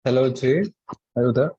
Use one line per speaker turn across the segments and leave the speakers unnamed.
Hello, Jay. Are you there?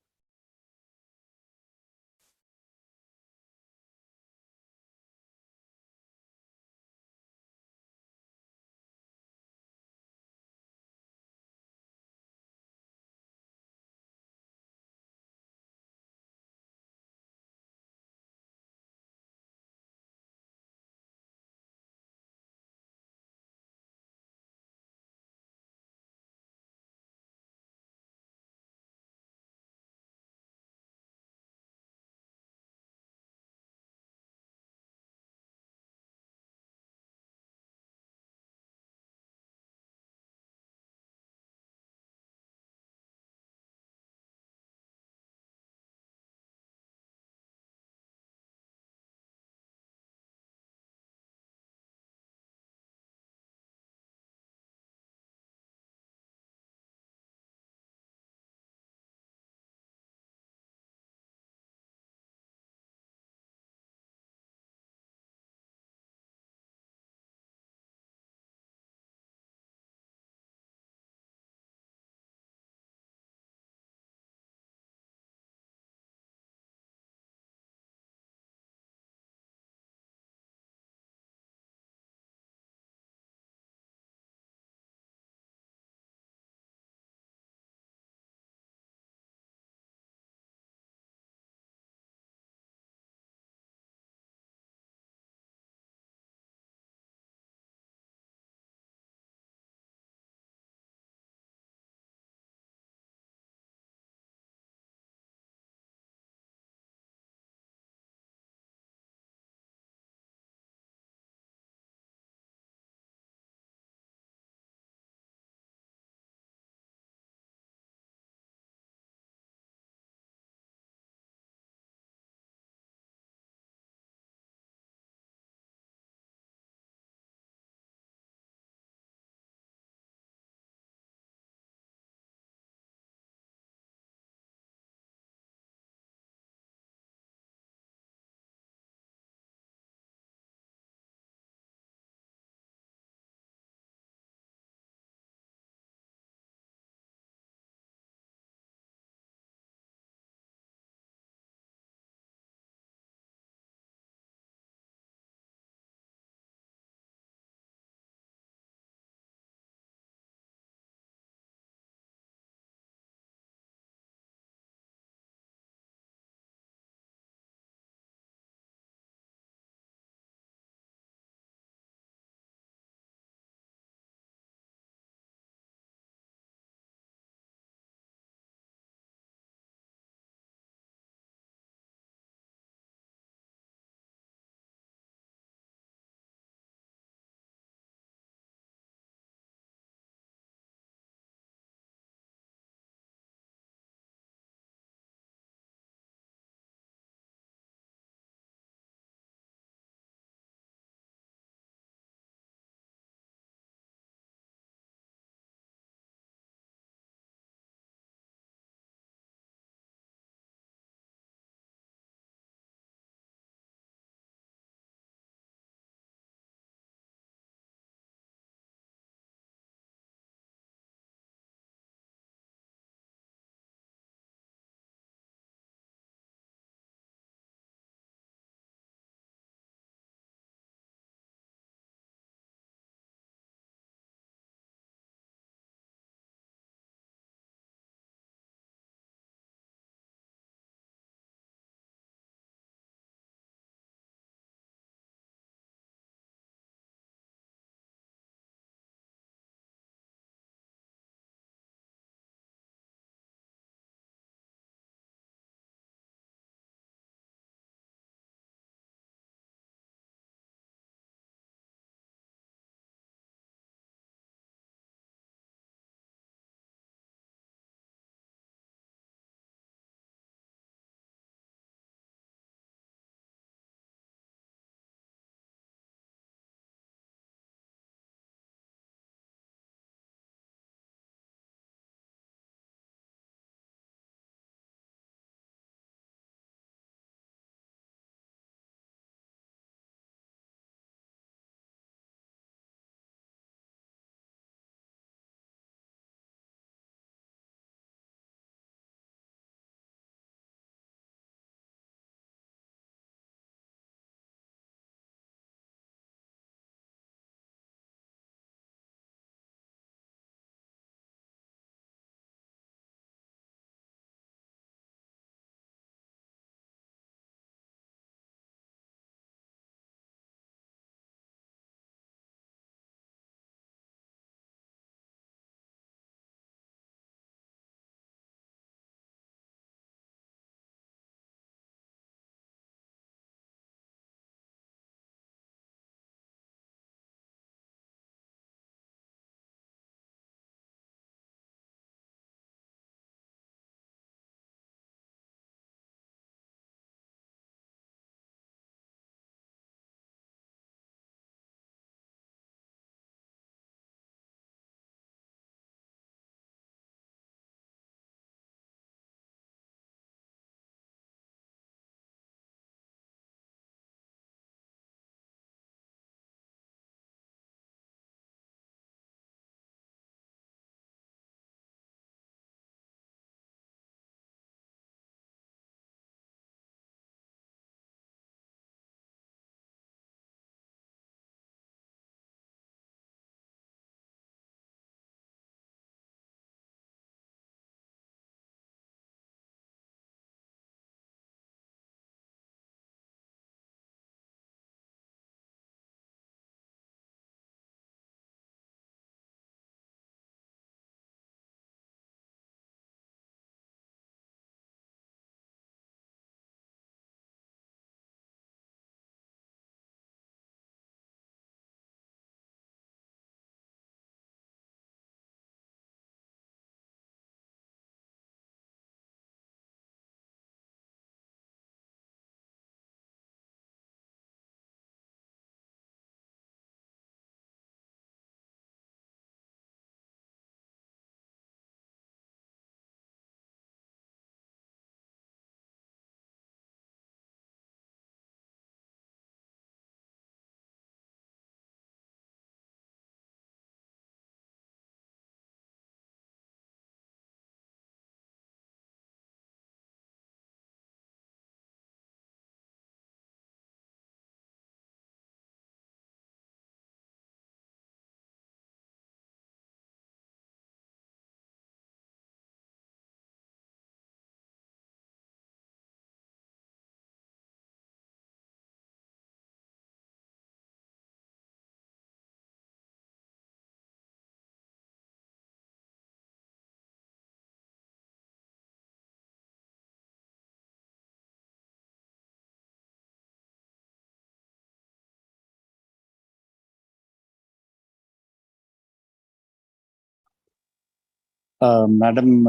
Madam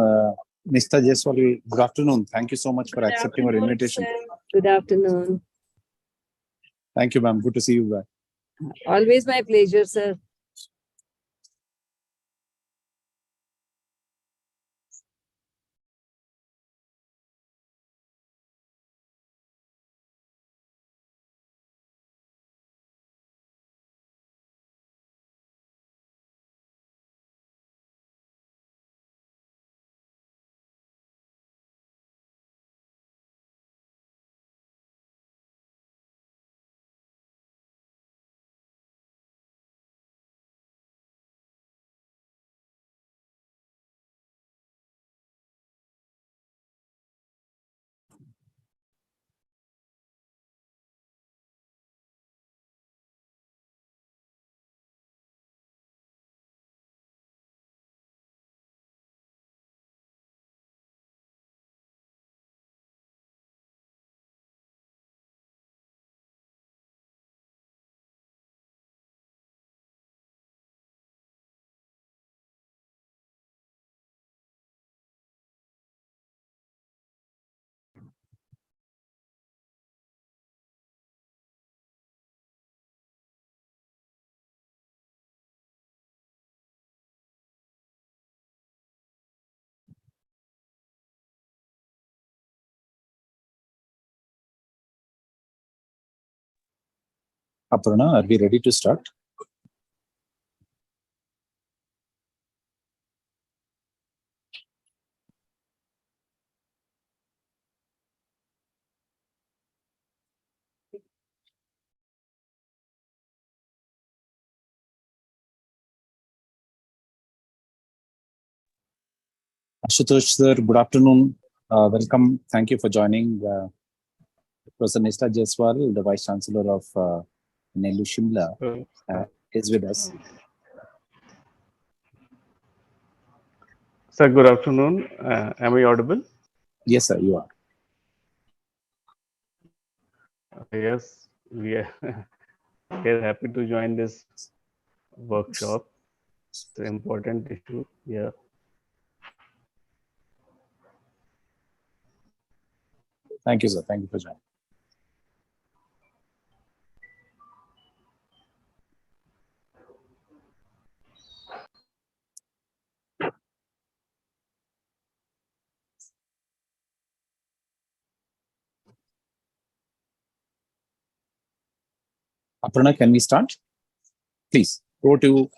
Nista Jaiswal, good afternoon. Thank you so much for accepting our invitation.
Sir. Good afternoon.
Thank you, ma'am. Good to see you back.
Always my pleasure, sir.
Aparna, are we ready to start? Ashutosh sir, good afternoon. Welcome. Thank you for joining. Professor Nista Jaiswal, the Vice Chancellor of NLU Shimla, is with us.
Sir, good afternoon. Am I audible?
Yes, sir, you are.
Yes, we are, we are happy to join this workshop. It's an important issue. Yeah.
Thank you, sir. Thank you for joining. Aparna, can we start? Please go to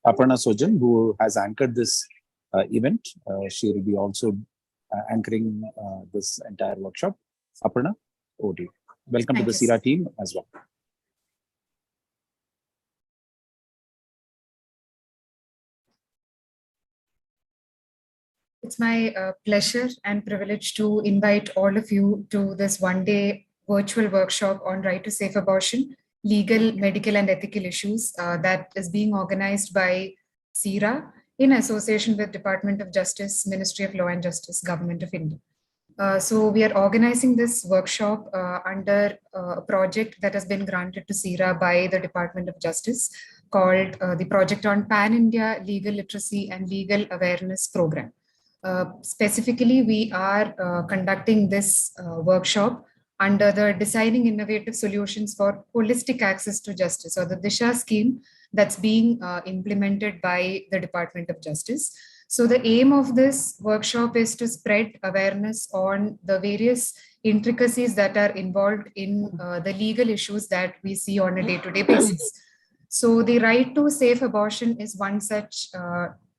Aparna Sojan, who has anchored this event. She will be also anchoring this entire workshop. Aparna, over to you. Welcome to the CEERA team as well.
It's my pleasure and privilege to invite all of you to this one-day virtual workshop on right to safe abortion, legal, medical, and ethical issues that is being organized by CEERA in association with Department of Justice, Ministry of Law and Justice, Government of India. So we are organizing this workshop under a project that has been granted to CEERA by the Department of Justice called the Project on Pan-India Legal Literacy and Legal Awareness Program. Specifically, we are conducting this workshop under the Designing Innovative Solutions for Holistic Access to Justice, or the DISHA scheme that's being implemented by the Department of Justice. So the aim of this workshop is to spread awareness on the various intricacies that are involved in the legal issues that we see on a day-to-day basis. So the right to safe abortion is one such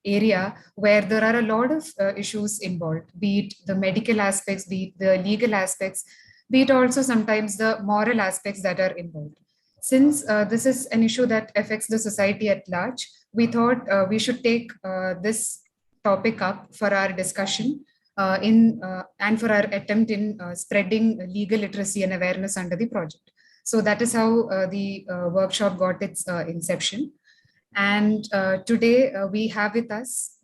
area where there are a lot of issues involved, be it the medical aspects, be it the legal aspects, be it also sometimes the moral aspects that are involved. Since this is an issue that affects the society at large, we thought we should take this topic up for our discussion and for our attempt in spreading legal literacy and awareness under the project. So that is how the workshop got its inception. And today we have with us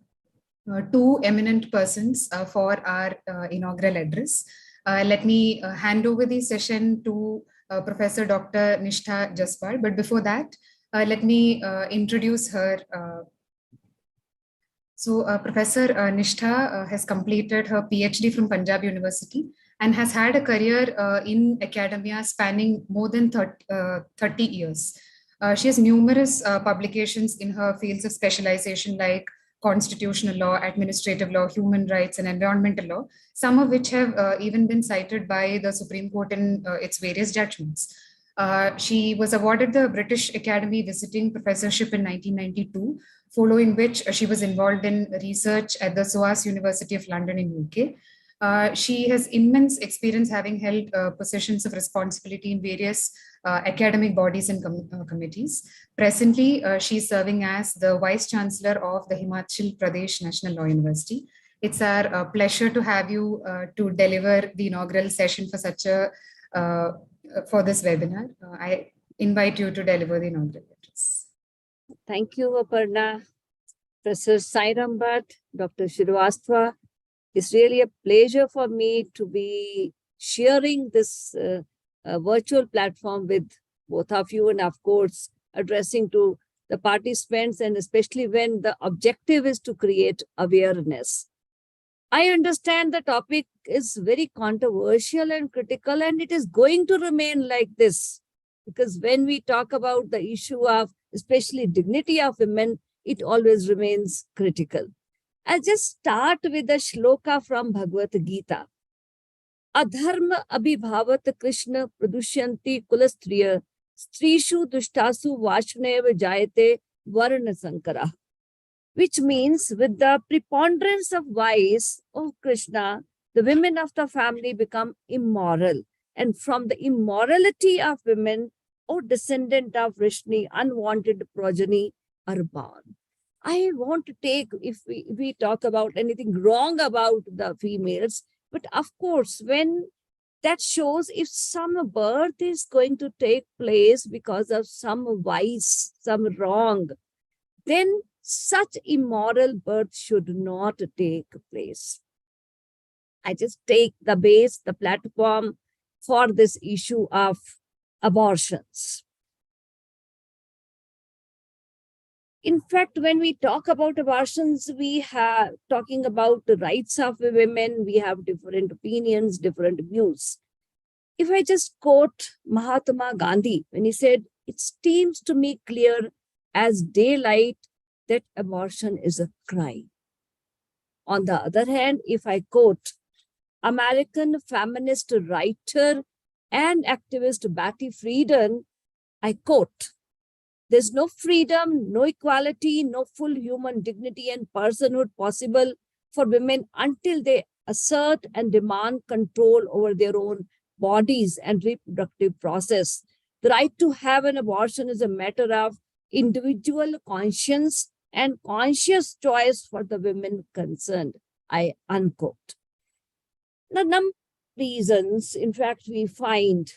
two eminent persons for our inaugural address. Let me hand over the session to Professor Dr. Nista Jaiswal. But before that, let me introduce her. So Professor Nishtha has completed her PhD from Punjab University and has had a career in academia spanning more than 30 years. She has numerous publications in her fields of specialization like constitutional law, administrative law, human rights, and environmental law, some of which have even been cited by the Supreme Court in its various judgments. She was awarded the British Academy Visiting Professorship in 1992, following which she was involved in research at the SOAS University of London in UK. She has immense experience having held positions of responsibility in various academic bodies and committees. Presently, she is serving as the Vice Chancellor of the Himachal Pradesh National Law University. It's our pleasure to have you to deliver the inaugural session for this webinar. I invite you to deliver the inaugural address.
Thank you, Aparna. Professor Sairam Bhatt, Dr. Shrivastava. It's really a pleasure for me to be sharing this virtual platform with both of you, and of course, addressing to the participants, and especially when the objective is to create awareness. I understand the topic is very controversial and critical, and it is going to remain like this, because when we talk about the issue of especially dignity of women, it always remains critical. I'll just start with a shloka from Bhagavad Gita. Adharma abhibhavat Krishna pradushyanti kulastriya strishu dushtasu vashnev jayate varna sankara. Which means with the preponderance of vice, oh Krishna, the women of the family become immoral. And from the immorality of women, oh descendant of Vrishni, unwanted progeny are born. I want to take, if we talk about anything wrong about the females, but of course, when that shows if some birth is going to take place because of some vice, some wrong, then such immoral birth should not take place. I just take the base, the platform for this issue of abortions. In fact, when we talk about abortions, we have talking about the rights of women. We have different opinions, different views. If I just quote Mahatma Gandhi, when he said, "It seems to me clear as daylight that abortion is a crime." On the other hand, if I quote American feminist writer and activist Betty Friedan, I quote, "There's no freedom, no equality, no full human dignity and personhood possible for women until they assert and demand control over their own bodies and reproductive process. The right to have an abortion is a matter of individual conscience and conscious choice for the women concerned." I unquote. The number of reasons, in fact, we find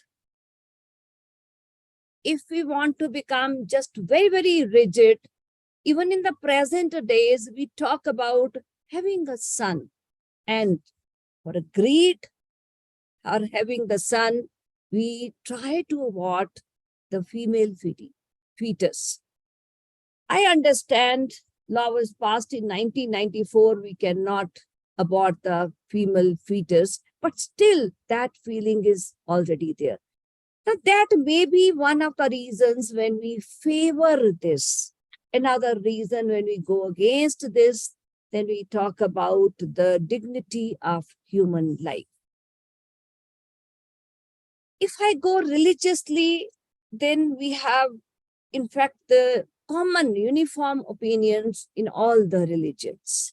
if we want to become just very, very rigid, even in the present days, we talk about having a son. And for a greed or having the son, we try to abort the female fetus. I understand law was passed in 1994. We cannot abort the female fetus, but still that feeling is already there. Now, that may be one of the reasons when we favor this. Another reason when we go against this, then we talk about the dignity of human life. If I go religiously, then we have, in fact, the common uniform opinions in all the religions,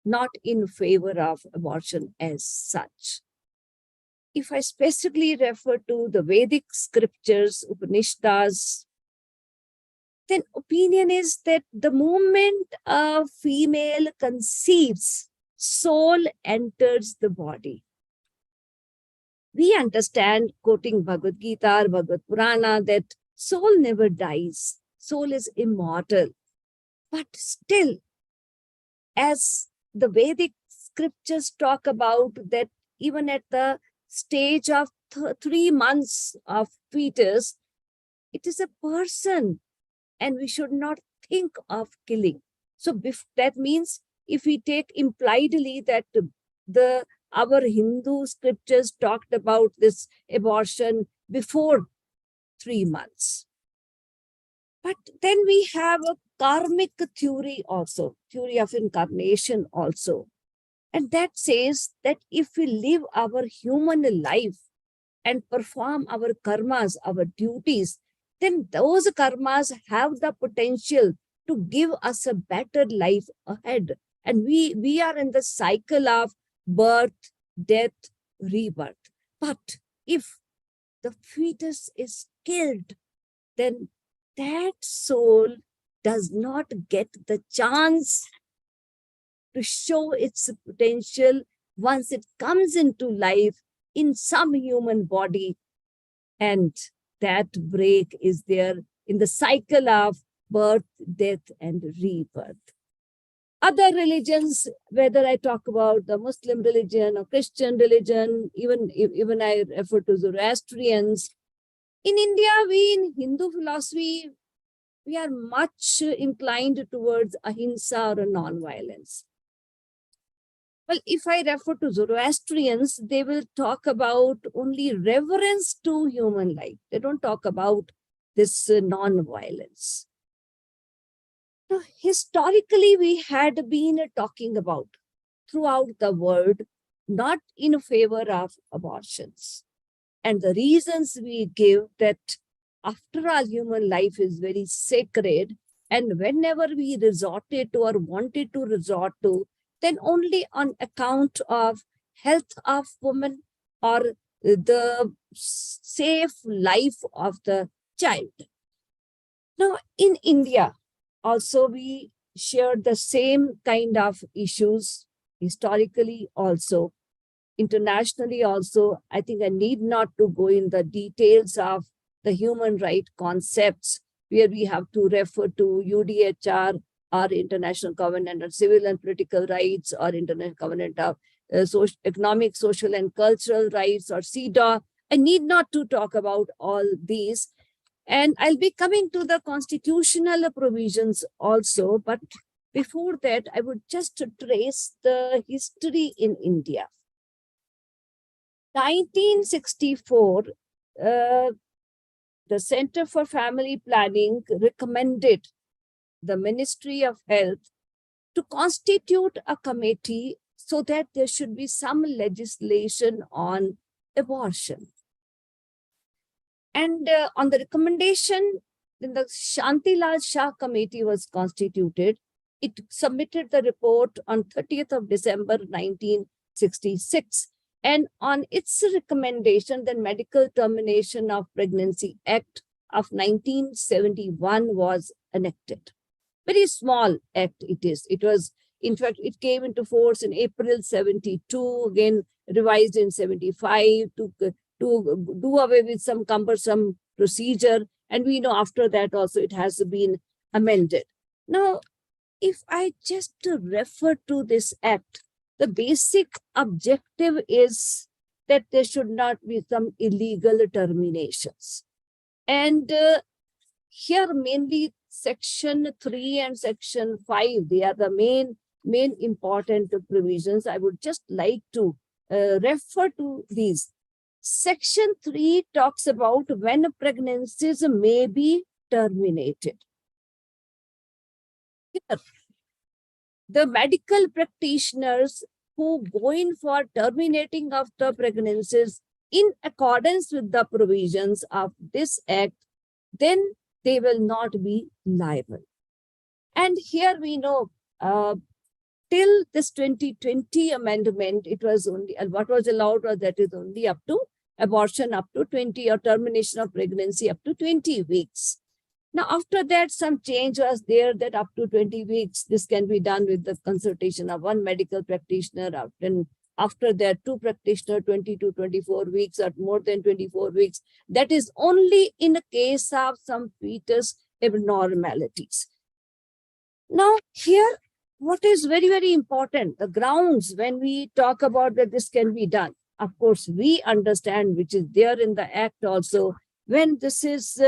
not in favor of abortion as such. If I specifically refer to the Vedic scriptures, Upanishads, then opinion is that the moment a female conceives, soul enters the body. We understand, quoting Bhagavad Gita or Bhagavad Purana, that soul never dies. Soul is immortal. But still, as the Vedic scriptures talk about that even at the stage of 3 months of fetus, it is a person and we should not think of killing. So that means if we take impliedly that our Hindu scriptures talked about this abortion before 3 months. But then we have a karmic theory also, theory of incarnation also. And that says that if we live our human life and perform our karmas, our duties, then those karmas have the potential to give us a better life ahead. And we are in the cycle of birth, death, rebirth. But if the fetus is killed, then that soul does not get the chance to show its potential once it comes into life in some human body. And that break is there in the cycle of birth, death, and rebirth. Other religions, whether I talk about the Muslim religion or Christian religion, even I refer to Zoroastrians. In India, in Hindu philosophy, we are much inclined towards ahimsa or non-violence. Well, if I refer to Zoroastrians, they will talk about only reverence to human life. They don't talk about this non-violence. Now, historically, we had been talking about throughout the world, not in favor of abortions. And the reasons we give that after all, human life is very sacred. And whenever we resorted to or wanted to resort to, then only on account of health of women or the safe life of the child. Now, in India, also we shared the same kind of issues historically also, internationally also. I think I need not to go in the details of the human right concepts where we have to refer to UDHR or International Covenant on Civil and Political Rights or International Covenant of Economic, Social and Cultural Rights or CEDAW. I need not to talk about all these. And I'll be coming to the constitutional provisions also. But before that, I would just trace the history in India. 1964, the Center for Family Planning recommended the Ministry of Health to constitute a committee so that there should be some legislation on abortion. And on the recommendation, then the Shantilal Shah committee was constituted. It submitted the report on 30th of December, 1966. And on its recommendation, the Medical Termination of Pregnancy Act of 1971 was enacted. Very small act it is. It was, in fact, it came into force in April 72, again revised in 75 to do away with some cumbersome procedure. And we know after that also it has been amended. Now, if I just refer to this act, the basic objective is that there should not be some illegal terminations. And here mainly Section 3 and Section 5, they are the main important provisions. I would just like to refer to these. Section 3 talks about when pregnancies may be terminated. Here, the medical practitioners who go in for terminating of the pregnancies in accordance with the provisions of this act, then they will not be liable. And here we know till this 2020 amendment, it was only, and what was allowed was that is only up to abortion up to 20 or termination of pregnancy up to 20 weeks. Now, after that, some change was there that up to 20 weeks, this can be done with the consultation of one medical practitioner. And after that, 2 practitioners, 20 to 24 weeks or more than 24 weeks. That is only in the case of some fetus abnormalities. Now, here, what is very, very important, the grounds when we talk about that this can be done. Of course, we understand, which is there in the act also, when this is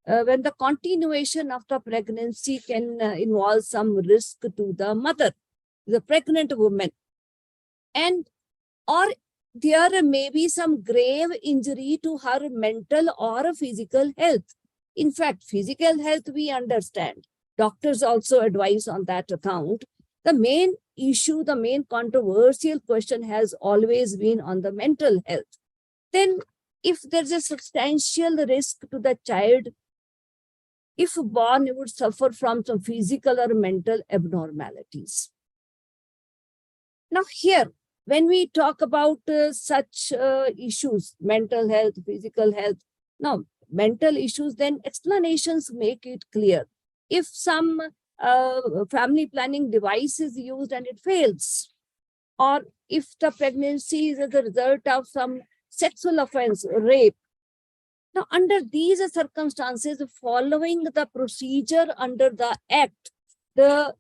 when the continuation of the pregnancy can involve some risk to the mother, the pregnant woman, and or there may be some grave injury to her mental or physical health. In fact, physical health we understand. Doctors also advise on that account. The main issue, the main controversial question has always been on the mental health. Then if there's a substantial risk to the child, if born, it would suffer from some physical or mental abnormalities. Now here, when we talk about such issues, mental health, physical health, now mental issues, then explanations make it clear. If some family planning device is used and it fails, or if the pregnancy is as a result of some sexual offense, rape. Now, under these circumstances, following the procedure under the Act, there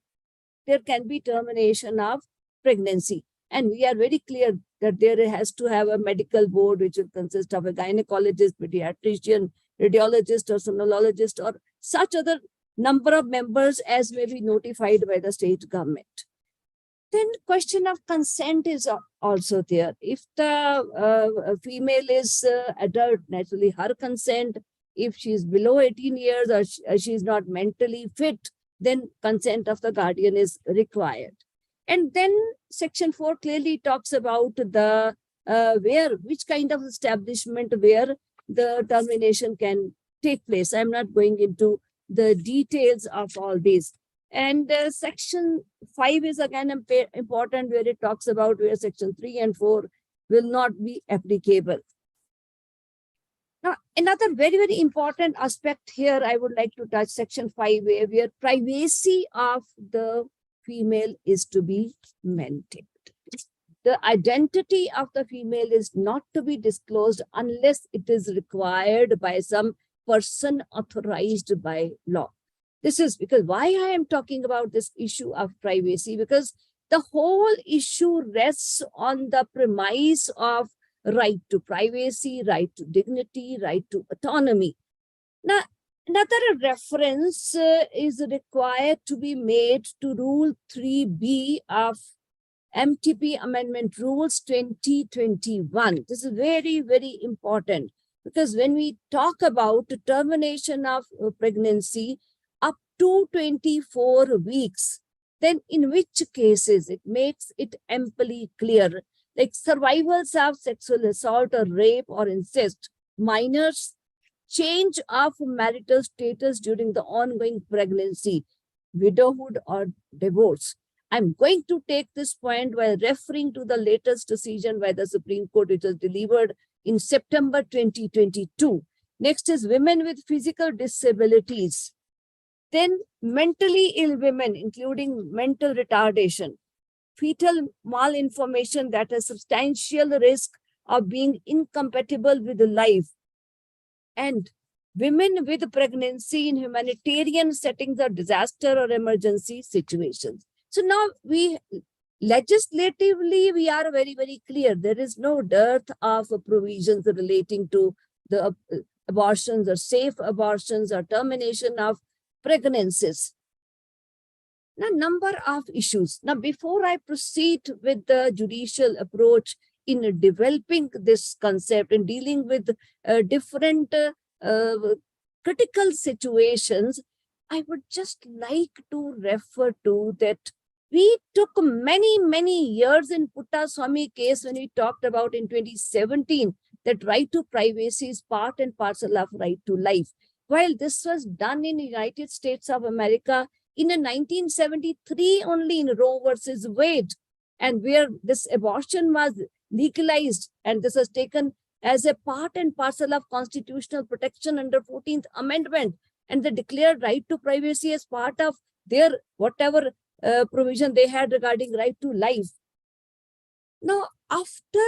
can be termination of pregnancy. And we are very clear that there has to have a medical board, which will consist of a gynecologist, pediatrician, radiologist, or sonologist, or such other number of members as may be notified by the state government. Then question of consent is also there. If the female is adult, naturally her consent. If she is below 18 years or she is not mentally fit, then consent of the guardian is required. And then Section 4 clearly talks about the which kind of establishment where the termination can take place. I'm not going into the details of all these. And Section 5 is again important, where it talks about where Section 3 and 4 will not be applicable. Now, another very, very important aspect here I would like to touch, Section 5, where privacy of the female is to be maintained. The identity of the female is not to be disclosed unless it is required by some person authorized by law. This is because why I am talking about this issue of privacy, because the whole issue rests on the premise of right to privacy, right to dignity, right to autonomy. Now, another reference is required to be made to Rule 3B of MTP Amendment Rules 2021. This is very, very important, because when we talk about termination of pregnancy up to 24 weeks, then in which cases it makes it amply clear, like survivals of sexual assault or rape or incest, minors, change of marital status during the ongoing pregnancy, widowhood or divorce. I'm going to take this point by referring to the latest decision by the Supreme Court, which was delivered in September 2022. Next is women with physical disabilities. Then mentally ill women, including mental retardation, fetal malinformation that has substantial risk of being incompatible with life, and women with pregnancy in humanitarian settings or disaster or emergency situations. So now legislatively, we are very, very clear. There is no dearth of provisions relating to the abortions or safe abortions or termination of pregnancies. Now, number of issues. Now, before I proceed with the judicial approach in developing this concept and dealing with different critical situations, I would just like to refer to that we took many, many years in Puttaswamy case when we talked about in 2017 that right to privacy is part and parcel of right to life. While this was done in the United States of America in 1973 only in Roe versus Wade, and where this abortion was legalized, and this was taken as a part and parcel of constitutional protection under 14th Amendment, and they declared right to privacy as part of their whatever provision they had regarding right to life. Now, after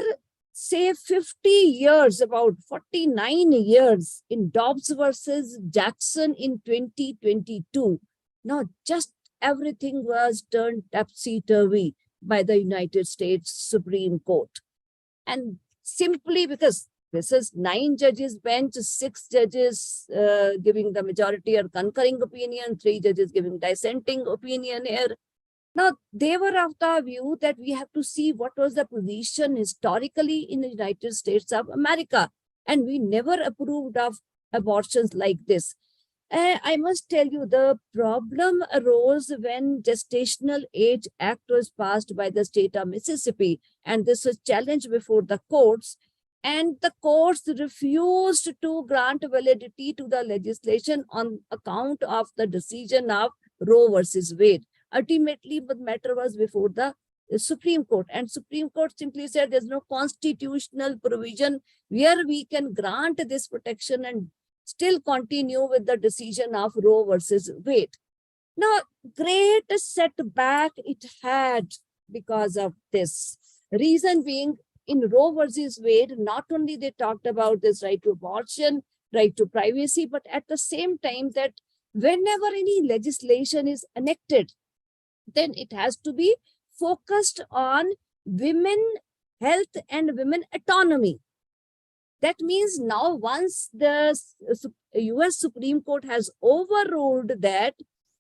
say 50 years, about 49 years in Dobbs versus Jackson in 2022, now just everything was turned topsy-turvy by the United States Supreme Court. And simply because This is 9 judges bench, 6 judges giving the majority or concurring opinion, 3 judges giving dissenting opinion here. Now, they were of the view that we have to see what was the position historically in the United States of America. And we never approved of abortions like this. I must tell you, the problem arose when Gestational Age Act was passed by the state of Mississippi, and this was challenged before the courts, and the courts refused to grant validity to the legislation on account of the decision of Roe versus Wade. Ultimately, the matter was before the Supreme Court, and Supreme Court simply said there's no constitutional provision where we can grant this protection and still continue with the decision of Roe versus Wade. Now, great setback it had because of this. Reason being, in Roe versus Wade, not only they talked about this right to abortion, right to privacy, but at the same time that whenever any legislation is enacted, then it has to be focused on women health and women autonomy. That means now once the US Supreme Court has overruled that,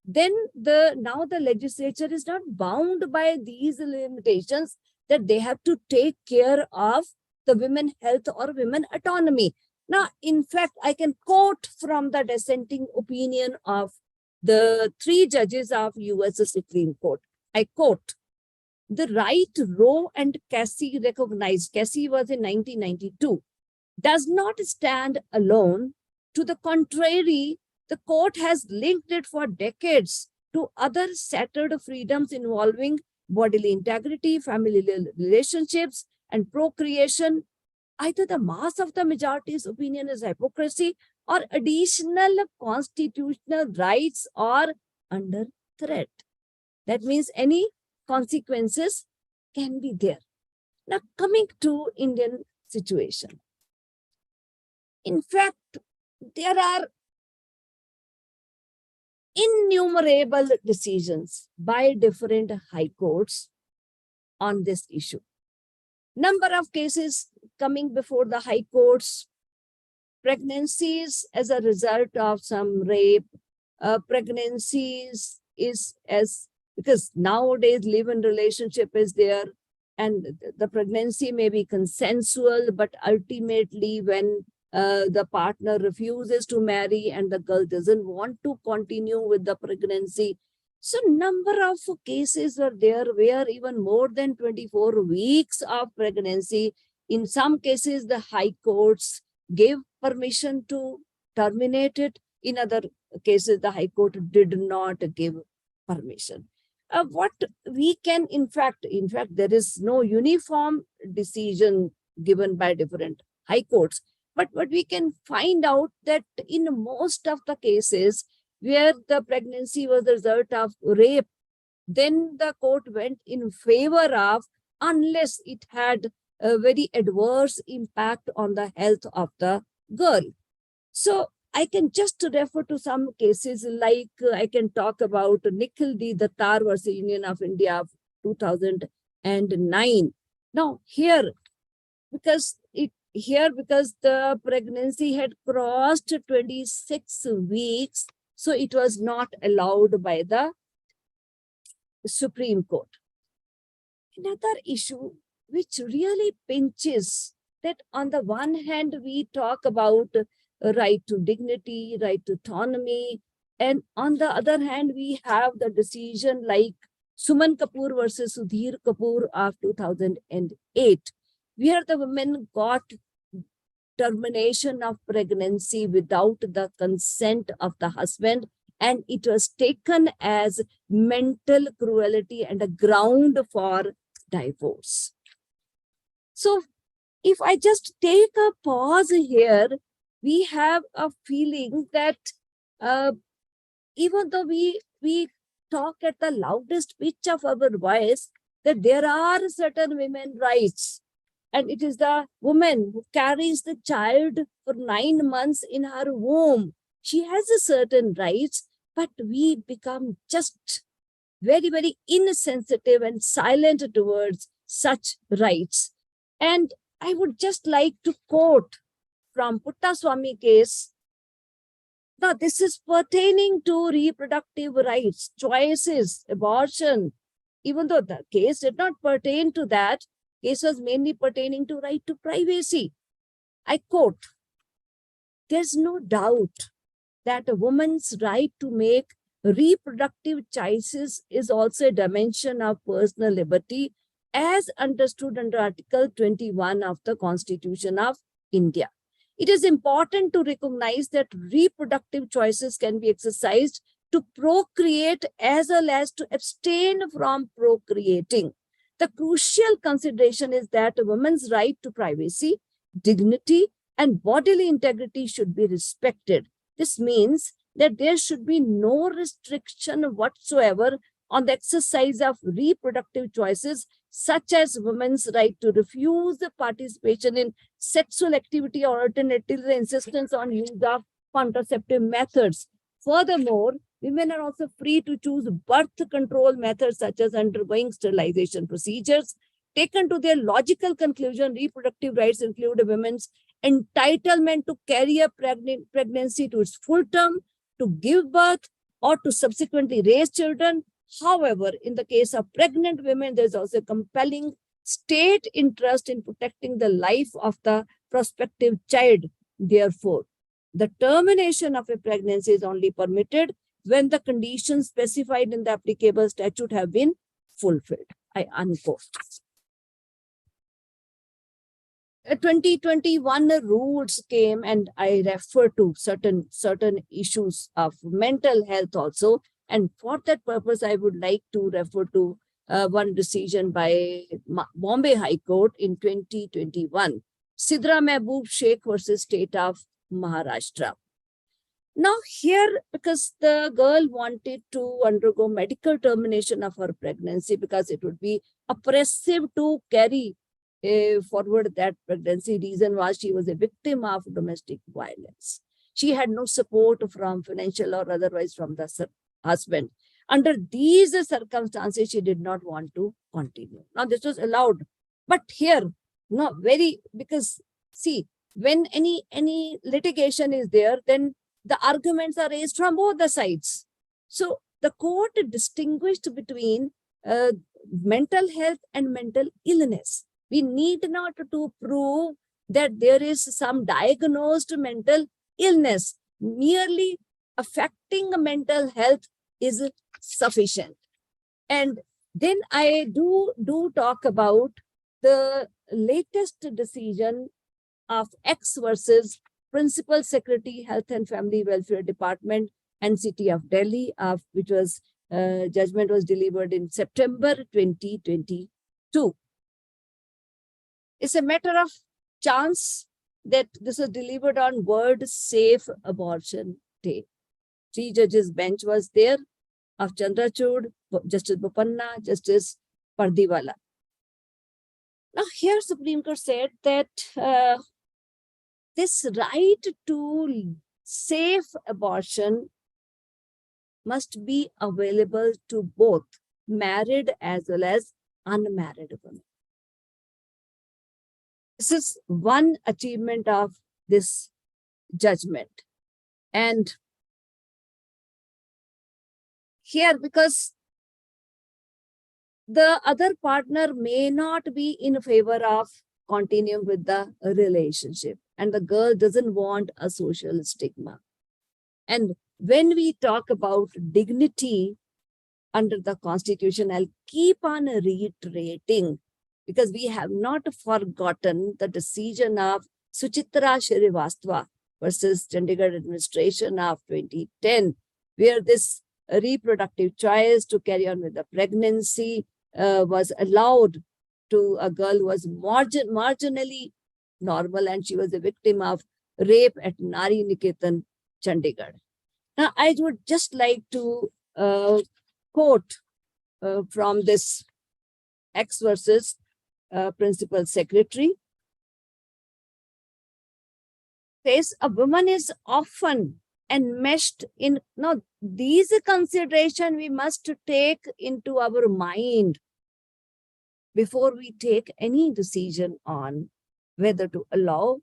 then now the legislature is not bound by these limitations that they have to take care of the women health or women autonomy. Now, in fact, I can quote from the dissenting opinion of the 3 judges of US Supreme Court. I quote, "The right Roe and Casey recognized," Casey was in 1992, "does not stand alone. To the contrary, the court has linked it for decades to other settled freedoms involving bodily integrity, family relationships, and procreation. Either the mass of the majority's opinion is hypocrisy or additional constitutional rights are under threat." That means any consequences can be there. Now, coming to Indian situation. In fact, there are innumerable decisions by different high courts on this issue. Number of cases coming before the high courts, pregnancies as a result of some rape, pregnancies is as, because nowadays live-in relationship is there, and the pregnancy may be consensual, but ultimately when the partner refuses to marry and the girl doesn't want to continue with the pregnancy. So number of cases are there where even more than 24 weeks of pregnancy, in some cases the high courts gave permission to terminate it. In other cases, the high court did not give permission. What we can, in fact, there is no uniform decision given by different high courts. But what we can find out that in most of the cases where the pregnancy was the result of rape, then the court went in favor of, unless it had a very adverse impact on the health of the girl. So I can just refer to some cases, like I can talk about Nikhil D. Dattar versus Union of India of 2009. Now because the pregnancy had crossed 26 weeks, so it was not allowed by the Supreme Court. Another issue which really pinches that on the one hand, we talk about right to dignity, right to autonomy, and on the other hand, we have the decision like Suman Kapoor versus Sudhir Kapoor of 2008, where the women got termination of pregnancy without the consent of the husband, and it was taken as mental cruelty and a ground for divorce. So if I just take a pause here, we have a feeling that even though we talk at the loudest pitch of our voice, that there are certain women rights. And it is the woman who carries the child for 9 months in her womb. She has a certain rights, but we become just very, very insensitive and silent towards such rights. And I would just like to quote from Puttaswamy case. Now, this is pertaining to reproductive rights, choices, abortion. Even though the case did not pertain to that, case was mainly pertaining to right to privacy. I quote, "There's no doubt that a woman's right to make reproductive choices is also a dimension of personal liberty as understood under Article 21 of the Constitution of India. It is important to recognize that reproductive choices can be exercised to procreate as well as to abstain from procreating. The crucial consideration is that a woman's right to privacy, dignity, and bodily integrity should be respected. This means that there should be no restriction whatsoever on the exercise of reproductive choices, such as women's right to refuse the participation in sexual activity or alternatively the insistence on use of contraceptive methods. Furthermore, women are also free to choose birth control methods such as undergoing sterilization procedures. Taken to their logical conclusion, reproductive rights include a woman's entitlement to carry a pregnancy to its full term, to give birth, or to subsequently raise children. However, in the case of pregnant women, there is also a compelling state interest in protecting the life of the prospective child. Therefore, the termination of a pregnancy is only permitted when the conditions specified in the applicable statute have been fulfilled." I unquote. 2021 rules came, and I refer to certain issues of mental health also. And for that purpose, I would like to refer to one decision by Bombay High Court in 2021, Sidra Mehboob Sheikh versus State of Maharashtra. Now here, because the girl wanted to undergo medical termination of her pregnancy because it would be oppressive to carry forward that pregnancy. Reason was she was a victim of domestic violence. She had no support from financial or otherwise from the husband. Under these circumstances, she did not want to continue. Now this was allowed, but here, no, because see, when any litigation is there, then the arguments are raised from both the sides. So the court distinguished between mental health and mental illness. We need not to prove that there is some diagnosed mental illness. Merely affecting mental health is sufficient. And then I do talk about the latest decision of X versus Principal Secretary, Health and Family Welfare Department and City of Delhi, which was judgment was delivered in September 2022. It's a matter of chance that this was delivered on World Safe Abortion Day. 3 judges bench was there of Chandrachud, Justice Bopanna, Justice Pardiwala. Now here Supreme Court said that this right to safe abortion must be available to both married as well as unmarried women. This is one achievement of this judgment. And here, because the other partner may not be in favor of continuing with the relationship, and the girl doesn't want a social stigma. And when we talk about dignity under the Constitution, I'll keep on reiterating, because we have not forgotten the decision of Suchitra Shrivastava versus Chandigarh administration of 2010, where this reproductive choice to carry on with the pregnancy was allowed to a girl who was marginally normal, and she was a victim of rape at Nari Niketan, Chandigarh. Now, I would just like to quote from this X versus Principal Secretary. Says a woman is often enmeshed in, now these considerations we must take into our mind before we take any decision on whether to allow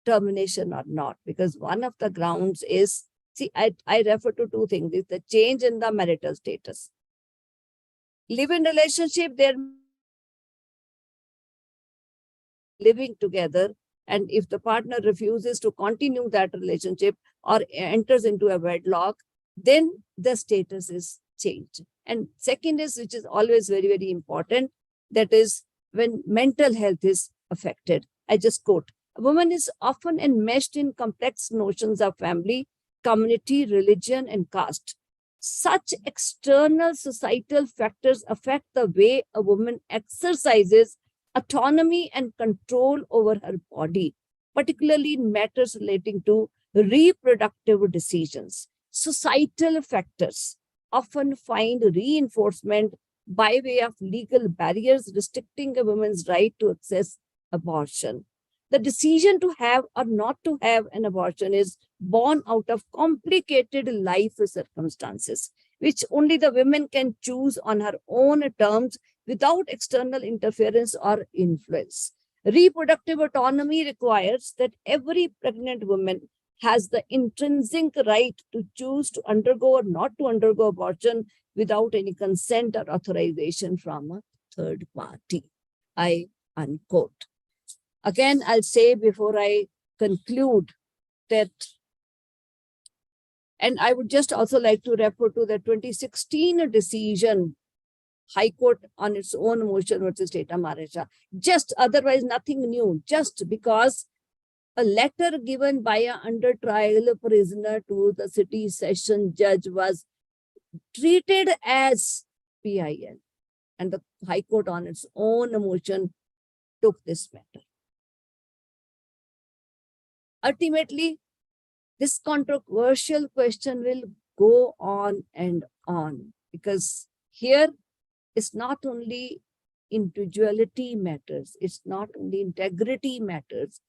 termination or not, because one of the grounds is, see, I refer to two things, is the change in the marital status. Live-in relationship, they're living together, and if the partner refuses to continue that relationship or enters into a wedlock, then the status is changed. And second is, which is always very, very important, that is when mental health is affected. I just quote, a woman is often enmeshed in complex notions of family, community, religion, and caste. Such external societal factors affect the way a woman exercises autonomy and control over her body, particularly in matters relating to reproductive decisions. Societal factors often find reinforcement by way of legal barriers restricting a woman's right to access abortion. The decision to have or not to have an abortion is born out of complicated life circumstances, which only the woman can choose on her own terms without external interference or influence. Reproductive autonomy requires that every pregnant woman has the intrinsic right to choose to undergo or not to undergo abortion without any consent or authorization from a third party. I unquote. Again, I'll say before I conclude that, and I would just also like to refer to the 2016 decision, High Court on its own motion versus State of Maharashtra. Just otherwise nothing new, just because a letter given by an under trial prisoner to the city session judge was treated as PIL, and the High Court on its own motion took this matter. Ultimately, this controversial question will go on and on, because here it's not only individuality matters, it's not only integrity matters,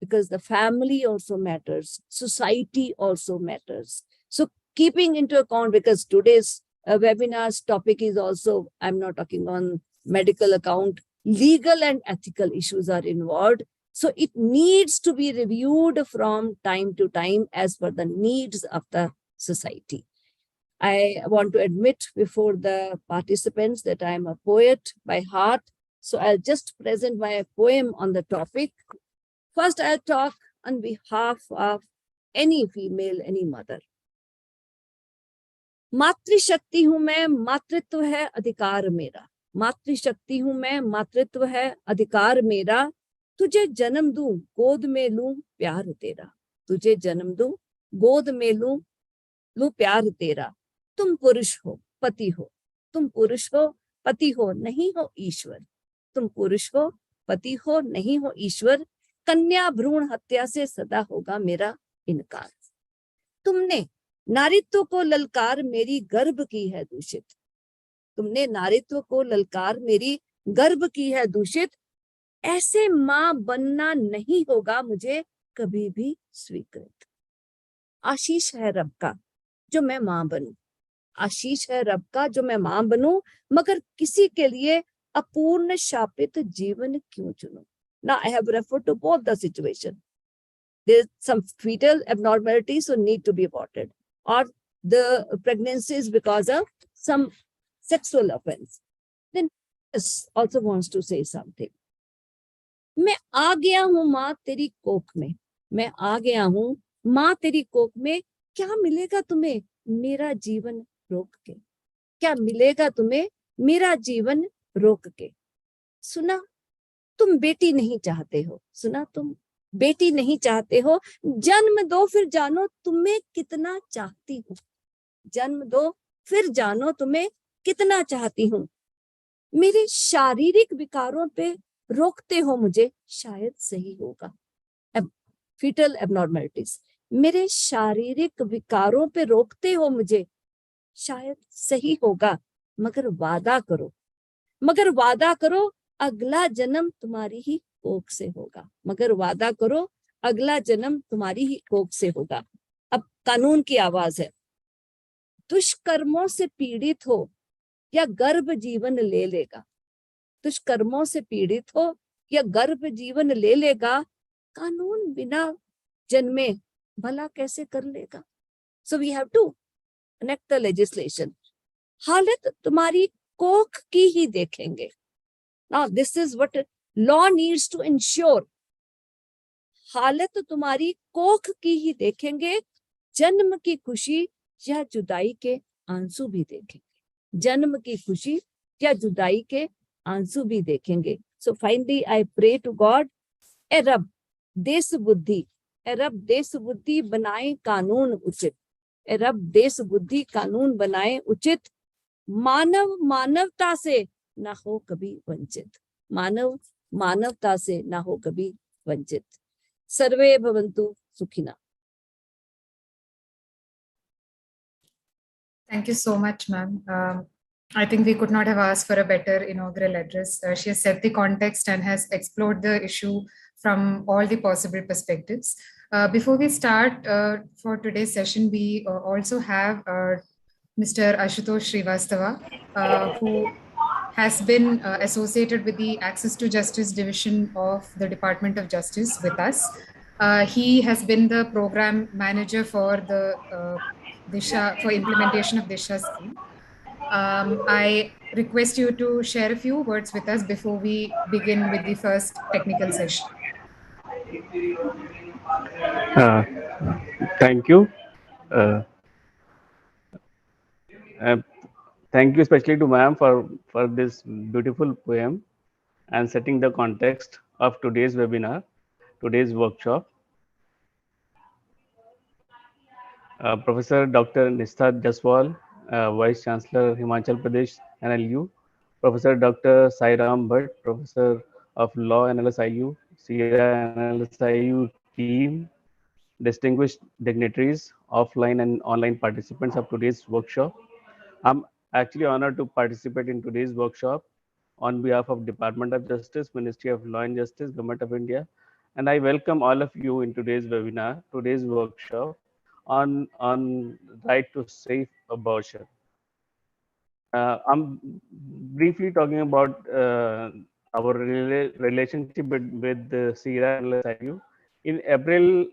because the family also matters, society also matters. So keeping into account, because today's webinar's topic is also, I'm not talking on medical account, legal and ethical issues are involved. So it needs to be reviewed from time to time as per the needs of the society. I want to admit before the participants that I am a poet by heart. So I'll just present my poem on the topic. First, I'll talk on behalf of any female, any mother. मातृशक्ति हूं मैं, मातृत्व है अधिकार मेरा. मातृशक्ति हूं मैं, मातृत्व है अधिकार मेरा. तुझे जन्म दूं, गोद में लूं प्यार तेरा. तुझे जन्म दूं, गोद में लूं प्यार तेरा. तुम पुरुष हो, पति हो. तुम पुरुष हो, पति हो, नहीं हो ईश्वर. तुम पुरुष हो, पति हो, नहीं हो ईश्वर. कन्या भ्रूण हत्या से सदा होगा मेरा इनकार. तुमने नारीत्व को ललकार मेरी गर्भ की है दूषित. तुमने नारीत्व को ललकार मेरी गर्भ की है दूषित. ऐसे मां बनना नहीं होगा मुझे कभी भी स्वीकृत. आशीष है रब का जो मैं मां बनूं. आशीष है रब का जो मैं मां बनूं, मगर किसी के लिए अपूर्ण शापित जीवन क्यों चुनूं. Now I have referred to both the situation. There's some fetal abnormalities so need to be aborted, or the pregnancy is because of some sexual offense. Then this also wants to say something. मैं आ गया हूं माँ तेरी कोख में. मैं आ गया हूं माँ तेरी कोख में. क्या मिलेगा तुम्हें मेरा जीवन रोक के. क्या मिलेगा तुम्हें मेरा जीवन रोक के. सुना तुम बेटी नहीं चाहते हो. सुना तुम बेटी नहीं चाहते हो. जन्म दो फिर जानो तुम्हें कितना चाहती हूँ. जन्म दो फिर जानो तुम्हें कितना चाहती हूँ. मेरे शारीरिक विकारों पे रोकते हो मुझे शायद सही होगा. Fetal abnormalities. मेरे शारीरिक विकारों पे रोकते हो मुझे शायद सही होगा. मगर वादा करो, मगर वादा करो अगला जन्म तुम्हारी ही कोख से होगा. मगर वादा करो अगला जन्म तुम्हारी ही कोख से होगा. अब कानून की आवाज है. दुष्कर्मों से पीड़ित हो या गर्भ जीवन ले लेगा. दुष्कर्मों से पीड़ित हो या गर्भ जीवन ले लेगा. कानून बिना जन्मे भला कैसे कर लेगा. So we have to enact the legislation. हालत तुम्हारी कोख की ही देखेंगे. Now this is what law needs to ensure. हालत तुम्हारी कोख की ही देखेंगे, जन्म की खुशी या जुदाई के आंसू भी देखेंगे. जन्म की खुशी या जुदाई के आंसू भी देखेंगे. So finally I pray to God, ए रब देश बुद्धि, ए रब देश बुद्धि बनाए कानून उचित, ए रब देश बुद्धि कानून बनाए उचित, मानव मानवता से ना हो कभी वंचित. मानव मानवता से ना हो कभी वंचित. सर्वे भवन्तु सुखिनः.
Thank you so much, ma'am. I think we could not have asked for a better inaugural address. She has set the context and has explored the issue from all the possible perspectives. Before we start for today's session, we also have Mr. Ashutosh Srivastava, who has been associated with the Access to Justice Division of the Department of Justice with us. He has been the program manager for the Disha, for implementation of Disha scheme. I request you to share a few words with us before we begin with the first technical session.
Thank you. Uh, uh, Thank you especially to ma'am for this beautiful poem and setting the context of today's webinar, today's workshop. Professor Dr. Nisthat Jaswal, Vice Chancellor, Himachal Pradesh NLU, Professor Dr. Sairam Bhatt, Professor of Law NLSIU, CEERA-NLSIU team, distinguished dignitaries, offline and online participants of today's workshop. I'm actually honored to participate in today's workshop on behalf of Department of Justice, Ministry of Law and Justice, Government of India, and I welcome all of you in today's webinar, today's workshop on right to safe abortion. I'm briefly talking about our relationship with the CEERA-NLSIU. In April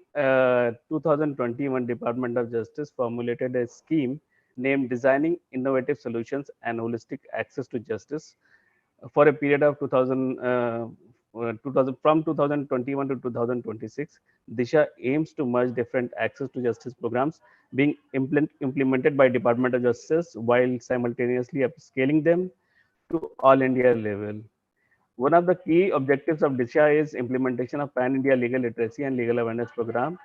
2021, Department of Justice formulated a scheme named Designing Innovative Solutions and Holistic Access to Justice for a period of 2000 from 2021 to 2026. Disha aims to merge different access to justice programs being implemented by Department of Justice while simultaneously upscaling them to all India level. One of the key objectives of Disha is implementation of Pan-India legal literacy and legal awareness program.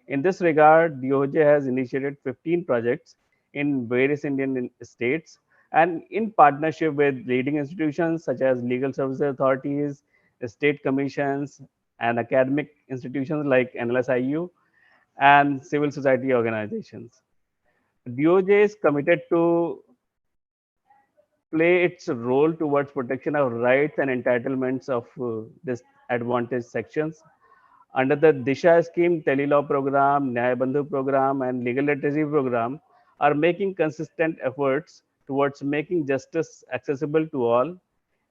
In this regard, DOJ has initiated 15 projects in various Indian states and in partnership with leading institutions such as legal services authorities, state commissions, and academic institutions like NLSIU and civil society organizations. DOJ is committed to play its role towards protection of rights and entitlements of disadvantaged sections. Under the Disha scheme, Telelaw program, Nyaya Bandhu program, and legal literacy program are making consistent efforts towards making justice accessible to all.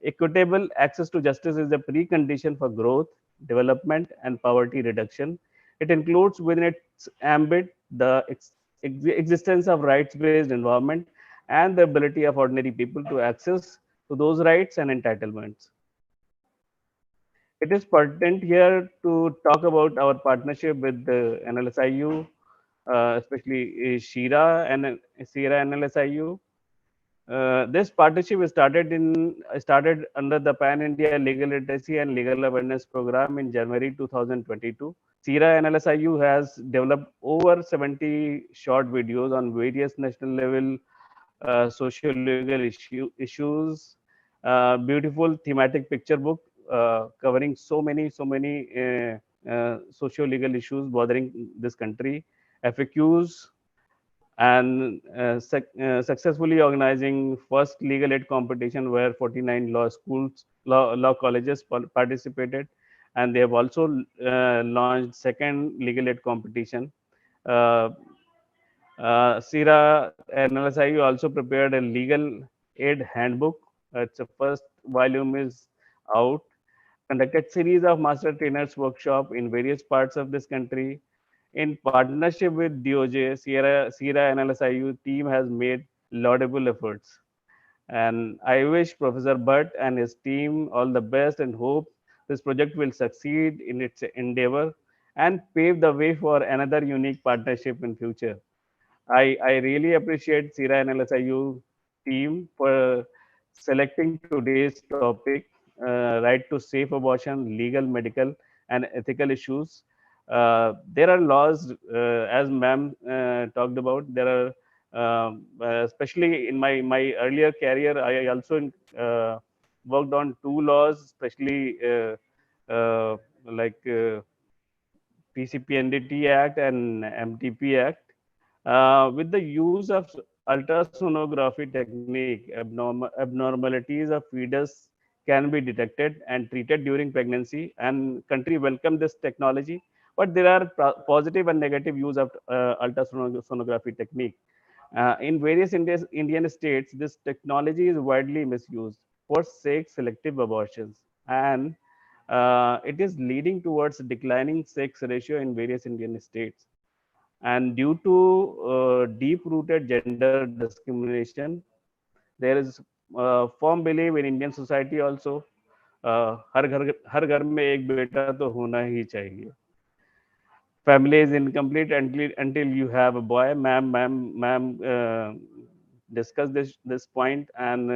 Equitable access to justice is a precondition for growth, development, and poverty reduction. It includes within its ambit the existence of rights-based environment and the ability of ordinary people to access to those rights and entitlements. It is pertinent here to talk about our partnership with the NLSIU, especially Shira and CEERA-NLSIU. This partnership is started under the Pan India Legal Literacy and Legal Awareness Program in January 2022. CEERA-NLSIU has developed over 70 short videos on various national level socio-legal issues, beautiful thematic picture book covering so many socio-legal issues bothering this country, FAQs, and successfully organizing first legal aid competition where 49 law schools, law colleges participated, and they have also launched second legal aid competition. CEERA NLSIU also prepared a legal aid handbook. Its first volume is out. Conducted series of master trainers workshop in various parts of this country. In partnership with DOJ, CEERA-NLSIU team has made laudable efforts. And I wish Professor Bhatt and his team all the best and hope this project will succeed in its endeavor and pave the way for another unique partnership in future. I really appreciate CEERA and LSIU team for selecting today's topic, right to safe abortion, legal, medical, and ethical issues. There are laws, as ma'am talked about, there are, especially in my earlier career, I also worked on two laws, especially like PCPNDT Act and MTP Act. With the use of ultrasonography technique, abnormalities of fetus can be detected and treated during pregnancy, and country welcome this technology. But there are positive and negative use of ultrasonography technique. In various Indian states, this technology is widely misused for sex-selective abortions, and it is leading towards declining sex ratio in various Indian states. And due to deep-rooted gender discrimination, there is firm belief in Indian society also, हर घर में एक बेटा तो होना ही चाहिए. Family is incomplete until you have a boy. Ma'am discuss this point, and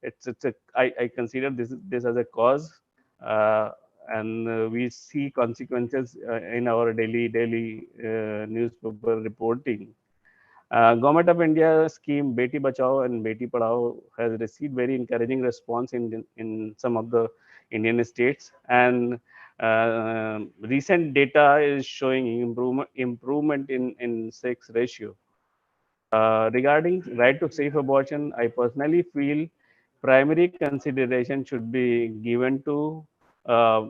it's a I consider this as a cause, uh, and we see consequences in our daily newspaper reporting. Government of India scheme Beti Bachao and Beti Padhao has received very encouraging response in some of the Indian states, and recent data is showing improvement in sex ratio. Regarding right to safe abortion, I personally feel primary consideration should be given to uh,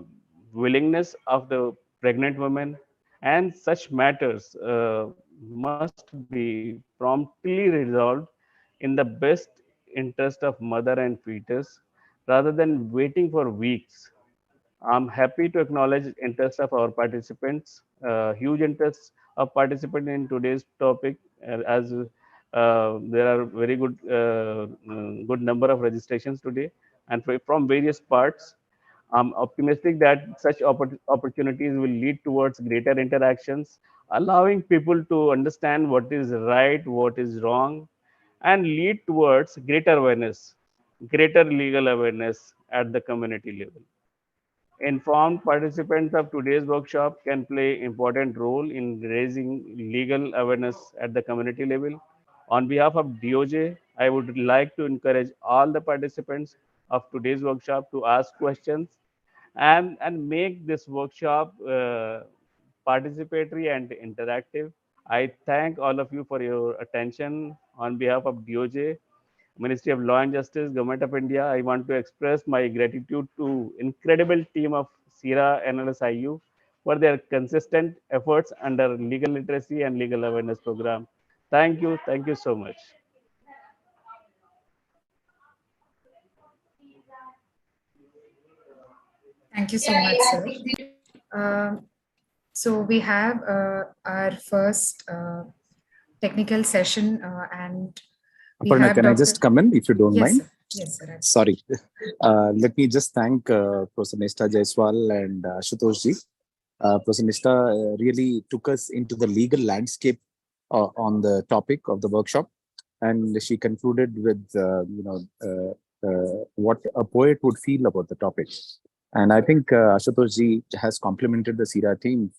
willingness of the pregnant woman, and such matters must be promptly resolved in the best interest of mother and fetus rather than waiting for weeks. I'm happy to acknowledge interest of our participants, huge interest of participants in today's topic, as there are very good number of registrations today, and from various parts. I'm optimistic that such opportunities will lead towards greater interactions, allowing people to understand what is right, what is wrong, and lead towards greater awareness, greater legal awareness at the community level. Informed participants of today's workshop can play important role in raising legal awareness at the community level. On behalf of DOJ, I would like to encourage all the participants of today's workshop to ask questions and make this workshop participatory and interactive. I thank all of you for your attention. On behalf of DOJ, Ministry of Law and Justice, Government of India, I want to express my gratitude to incredible team of CEERA-NLSIU for their consistent efforts under legal literacy and legal awareness program. Thank you so much.
Thank you so much, sir. So we have our first technical session, and we
Aparna,
have
can I
Dr.
just come in if you don't
Yes,
mind?
sir. Yes, sir.
Sorry. Let me just thank Professor Nishta Jaiswal and Ashutosh ji. Professor Nishta really took us into the legal landscape on the topic of the workshop, and she concluded with what a poet would feel about the topic. And I think Ashutosh ji has complimented the CEERA team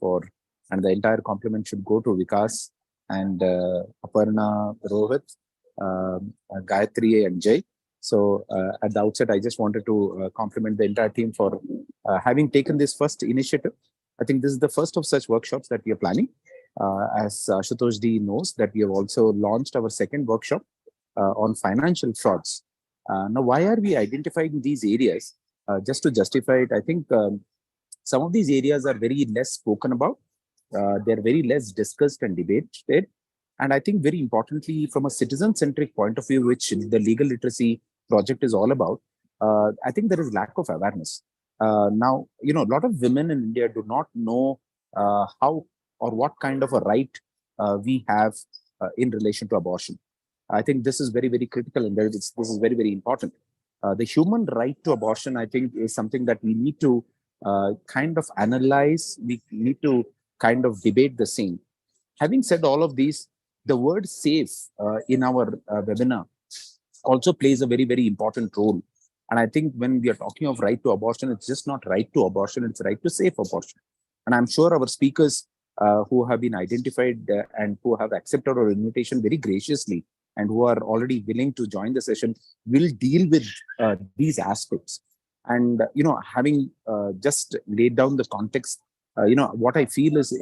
and the entire compliment should go to Vikas and Aparna, Rohit, Gayatri and Jay. So at the outset, I just wanted to compliment the entire team for having taken this first initiative. I think this is the first of such workshops that we are planning. As Ashutosh ji knows, that we have also launched our second workshop on financial frauds. Now, why are we identifying these areas? Just to justify it, I think some of these areas are very less spoken about. They're very less discussed and debated. And I think very importantly, from a citizen-centric point of view, which the legal literacy project is all about, I think there is lack of awareness. Now, a lot of women in India do not know how or what kind of a right we have in relation to abortion. I think this is very, very critical, and this is very, very important. The human right to abortion, I think, is something that we need to kind of analyze. We need to kind of debate the same. Having said all of these, the word safe in our webinar also plays a very, very important role. And I think when we are talking of right to abortion, it's just not right to abortion, it's right to safe abortion. And I'm sure our speakers who have been identified and who have accepted our invitation very graciously and who are already willing to join the session will deal with these aspects. And, having just laid down the context, what I feel is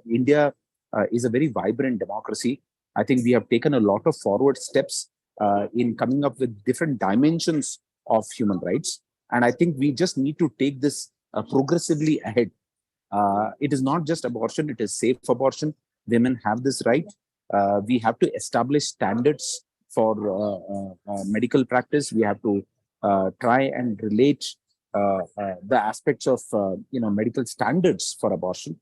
India is a very vibrant democracy. I think we have taken a lot of forward steps in coming up with different dimensions of human rights. And I think we just need to take this progressively ahead. It is not just abortion, it is safe abortion. Women have this right. We have to establish standards for medical practice. We have to try and relate the aspects of medical standards for abortion.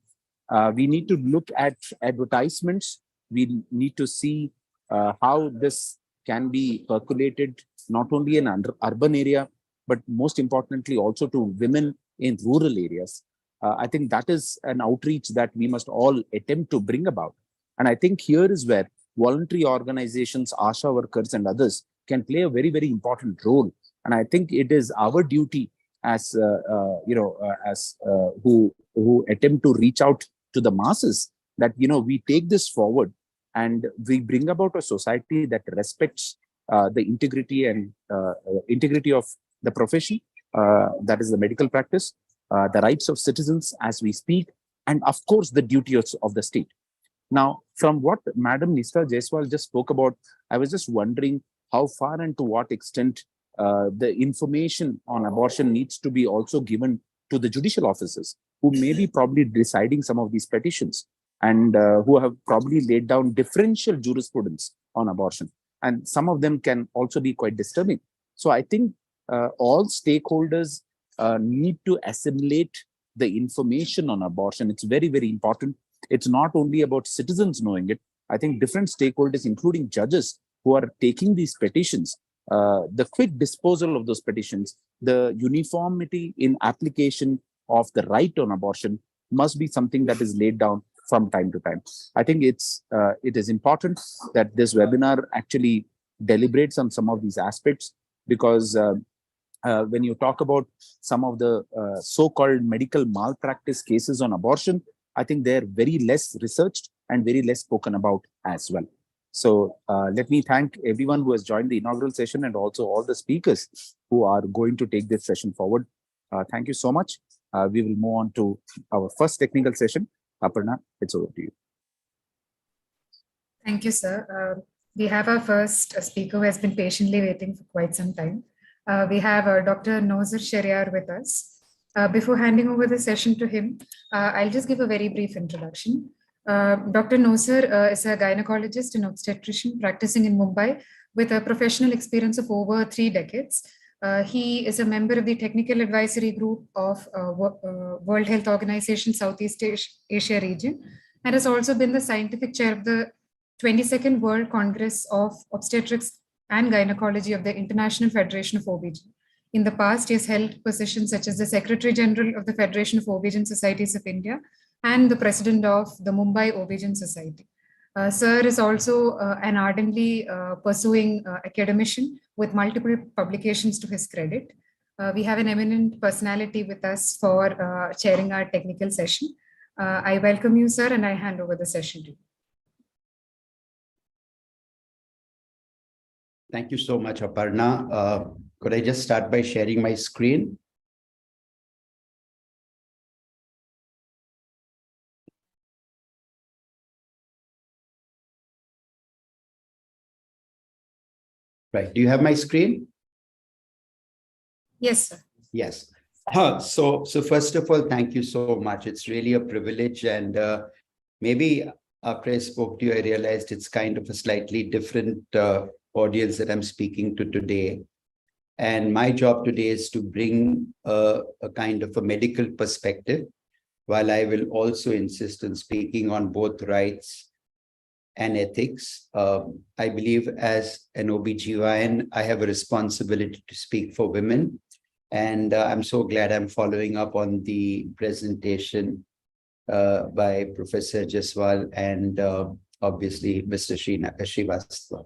We need to look at advertisements. We need to see how this can be percolated not only in urban area, but most importantly also to women in rural areas. I think that is an outreach that we must all attempt to bring about. And I think here is where voluntary organizations, ASHA workers and others can play a very, very important role. And I think it is our duty as, who attempt to reach out to the masses that, we take this forward and we bring about a society that respects the integrity and integrity of the profession, that is the medical practice, the rights of citizens as we speak, and of course the duties of the state. Now, from what Madam Nisra Jaiswal just spoke about, I was just wondering how far and to what extent the information on abortion needs to be also given to the judicial officers who may be probably deciding some of these petitions and who have probably laid down differential jurisprudence on abortion. And some of them can also be quite disturbing. So I think all stakeholders need to assimilate the information on abortion. It's very, very important. It's not only about citizens knowing it. I think different stakeholders, including judges who are taking these petitions, the quick disposal of those petitions, the uniformity in application of the right on abortion must be something that is laid down from time to time. I think it is important that this webinar actually deliberates on some of these aspects, because when you talk about some of the so-called medical malpractice cases on abortion, I think they're very less researched and very less spoken about as well. So let me thank everyone who has joined the inaugural session and also all the speakers who are going to take this session forward. Thank you so much. We will move on to our first technical session. Aparna, it's over to you.
Thank you, sir. We have our first speaker who has been patiently waiting for quite some time. We have Dr. Nozer Shariar with us. Before handing over the session to him, I'll just give a very brief introduction. Dr. Nozer is a gynecologist and obstetrician practicing in Mumbai with a professional experience of over 3 decades. He is a member of the Technical Advisory Group of World Health Organization Southeast Asia region, and has also been the scientific chair of the 22nd World Congress of Obstetrics and Gynecology of the International Federation of OBGYN. In the past, he has held positions such as the Secretary General of the Federation of OBGYN Societies of India and the President of the Mumbai OBGYN Society. Sir is also an ardently pursuing academician with multiple publications to his credit. We have an eminent personality with us for chairing our technical session. I welcome you, sir, and I hand over the session to you.
Thank you so much, Aparna. Could I just start by sharing my screen? Right. Do you have my screen?
Yes, sir.
Yes. So first of all, thank you so much. It's really a privilege. And maybe after I spoke to you, I realized it's kind of a slightly different audience that I'm speaking to today. And my job today is to bring a kind of a medical perspective while I will also insist on speaking on both rights and ethics, I believe as an OBGYN, I have a responsibility to speak for women. And I'm so glad I'm following up on the presentation by Professor Jaswal and obviously Mr. Srivastava.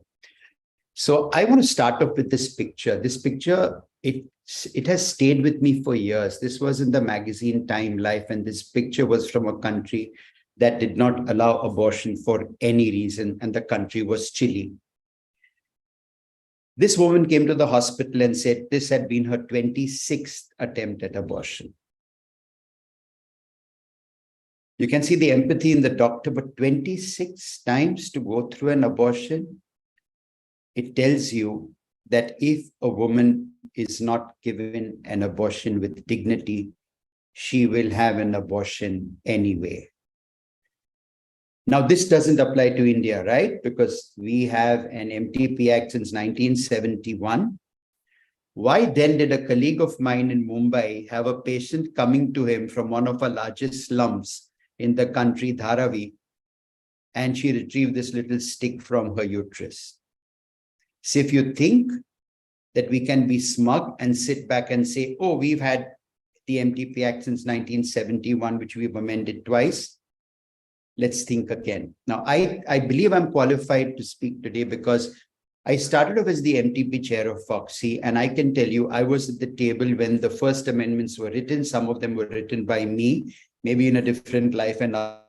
So I want to start off with this picture. This picture, it has stayed with me for years. This was in the magazine Time Life, and this picture was from a country that did not allow abortion for any reason, and the country was Chile. This woman came to the hospital and said this had been her 26th attempt at abortion. You can see the empathy in the doctor, but 26 times to go through an abortion, it tells you that if a woman is not given an abortion with dignity, she will have an abortion anyway. Now, this doesn't apply to India, right? Because we have an MTP Act since 1971. Why then did a colleague of mine in Mumbai have a patient coming to him from one of our largest slums in the country, Dharavi, and she retrieved this little stick from her uterus? So if you think that we can be smug and sit back and say, oh, we've had the MTP Act since 1971, which we've amended twice, let's think again. Now, I believe I'm qualified to speak today because I started off as the MTP chair of FOXI, and I can tell you I was at the table when the first amendments were written. Some of them were written by me, maybe in a different life, and I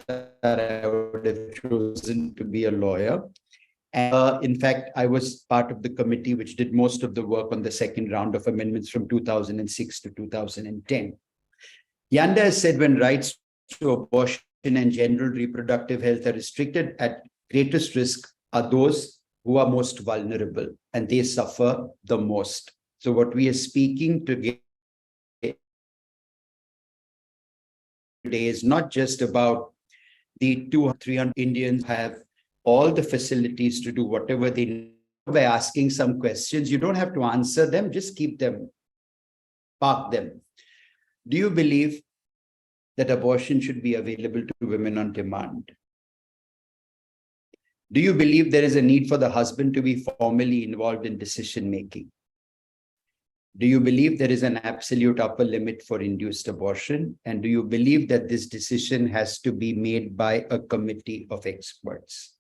would have chosen to be a lawyer. And in fact, I was part of the committee which did most of the work on the second round of amendments from 2006 to 2010. Yanda has said when rights to abortion and general reproductive health are restricted, at greatest risk are those who are most vulnerable, and they suffer the most. So what we are speaking today is not just about the 200-300 Indians have all the facilities to do whatever they need. By asking some questions, you don't have to answer them, just keep them, park them. Do you believe that abortion should be available to women on demand? Do you believe there is a need for the husband to be formally involved in decision making? Do you believe there is an absolute upper limit for induced abortion? And do you believe that this decision has to be made by a committee of experts?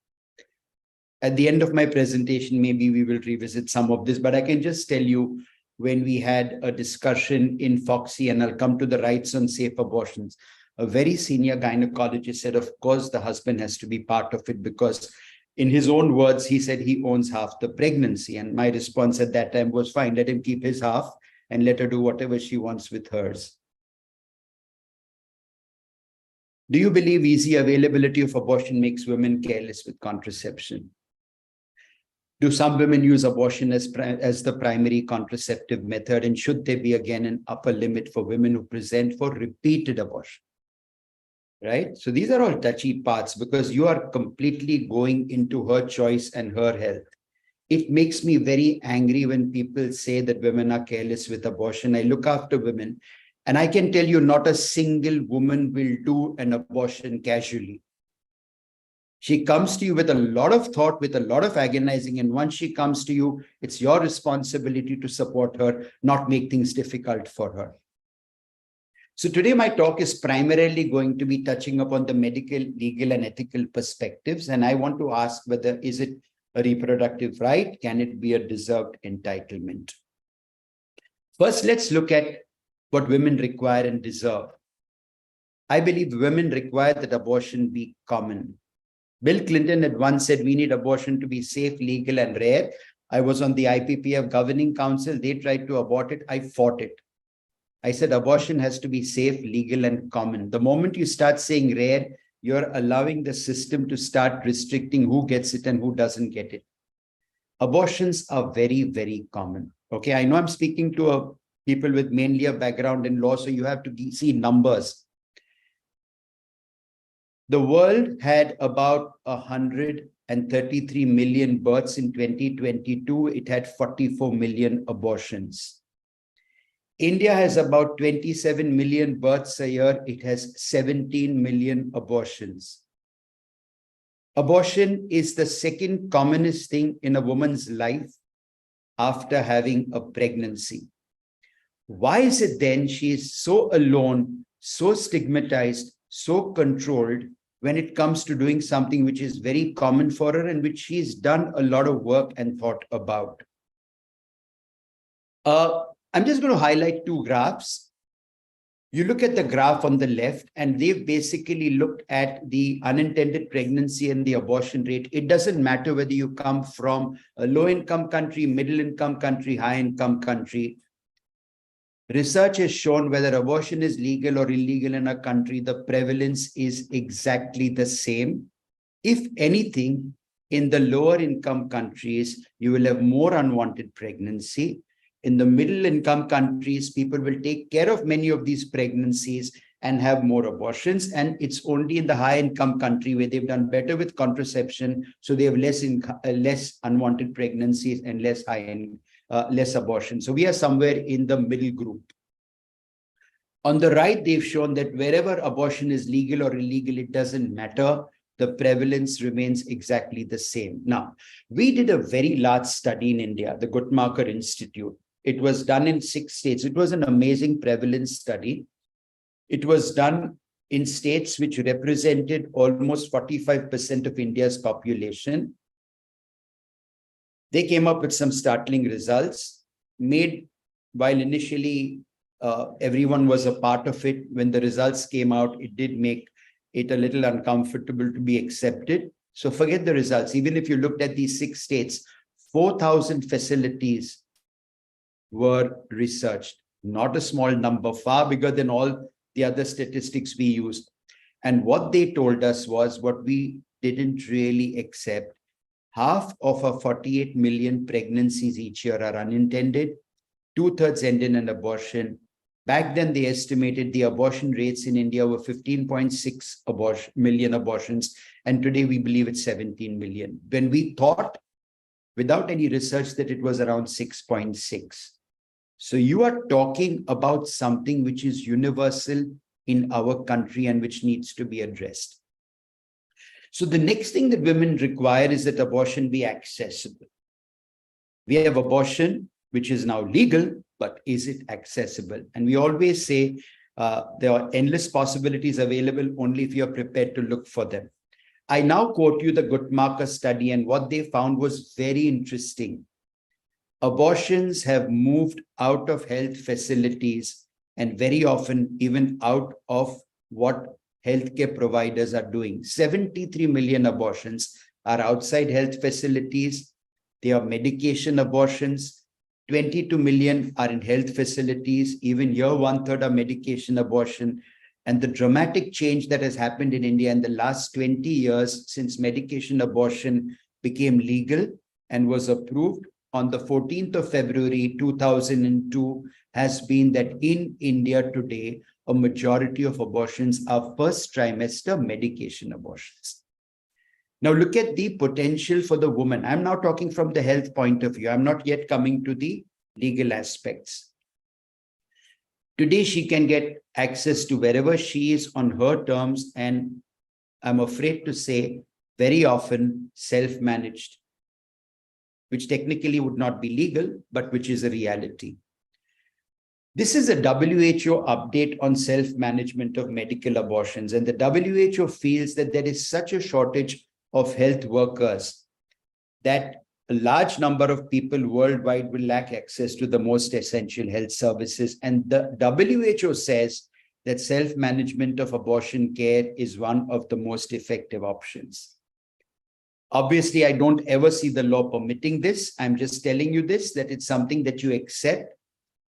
At the end of my presentation, maybe we will revisit some of this, but I can just tell you when we had a discussion in FOXI, and I'll come to the rights on safe abortions, a very senior gynecologist said, of course, the husband has to be part of it because in his own words, he said he owns half the pregnancy. And my response at that time was, fine, let him keep his half and let her do whatever she wants with hers. Do you believe easy availability of abortion makes women careless with contraception? Do some women use abortion as the primary contraceptive method? And should there be again an upper limit for women who present for repeated abortion? Right? So these are all touchy parts because you are completely going into her choice and her health. It makes me very angry when people say that women are careless with abortion. I look after women, and I can tell you not a single woman will do an abortion casually. She comes to you with a lot of thought, with a lot of agonizing, and once she comes to you, it's your responsibility to support her, not make things difficult for her. So today my talk is primarily going to be touching upon the medical, legal, and ethical perspectives, and I want to ask whether is it a reproductive right? Can it be a deserved entitlement? First, let's look at what women require and deserve. I believe women require that abortion be common. Bill Clinton had once said we need abortion to be safe, legal, and rare. I was on the IPPF governing council. They tried to abort it. I fought it. I said abortion has to be safe, legal, and common. The moment you start saying rare, you're allowing the system to start restricting who gets it and who doesn't get it. Abortions are very, very common. Okay, I know I'm speaking to people with mainly a background in law, so you have to see numbers. The world had about 133 million births in 2022. It had 44 million abortions. India has about 27 million births a year. It has 17 million abortions. Abortion is the second commonest thing in a woman's life after having a pregnancy. Why is it then she is so alone, so stigmatized, so controlled when it comes to doing something which is very common for her and which she's done a lot of work and thought about? I'm just going to highlight two graphs. You look at the graph on the left, and they've basically looked at the unintended pregnancy and the abortion rate. It doesn't matter whether you come from a low-income country, middle-income country, high-income country. Research has shown whether abortion is legal or illegal in a country, the prevalence is exactly the same. If anything, in the lower income countries, you will have more unwanted pregnancy. In the middle income countries, people will take care of many of these pregnancies and have more abortions. And it's only in the high income country where they've done better with contraception, so they have less unwanted pregnancies and less abortion. So we are somewhere in the middle group. On the right, they've shown that wherever abortion is legal or illegal, it doesn't matter. The prevalence remains exactly the same. Now, we did a very large study in India, the Guttmacher Institute. It was done in 6 states. It was an amazing prevalence study. It was done in states which represented almost 45% of India's population. They came up with some startling results made while initially everyone was a part of it. When the results came out, it did make it a little uncomfortable to be accepted. So forget the results. Even if you looked at these 6 states, 4,000 facilities were researched. Not a small number, far bigger than all the other statistics we used. And what they told us was what we didn't really accept. Half of our 48 million pregnancies each year are unintended. 2/3 end in an abortion. Back then, they estimated the abortion rates in India were 15.6 million abortions. And today we believe it's 17 million. When we thought, without any research, that it was around 6.6. So you are talking about something which is universal in our country and which needs to be addressed. So the next thing that women require is that abortion be accessible. We have abortion, which is now legal, but is it accessible? And we always say there are endless possibilities available only if you're prepared to look for them. I now quote you the Guttmacher study, and what they found was very interesting. Abortions have moved out of health facilities and very often even out of what healthcare providers are doing. 73 million abortions are outside health facilities. They are medication abortions. 22 million are in health facilities. Even here, 1/3 are medication abortion. And the dramatic change that has happened in India in the last 20 years since medication abortion became legal and was approved on the 14th of February 2002 has been that in India today, a majority of abortions are first trimester medication abortions. Now look at the potential for the woman. I'm now talking from the health point of view. I'm not yet coming to the legal aspects. Today, she can get access to wherever she is on her terms, and I'm afraid to say very often self-managed, which technically would not be legal, but which is a reality. This is a WHO update on self-management of medical abortions, and the WHO feels that there is such a shortage of health workers that a large number of people worldwide will lack access to the most essential health services. And the WHO says that self-management of abortion care is one of the most effective options. Obviously, I don't ever see the law permitting this. I'm just telling you this, that it's something that you accept.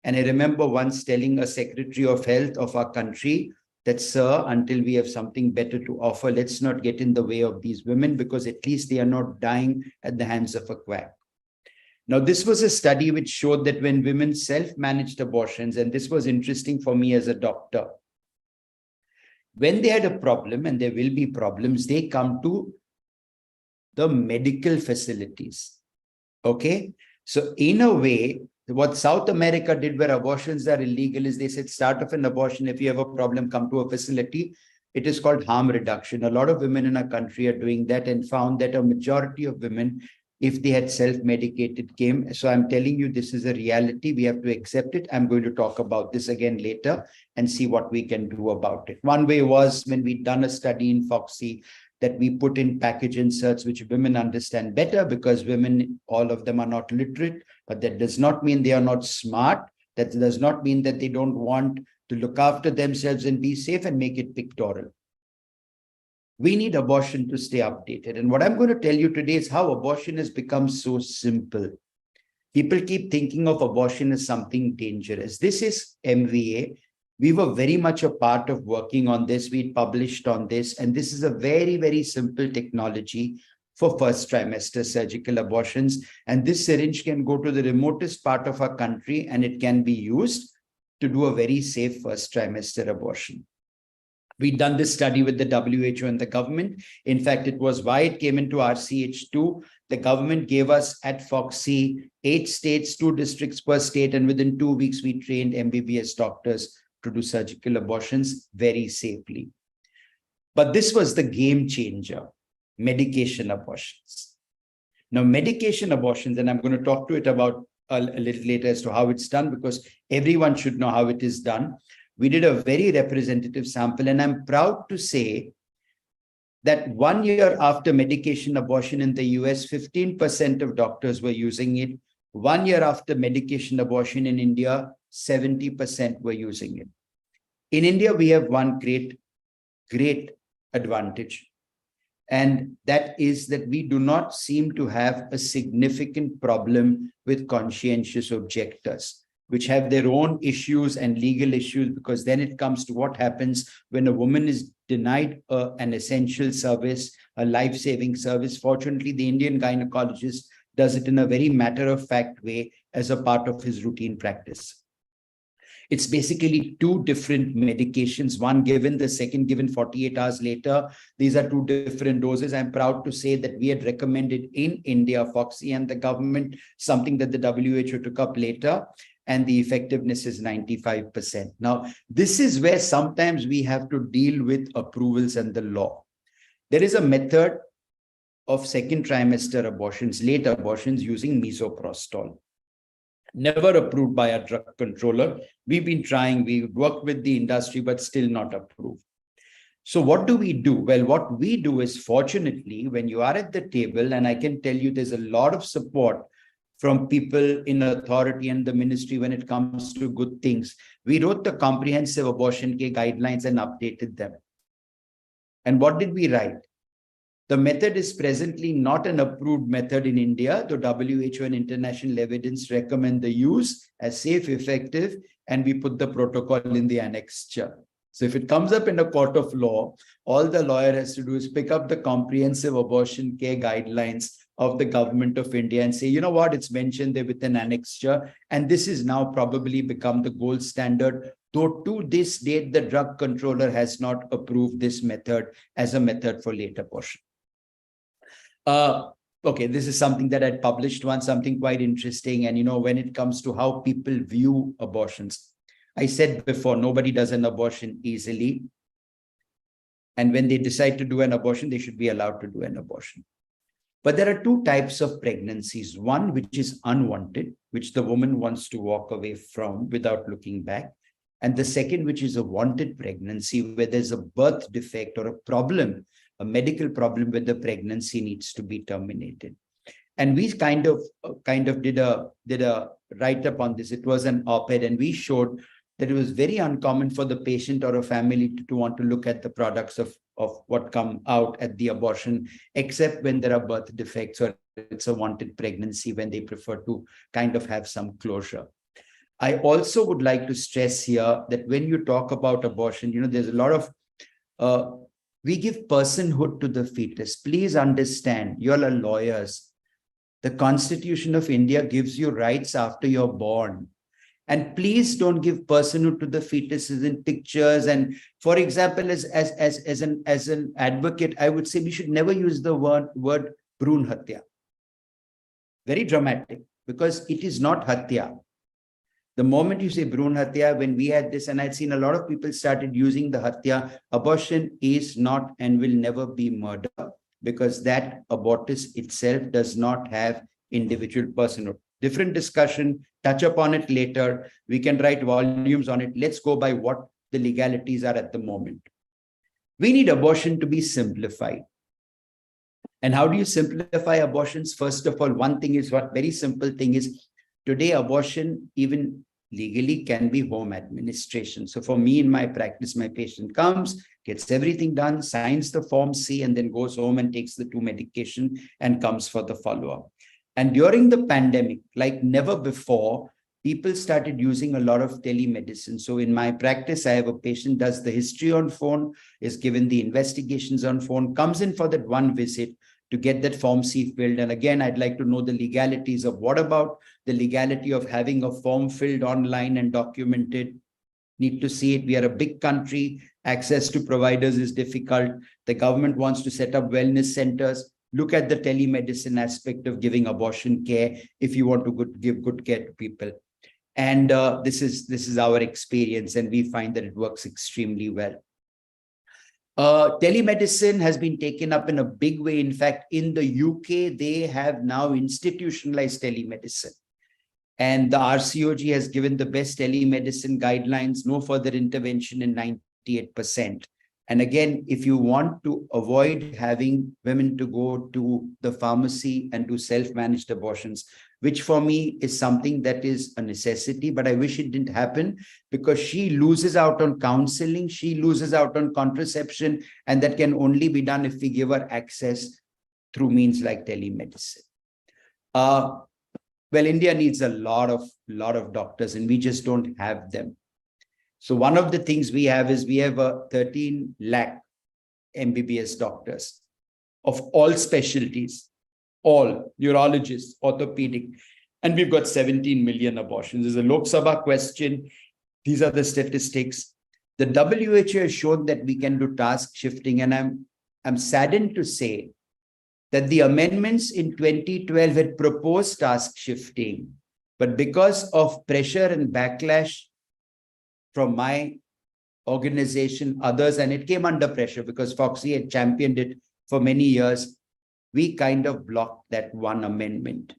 And I remember once telling a Secretary of Health of our country that, sir, until we have something better to offer, let's not get in the way of these women, because at least they are not dying at the hands of a quack. Now, this was a study which showed that when women self-managed abortions, and this was interesting for me as a doctor, when they had a problem, and there will be problems, they come to the medical facilities. Okay. So in a way, what South America did, where abortions are illegal, is they said, start off an abortion. If you have a problem, come to a facility. It is called harm reduction. A lot of women in our country are doing that and found that a majority of women, if they had self-medicated, came. So I'm telling you, this is a reality. We have to accept it. I'm going to talk about this again later and see what we can do about it. One way was when we'd done a study in Foxy that we put in package inserts, which women understand better, because women, all of them are not literate, but that does not mean they are not smart. That does not mean that they don't want to look after themselves and be safe and make it pictorial. We need abortion to stay updated. And what I'm going to tell you today is how abortion has become so simple. People keep thinking of abortion as something dangerous. This is MVA. We were very much a part of working on this. We published on this. And this is a very, very simple technology for first trimester surgical abortions. And this syringe can go to the remotest part of our country and it can be used to do a very safe first trimester abortion. We'd done this study with the WHO and the government. In fact, it was why it came into RCH2. The government gave us at Foxy 8 states, 2 districts per state, and within 2 weeks, we trained MBBS doctors to do surgical abortions very safely. But this was the game changer, medication abortions. Now, medication abortions, and I'm going to talk to it about a little later as to how it's done, because everyone should know how it is done. We did a very representative sample, and I'm proud to say that 1 year after medication abortion in the US, 15% of doctors were using it. 1 year after medication abortion in India, 70% were using it. In India, we have one great advantage. And that is that we do not seem to have a significant problem with conscientious objectors, which have their own issues and legal issues, because then it comes to what happens when a woman is denied an essential service, a life-saving service. Fortunately, the Indian gynecologist does it in a very matter-of-fact way as a part of his routine practice. It's basically 2 different medications, one given, the second given 48 hours later. These are 2 different doses. I'm proud to say that we had recommended in India, Foxy and the government, something that the WHO took up later, and the effectiveness is 95%. Now, this is where sometimes we have to deal with approvals and the law. There is a method of second trimester abortions, late abortions, using misoprostol. Never approved by a drug controller. We've been trying, we worked with the industry, but still not approved. So what do we do? Well, what we do is, fortunately, when you are at the table, and I can tell you there's a lot of support from people in authority and the ministry when it comes to good things. We wrote the comprehensive abortion care guidelines and updated them. And what did we write? The method is presently not an approved method in India, though WHO and international evidence recommend the use as safe, effective, and we put the protocol in the annexure. So if it comes up in a court of law, all the lawyer has to do is pick up the comprehensive abortion care guidelines of the government of India and say, you know what, it's mentioned there with an annexure, and this is now probably become the gold standard, though to this date, the drug controller has not approved this method as a method for late abortion. Okay, this is something that I'd published once, something quite interesting. And, you know, when it comes to how people view abortions, I said before, nobody does an abortion easily. And when they decide to do an abortion, they should be allowed to do an abortion. But there are 2 types of pregnancies. One, which is unwanted, which the woman wants to walk away from without looking back. And the second, which is a wanted pregnancy, where there's a birth defect or a problem, a medical problem where the pregnancy needs to be terminated. And we kind of did a write-up on this. It was an op-ed, and we showed that it was very uncommon for the patient or a family to want to look at the products of what come out at the abortion, except when there are birth defects or it's a wanted pregnancy, when they prefer to kind of have some closure. I also would like to stress here that when you talk about abortion, you know, there's a lot of, we give personhood to the fetus. Please understand, you all are lawyers. The Constitution of India gives you rights after you're born. And please don't give personhood to the fetuses in pictures. And for example, as an advocate, I would say we should never use the word Bhrun Hatya. Very dramatic, because it is not Hatya. The moment you say Bhrun Hatya, when we had this, and I'd seen a lot of people started using the Hatya, abortion is not and will never be murder, because that abortus itself does not have individual personhood. Different discussion, touch upon it later. We can write volumes on it. Let's go by what the legalities are at the moment. We need abortion to be simplified. And how do you simplify abortions? First of all, one thing is what very simple thing is today abortion even legally can be home administration. So for me in my practice, my patient comes, gets everything done, signs the form C, and then goes home and takes the 2 medication and comes for the follow-up. And during the pandemic, like never before, people started using a lot of telemedicine. So in my practice, I have a patient does the history on phone, is given the investigations on phone, comes in for that one visit to get that form C filled. And again, I'd like to know the legalities of what about the legality of having a form filled online and documented. Need to see it. We are a big country. Access to providers is difficult. The government wants to set up wellness centers. Look at the telemedicine aspect of giving abortion care if you want to give good care to people. And this is our experience, and we find that it works extremely well. Telemedicine has been taken up in a big way. In fact, in the UK, they have now institutionalized telemedicine. And the RCOG has given the best telemedicine guidelines, no further intervention in 98%. And again, if you want to avoid having women to go to the pharmacy and do self-managed abortions, which for me is something that is a necessity, but I wish it didn't happen because she loses out on counseling, she loses out on contraception, and that can only be done if we give her access through means like telemedicine. Well, India needs a lot of doctors, and we just don't have them. So one of the things we have is we have 13 lakh MBBS doctors of all specialties, all neurologists, orthopedic, and we've got 17 million abortions. There's a Lok Sabha question. These are the statistics. The WHO has shown that we can do task shifting, and I'm saddened to say that the amendments in 2012 had proposed task shifting, but because of pressure and backlash from my organization, others, and it came under pressure because Foxy had championed it for many years, we kind of blocked that one amendment.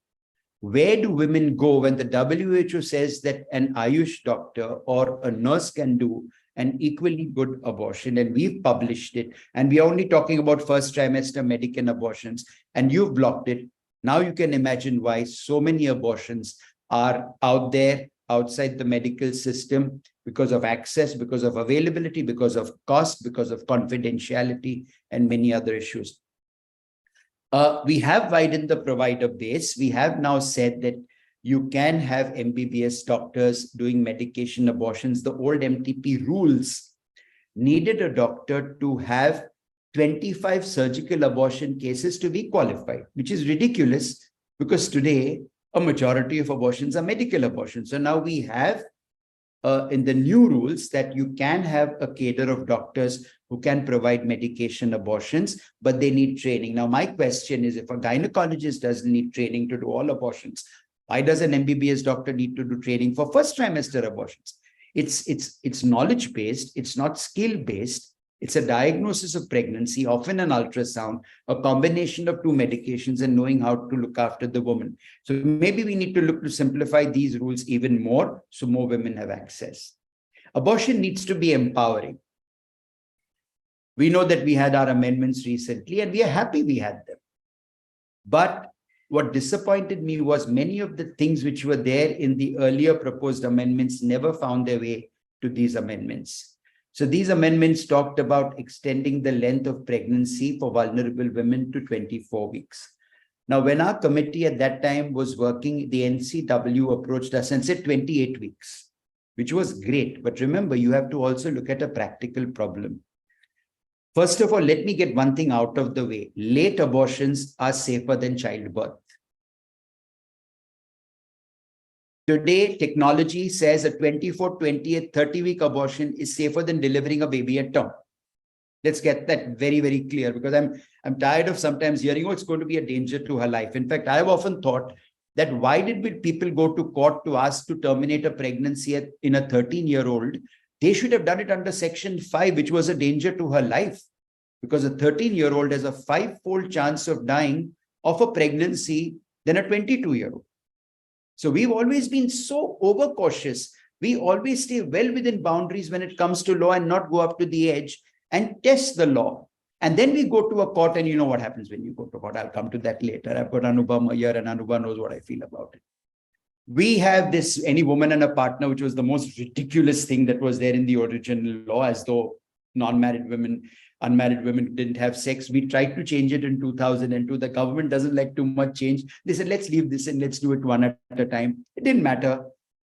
Where do women go when the WHO says that an Ayush doctor or a nurse can do an equally good abortion? And we've published it, and we are only talking about first trimester medical abortions, and you've blocked it. Now you can imagine why so many abortions are out there outside the medical system because of access, because of availability, because of cost, because of confidentiality, and many other issues. We have widened the provider base. We have now said that you can have MBBS doctors doing medication abortions. The old MTP rules needed a doctor to have 25 surgical abortion cases to be qualified, which is ridiculous because today a majority of abortions are medical abortions. So now we have in the new rules that you can have a cadre of doctors who can provide medication abortions, but they need training. Now, my question is, if a gynecologist doesn't need training to do all abortions, why does an MBBS doctor need to do training for first trimester abortions? It's knowledge-based, it's not skill-based. It's a diagnosis of pregnancy, often an ultrasound, a combination of 2 medications, and knowing how to look after the woman. So maybe we need to look to simplify these rules even more so more women have access. Abortion needs to be empowering. We know that we had our amendments recently, and we are happy we had them. But what disappointed me was many of the things which were there in the earlier proposed amendments never found their way to these amendments. So these amendments talked about extending the length of pregnancy for vulnerable women to 24 weeks. Now, when our committee at that time was working, the NCW approached us and said 28 weeks, which was great. But remember, you have to also look at a practical problem. First of all, let me get one thing out of the way. Late abortions are safer than childbirth. Today, technology says a 24, 28, 30-week abortion is safer than delivering a baby at term. Let's get that very, very clear, because I'm tired of sometimes hearing, oh, it's going to be a danger to her life. In fact, I've often thought that why did people go to court to ask to terminate a pregnancy in a 13-year-old? They should have done it under Section 5, which was a danger to her life, because a 13-year-old has a 5-fold chance of dying of a pregnancy than a 22-year-old. So we've always been so overcautious. We always stay well within boundaries when it comes to law and not go up to the edge and test the law. And then we go to a court, and you know what happens when you go to court. I'll come to that later. I've got Anubha here, and Anubha knows what I feel about it. We have this any woman and a partner, which was the most ridiculous thing that was there in the original law, as though unmarried women didn't have sex. We tried to change it in 2002. The government doesn't like too much change. They said, let's leave this and let's do it one at a time. It didn't matter.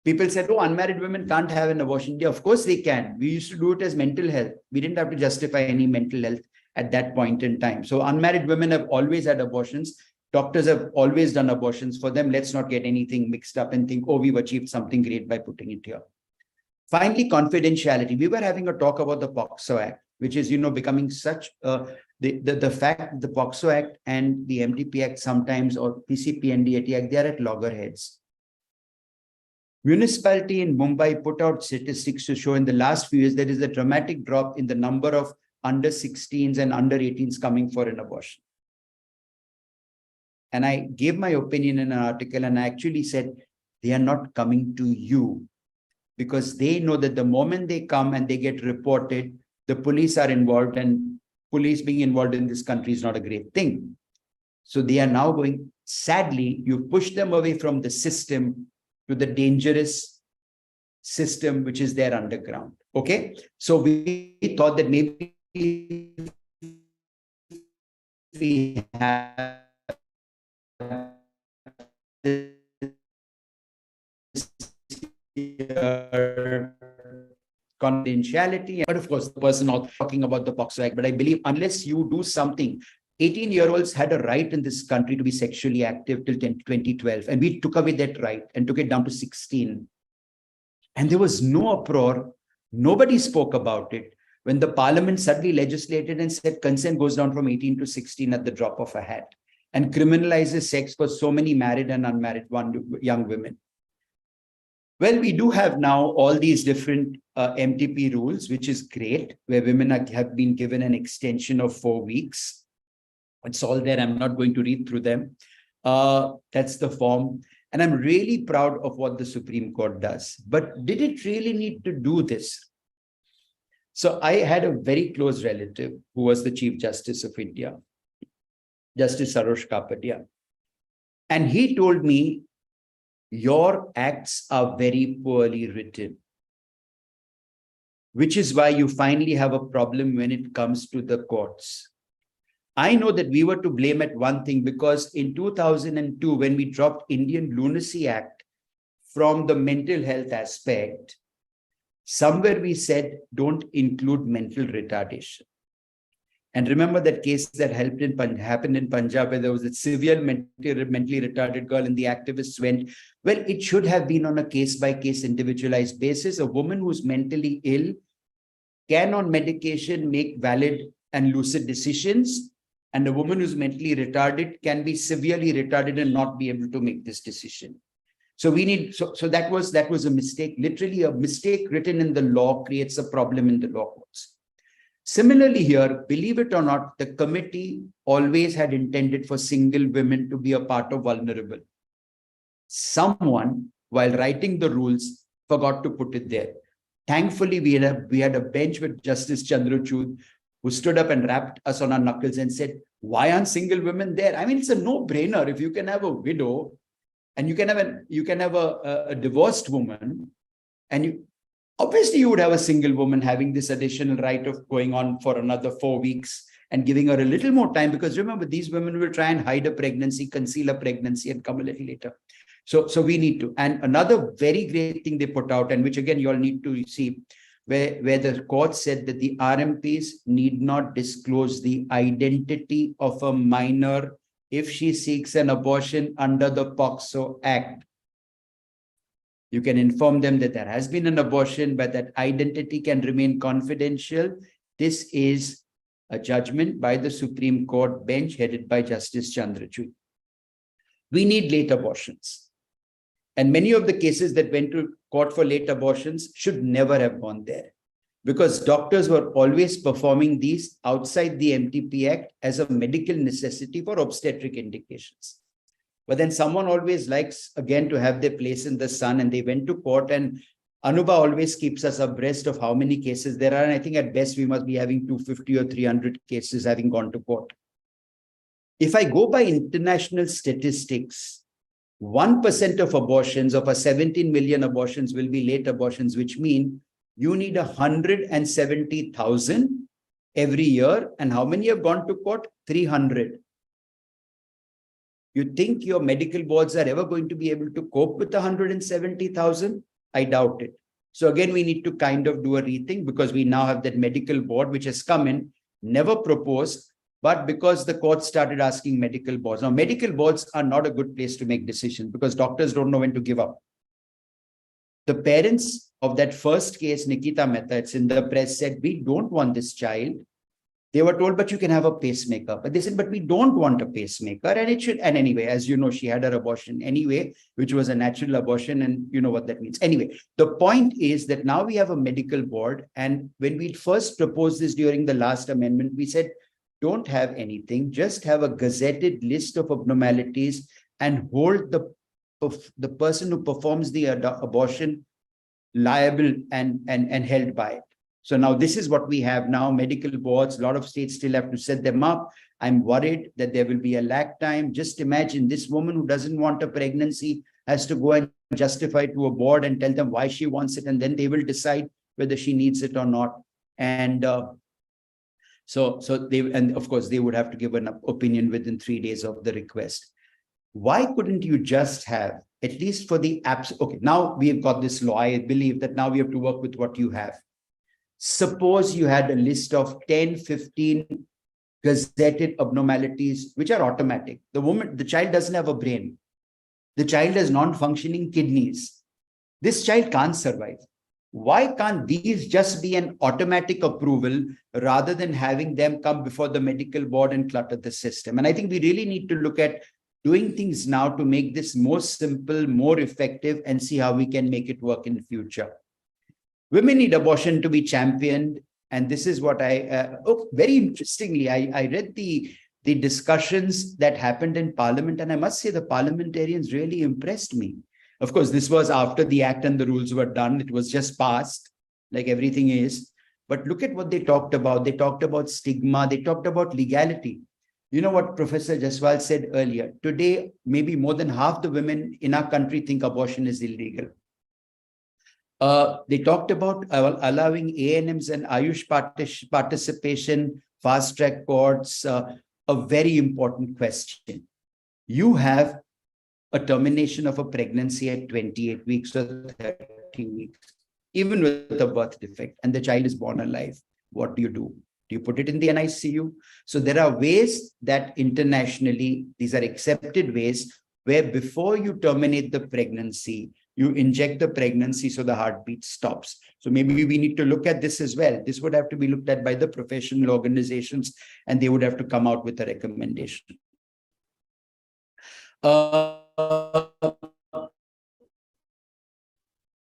People said, oh, unmarried women can't have an abortion. Yeah, of course they can. We used to do it as mental health. We didn't have to justify any mental health at that point in time. So unmarried women have always had abortions. Doctors have always done abortions for them. Let's not get anything mixed up and think, oh, we've achieved something great by putting it here. Finally, confidentiality. We were having a talk about the POXO Act, which is, becoming such the fact the POXO Act and the MTP Act sometimes, or PCP and DAT Act, they are at loggerheads. Municipality in Mumbai put out statistics to show in the last few years there is a dramatic drop in the number of under 16s and under 18s coming for an abortion. And I gave my opinion in an article, and I actually said, they are not coming to you, because they know that the moment they come and they get reported, the police are involved, and police being involved in this country is not a great thing. So they are now going, sadly, you push them away from the system to the dangerous system, which is there underground. Okay. So we thought that maybe we have confidentiality, but of course the person not talking about the POXO Act. But I believe unless you do something, 18-year-olds had a right in this country to be sexually active till 2012, and we took away that right and took it down to 16. And there was no uproar. Nobody spoke about it. When the parliament suddenly legislated and said consent goes down from 18 to 16 at the drop of a hat, and criminalizes sex for so many married and unmarried young women. Well, we do have now all these different MTP rules, which is great, where women have been given an extension of 4 weeks. It's all there. I'm not going to read through them. That's the form. And I'm really proud of what the Supreme Court does. But did it really need to do this? So I had a very close relative who was the Chief Justice of India, Justice Sarosh Kapadia. And he told me, your acts are very poorly written, which is why you finally have a problem when it comes to the courts. I know that we were to blame at one thing, because in 2002, when we dropped Indian Lunacy Act from the mental health aspect, somewhere we said, don't include mental retardation. And remember that case that happened in Punjab, where there was a severe mentally retarded girl, and the activists went, well, it should have been on a case-by-case individualized basis. A woman who's mentally ill can, on medication, make valid and lucid decisions. And a woman who's mentally retarded can be severely retarded and not be able to make this decision. So we need, so that was a mistake. Literally, a mistake written in the law creates a problem in the law courts. Similarly here, believe it or not, the committee always had intended for single women to be a part of vulnerable. Someone, while writing the rules, forgot to put it there. Thankfully, we had a bench with Justice Chandrachud, who stood up and rapped us on our knuckles and said, why aren't single women there? I mean, it's a no-brainer. If you can have a widow, and you can have a divorced woman, and obviously you would have a single woman having this additional right of going on for another 4 weeks and giving her a little more time, because remember, these women will try and hide a pregnancy, conceal a pregnancy, and come a little later. So we need to. And another very great thing they put out, and which again you all need to see, where the court said that the RMPs need not disclose the identity of a minor if she seeks an abortion under the POXO Act. You can inform them that there has been an abortion, but that identity can remain confidential. This is a judgment by the Supreme Court bench headed by Justice Chandrachud. We need late abortions. And many of the cases that went to court for late abortions should never have gone there, because doctors were always performing these outside the MTP Act as a medical necessity for obstetric indications. But then someone always likes, again, to have their place in the sun, and they went to court, and Anuba always keeps us abreast of how many cases there are. And I think at best we must be having 250 or 300 cases having gone to court. If I go by international statistics, 1% of abortions, of a 17 million abortions, will be late abortions, which mean you need 170,000 every year. And how many have gone to court? 300. You think your medical boards are ever going to be able to cope with 170,000? I doubt it. So again, we need to kind of do a rethink, because we now have that medical board which has come in, never proposed, but because the court started asking medical boards. Now, medical boards are not a good place to make decisions, because doctors don't know when to give up. The parents of that first case, Nikita Mehta, it's in the press, said, we don't want this child. They were told, but you can have a pacemaker. But they said, but we don't want a pacemaker. And it should. And anyway, as you know, she had her abortion anyway, which was a natural abortion. And you know what that means. Anyway, the point is that now we have a medical board. And when we first proposed this during the last amendment, we said, don't have anything, just have a gazetted list of abnormalities and hold the person who performs the abortion liable and held by it. So now this is what we have now, medical boards. A lot of states still have to set them up. I'm worried that there will be a lag time. Just imagine this woman who doesn't want a pregnancy has to go and justify to a board and tell them why she wants it. And then they will decide whether she needs it or not. And so they, and of course, they would have to give an opinion within 3 days of the request. Why couldn't you just have, at least for the apps? Okay, now we've got this law. I believe that now we have to work with what you have. Suppose you had a list of 10, 15 gazetted abnormalities, which are automatic. The child doesn't have a brain. The child has non-functioning kidneys. This child can't survive. Why can't these just be an automatic approval rather than having them come before the medical board and clutter the system? And I think we really need to look at doing things now to make this more simple, more effective, and see how we can make it work in the future. Women need abortion to be championed. And this is what very interestingly, I read the discussions that happened in Parliament, and I must say the parliamentarians really impressed me. Of course, this was after the act and the rules were done. It was just passed, like everything is. But look at what they talked about. They talked about stigma. They talked about legality. You know what Professor Jaswal said earlier? Today, maybe more than half the women in our country think abortion is illegal. They talked about allowing ANMs and Ayush participation, fast-track courts, a very important question. You have a termination of a pregnancy at 28 weeks or 30 weeks, even with a birth defect, and the child is born alive. What do? Do you put it in the NICU? So there are ways that internationally, these are accepted ways, where before you terminate the pregnancy, you inject the pregnancy so the heartbeat stops. So maybe we need to look at this as well. This would have to be looked at by the professional organizations, and they would have to come out with a recommendation.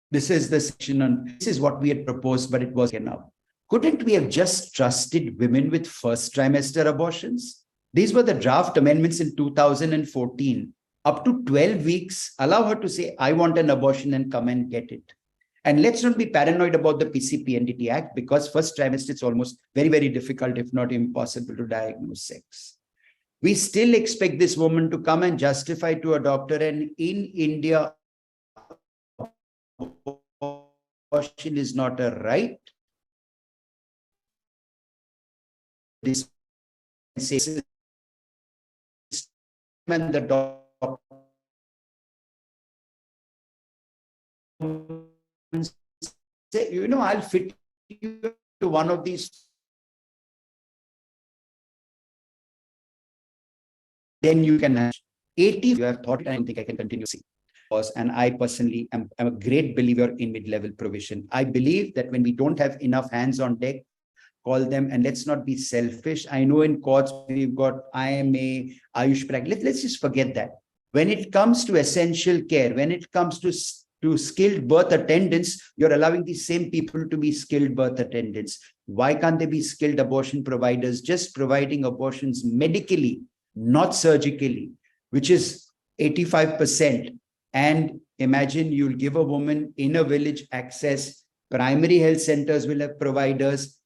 This is the section on, this is what we had proposed, but it was enough. Couldn't we have just trusted women with first trimester abortions? These were the draft amendments in 2014. Up to 12 weeks, allow her to say, I want an abortion, and come and get it. And let's not be paranoid about the PCPNDT Act, because first trimester, it's almost very, very difficult, if not impossible, to diagnose sex. We still expect this woman to come and justify to a doctor, and in India, abortion is not a right. This says, and the doctor say, you know, I'll fit you to one of these. Then you can have 80. You have thought it, I don't think I can continue seeing. And I personally am a great believer in mid-level provision. I believe that when we don't have enough hands on deck, call them, and let's not be selfish. I know in courts we've got IMA, Ayush practice. Let's just forget that. When it comes to essential care, when it comes to skilled birth attendants, you're allowing these same people to be skilled birth attendants. Why can't they be skilled abortion providers, just providing abortions medically, not surgically, which is 85%. And imagine you'll give a woman in a village access, primary health centers will have providers,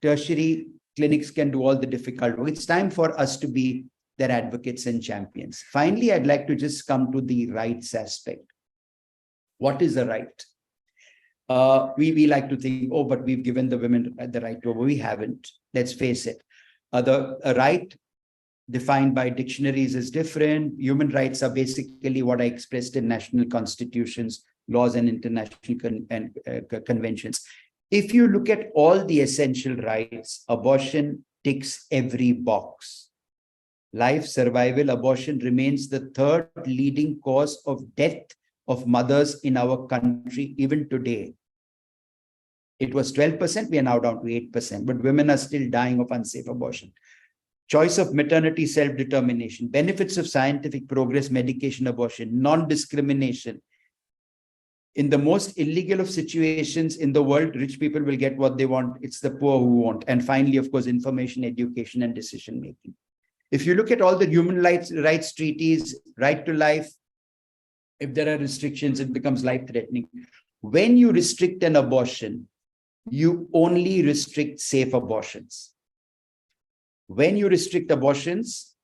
tertiary clinics can do all the difficult work. It's time for us to be their advocates and champions. Finally, I'd like to just come to the rights aspect. What is a right? We like to think, oh, but we've given the women the right to, we haven't. Let's face it. A right defined by dictionaries is different. Human rights are basically what I expressed in national constitutions, laws, and international conventions. If you look at all the essential rights, abortion ticks every box. Life, survival, abortion remains the third leading cause of death of mothers in our country, even today. It was 12%, we are now down to 8%, but women are still dying of unsafe abortion. Choice of maternity, self-determination, benefits of scientific progress, medication, abortion, non-discrimination. In the most illegal of situations in the world, rich people will get what they want. It's the poor who won't. And finally, of course, information, education, and decision-making. If you look at all the human rights treaties, right to life, if there are restrictions, it becomes life-threatening. When you restrict an abortion, you only restrict safe abortions. When you restrict abortions,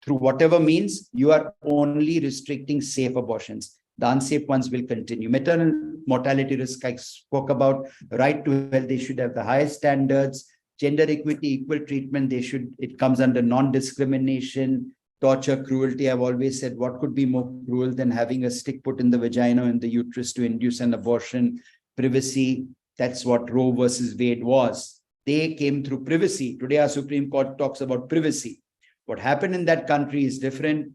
through whatever means, you are only restricting safe abortions. The unsafe ones will continue. Maternal mortality risk, I spoke about. Right to health, they should have the highest standards. Gender equity, equal treatment, it comes under non-discrimination. Torture, cruelty, I've always said, what could be more cruel than having a stick put in the vagina or in the uterus to induce an abortion? Privacy, that's what Roe versus Wade was. They came through privacy. Today, our Supreme Court talks about privacy. What happened in that country is different.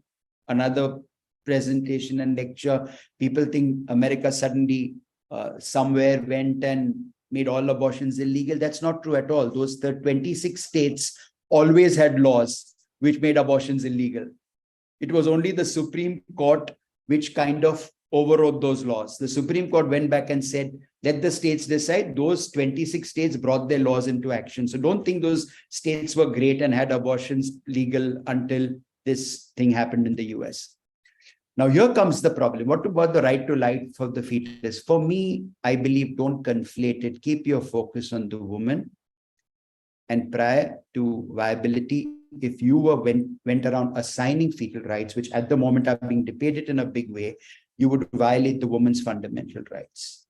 Another presentation and lecture, people think America suddenly somewhere went and made all abortions illegal. That's not true at all. Those 26 states always had laws which made abortions illegal. It was only the Supreme Court which kind of overrode those laws. The Supreme Court went back and said, let the states decide. Those 26 states brought their laws into action. So don't think those states were great and had abortions legal until this thing happened in the US. Now, here comes the problem. What about the right to life for the fetus? For me, I believe don't conflate it. Keep your focus on the woman. And prior to viability, if you went around assigning fetal rights, which at the moment are being debated in a big way, you would violate the woman's fundamental rights.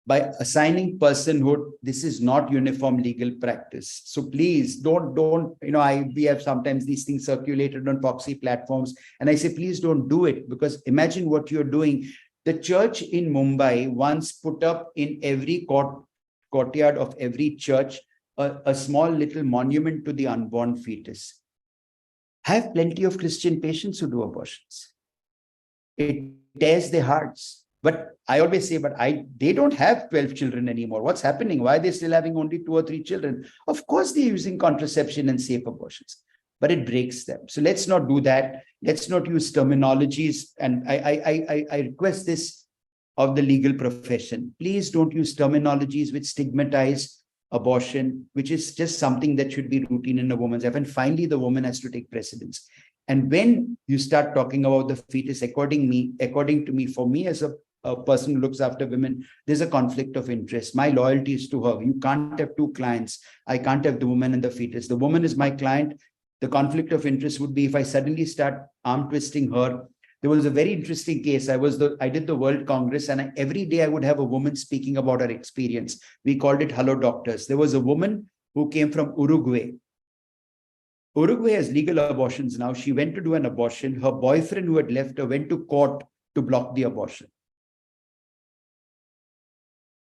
By assigning personhood, this is not uniform legal practice. So please don't, we have sometimes these things circulated on proxy platforms. And I say, please don't do it, because imagine what you're doing. The church in Mumbai once put up in every courtyard of every church, a small little monument to the unborn fetus. I have plenty of Christian patients who do abortions. It tears their hearts. But I always say, they don't have 12 children anymore. What's happening? Why are they still having only 2 or 3 children? Of course, they're using contraception and safe abortions, but it breaks them. So let's not do that. Let's not use terminologies. And I request this of the legal profession. Please don't use terminologies which stigmatize abortion, which is just something that should be routine in a woman's life. And finally, the woman has to take precedence. And when you start talking about the fetus, according to me, for me as a person who looks after women, there's a conflict of interest. My loyalty is to her. You can't have 2 clients. I can't have the woman and the fetus. The woman is my client. The conflict of interest would be if I suddenly start arm twisting her. There was a very interesting case. I did the World Congress, and every day I would have a woman speaking about her experience. We called it Hello Doctors. There was a woman who came from Uruguay. Uruguay has legal abortions now. She went to do an abortion. Her boyfriend, who had left her, went to court to block the abortion.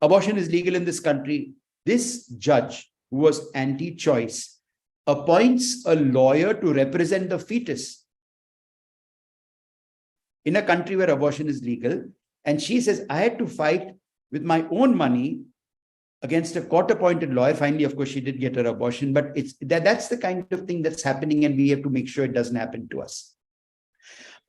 Abortion is legal in this country. This judge, who was anti-choice, appoints a lawyer to represent the fetus in a country where abortion is legal. And she says, I had to fight with my own money against a court-appointed lawyer. Finally, of course, she did get her abortion, but that's the kind of thing that's happening, and we have to make sure it doesn't happen to us.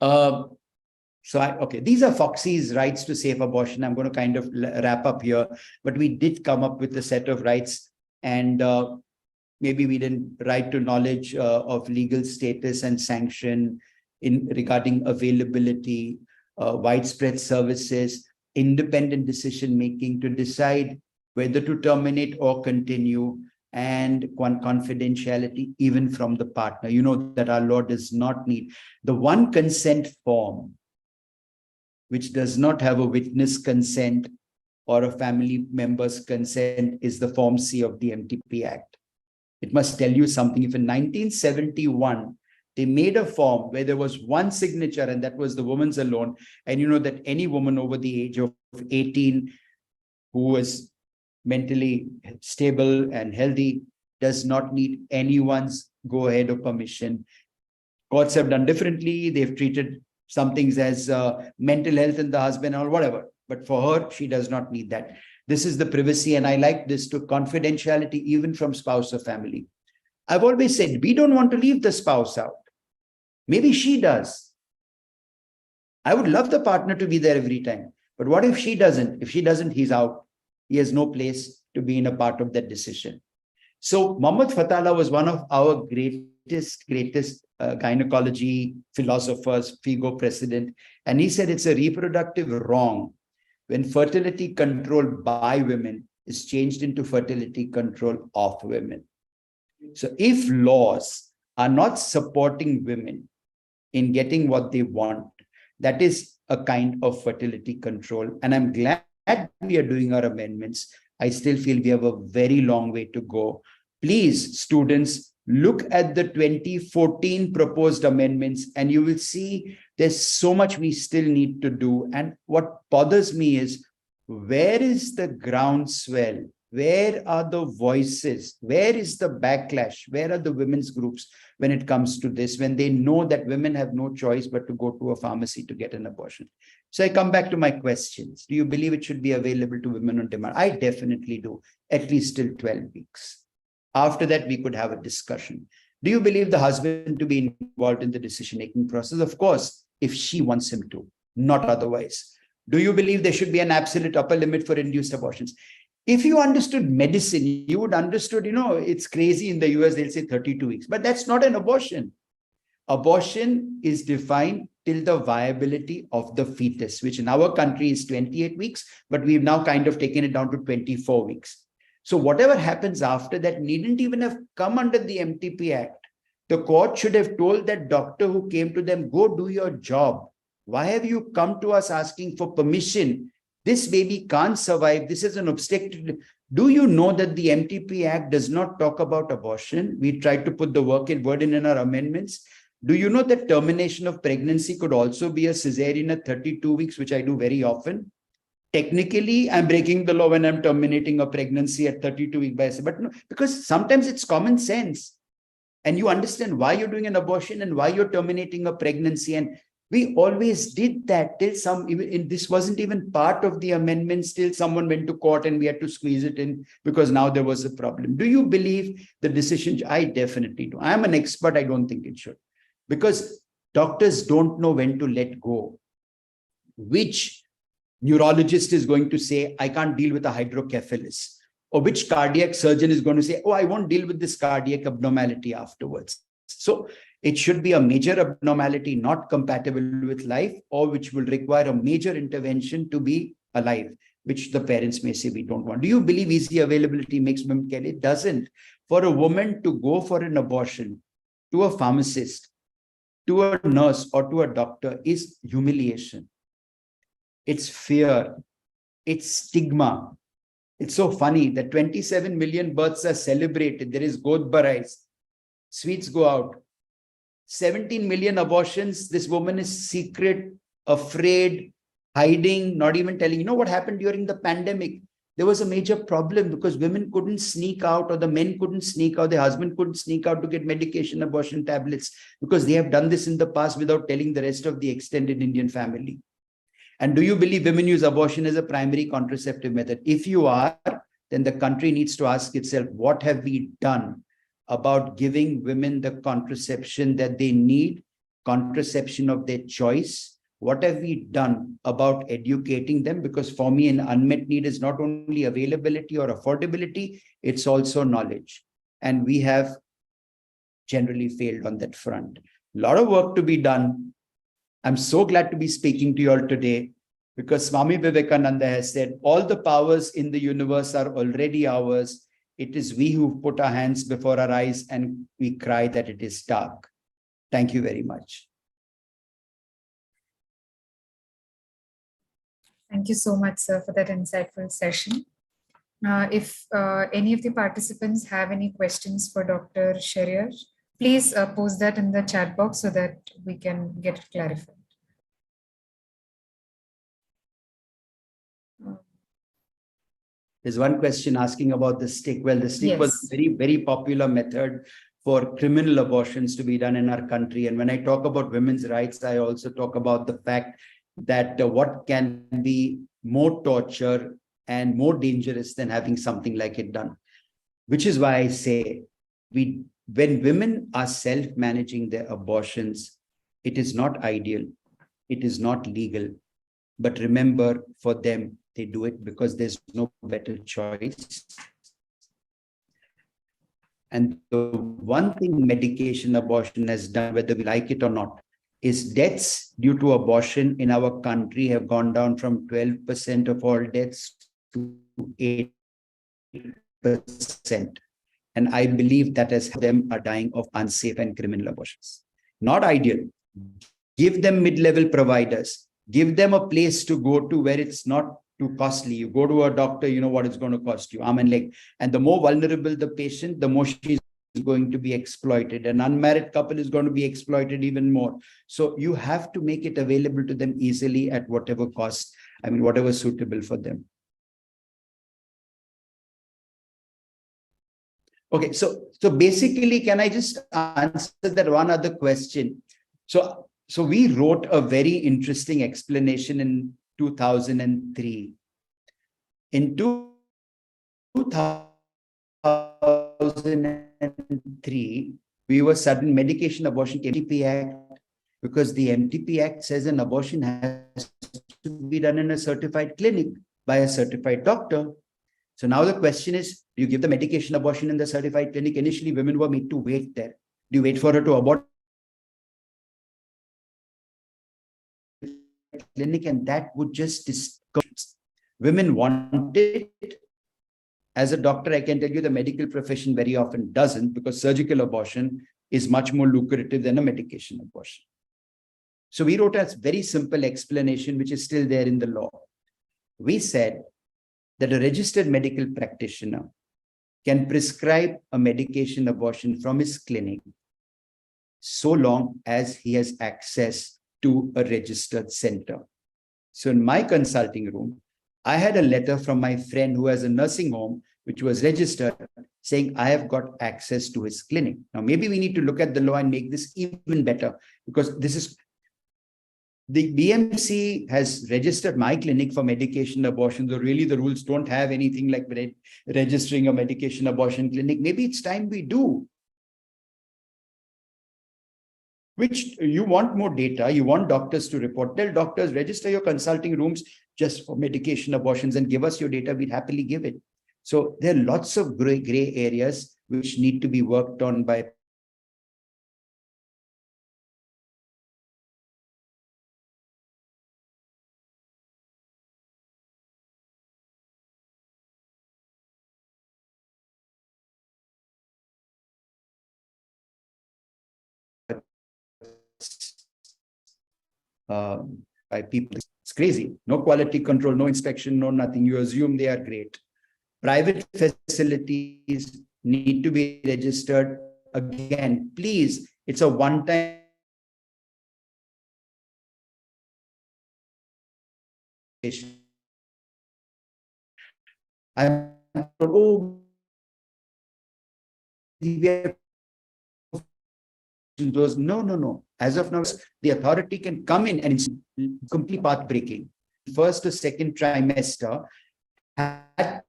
Okay, these are Foxy's rights to safe abortion. I'm going to kind of wrap up here, but we did come up with a set of rights, and maybe we didn't right to knowledge of legal status and sanction in regarding availability, widespread services, independent decision making to decide whether to terminate or continue, and confidentiality even from the partner. You know that our law does not need the one consent form which does not have a witness consent or a family member's consent is the Form C of the MTP Act. It must tell you something. If in 1971, they made a form where there was one signature and that was the woman's alone, and you know that any woman over the age of 18 who was mentally stable and healthy does not need anyone's go-ahead or permission. Courts have done differently. They've treated some things as mental health in the husband or whatever. But for her, she does not need that. This is the privacy, and I like this to confidentiality, even from spouse or family. I've always said, we don't want to leave the spouse out. Maybe she does. I would love the partner to be there every time. But what if she doesn't? If she doesn't, he's out. He has no place to be in a part of that decision. So Muhammad Fatala was one of our greatest gynecology philosophers, FIGO president. And he said it's a reproductive wrong when fertility control by women is changed into fertility control of women. So if laws are not supporting women in getting what they want, that is a kind of fertility control. And I'm glad we are doing our amendments. I still feel we have a very long way to go. Please, students, look at the 2014 proposed amendments and you will see there's so much we still need to do. And what bothers me is, where is the groundswell? Where are the voices? Where is the backlash? Where are the women's groups when it comes to this, when they know that women have no choice but to go to a pharmacy to get an abortion? So I come back to my questions. Do you believe it should be available to women on demand? I definitely do, at least till 12 weeks. After that, we could have a discussion. Do you believe the husband to be involved in the decision-making process? Of course, if she wants him to, not otherwise. Do you believe there should be an absolute upper limit for induced abortions? If you understood medicine, you would understood, it's crazy in the US, they'll say 32 weeks, but that's not an abortion. Abortion is defined till the viability of the fetus, which in our country is 28 weeks, but we've now kind of taken it down to 24 weeks. So whatever happens after that needn't even have come under the MTP Act. The court should have told that doctor who came to them, go do your job. Why have you come to us asking for permission? This baby can't survive. This is an obstacle. Do you know that the MTP Act does not talk about abortion? We tried to put the word in our amendments. Do you know that termination of pregnancy could also be a cesarean at 32 weeks, which I do very often? Technically, I'm breaking the law when I'm terminating a pregnancy at 32 weeks by a, but no, because sometimes it's common sense. And you understand why you're doing an abortion and why you're terminating a pregnancy. And we always did that till this wasn't even part of the amendments till someone went to court and we had to squeeze it in because now there was a problem. Do you believe the decision? I definitely do. I'm an expert. I don't think it should, because doctors don't know when to let go. Which neurologist is going to say, I can't deal with a hydrocephalus? Or which cardiac surgeon is going to say, oh, I won't deal with this cardiac abnormality afterwards? So it should be a major abnormality not compatible with life, or which will require a major intervention to be alive, which the parents may say we don't want. Do you believe easy availability makes women care? It doesn't. For a woman to go for an abortion to a pharmacist, to a nurse, or to a doctor is humiliation. It's fear. It's stigma. It's so funny that 27 million births are celebrated. There is God Barais. Sweets go out. 17 million abortions. This woman is secret, afraid, hiding, not even telling. You know what happened during the pandemic? There was a major problem because women couldn't sneak out, or the men couldn't sneak out. Their husband couldn't sneak out to get medication, abortion tablets, because they have done this in the past without telling the rest of the extended Indian family. And do you believe women use abortion as a primary contraceptive method? If you are, then the country needs to ask itself, what have we done about giving women the contraception that they need contraception of their choice? What have we done about educating them? Because for me, an unmet need is not only availability or affordability, it's also knowledge. And we have generally failed on that front. A lot of work to be done. I'm so glad to be speaking to you all today because Swami Vivekananda has said, all the powers in the universe are already ours. It is we who put our hands before our eyes and we cry that it is dark. Thank you very much.
Thank you so much, sir, for that insightful session. If any of the participants have any questions for Dr. Sherrier, please post that in the chat box so that we can get it clarified.
There's one question asking about the stick. Well, the stick was
Yes.
a very, very popular method for criminal abortions to be done in our country. And when I talk about women's rights, I also talk about the fact that what can be more torture and more dangerous than having something like it done. Which is why I say, when women are self-managing their abortions, it is not ideal, it is not legal. But remember, for them, they do it because there's no better choice. And the one thing medication abortion has done, whether we like it or not, is deaths due to abortion in our country have gone down from 12% of all deaths to 8%. And I believe that as them are dying of unsafe and criminal abortions. Not ideal. Give them mid-level providers. Give them a place to go to where it's not too costly. You go to a doctor, you know what it's going to cost you, arm and leg. And the more vulnerable the patient, the more she's going to be exploited. An unmarried couple is going to be exploited even more. So you have to make it available to them easily at whatever cost, whatever is suitable for them. Okay, so basically, can I just answer that one other question? So we wrote a very interesting explanation in 2003. In 2003, we were sudden medication abortion MTP Act, because the MTP Act says an abortion has to be done in a certified clinic by a certified doctor. So now the question is, do you give the medication abortion in the certified clinic? Initially, women were made to wait there. Do you wait for her to abort clinic? And that would just discourage. Women want it. As a doctor, I can tell you the medical profession very often doesn't, because surgical abortion is much more lucrative than a medication abortion. So we wrote a very simple explanation, which is still there in the law. We said that a registered medical practitioner can prescribe a medication abortion from his clinic so long as he has access to a registered center. So in my consulting room, I had a letter from my friend who has a nursing home, which was registered, saying, I have got access to his clinic. Now, maybe we need to look at the law and make this even better, because this is, the BMC has registered my clinic for medication abortion, though really the rules don't have anything like registering a medication abortion clinic. Maybe it's time we do. Which you want more data, you want doctors to report. Tell doctors, register your consulting rooms just for medication abortions and give us your data, we'd happily give it. So there are lots of gray areas which need to be worked on by people. It's crazy. No quality control, no inspection, no nothing. You assume they are great. Private facilities need to be registered. Again, please, it's a one-time. I'm those no. As of now, the authority can come in and complete path breaking. First or second trimester had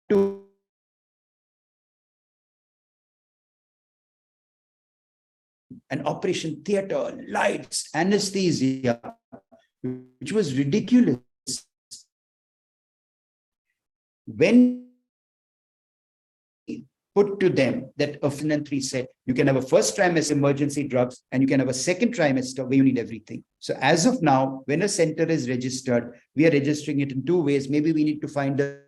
to an operation theater, lights, anesthesia, which was ridiculous. When put to them that a 3 said, you can have a first trimester emergency drugs and you can have a second trimester where you need everything. So as of now, when a center is registered, we are registering it in 2 ways. Maybe we need to find a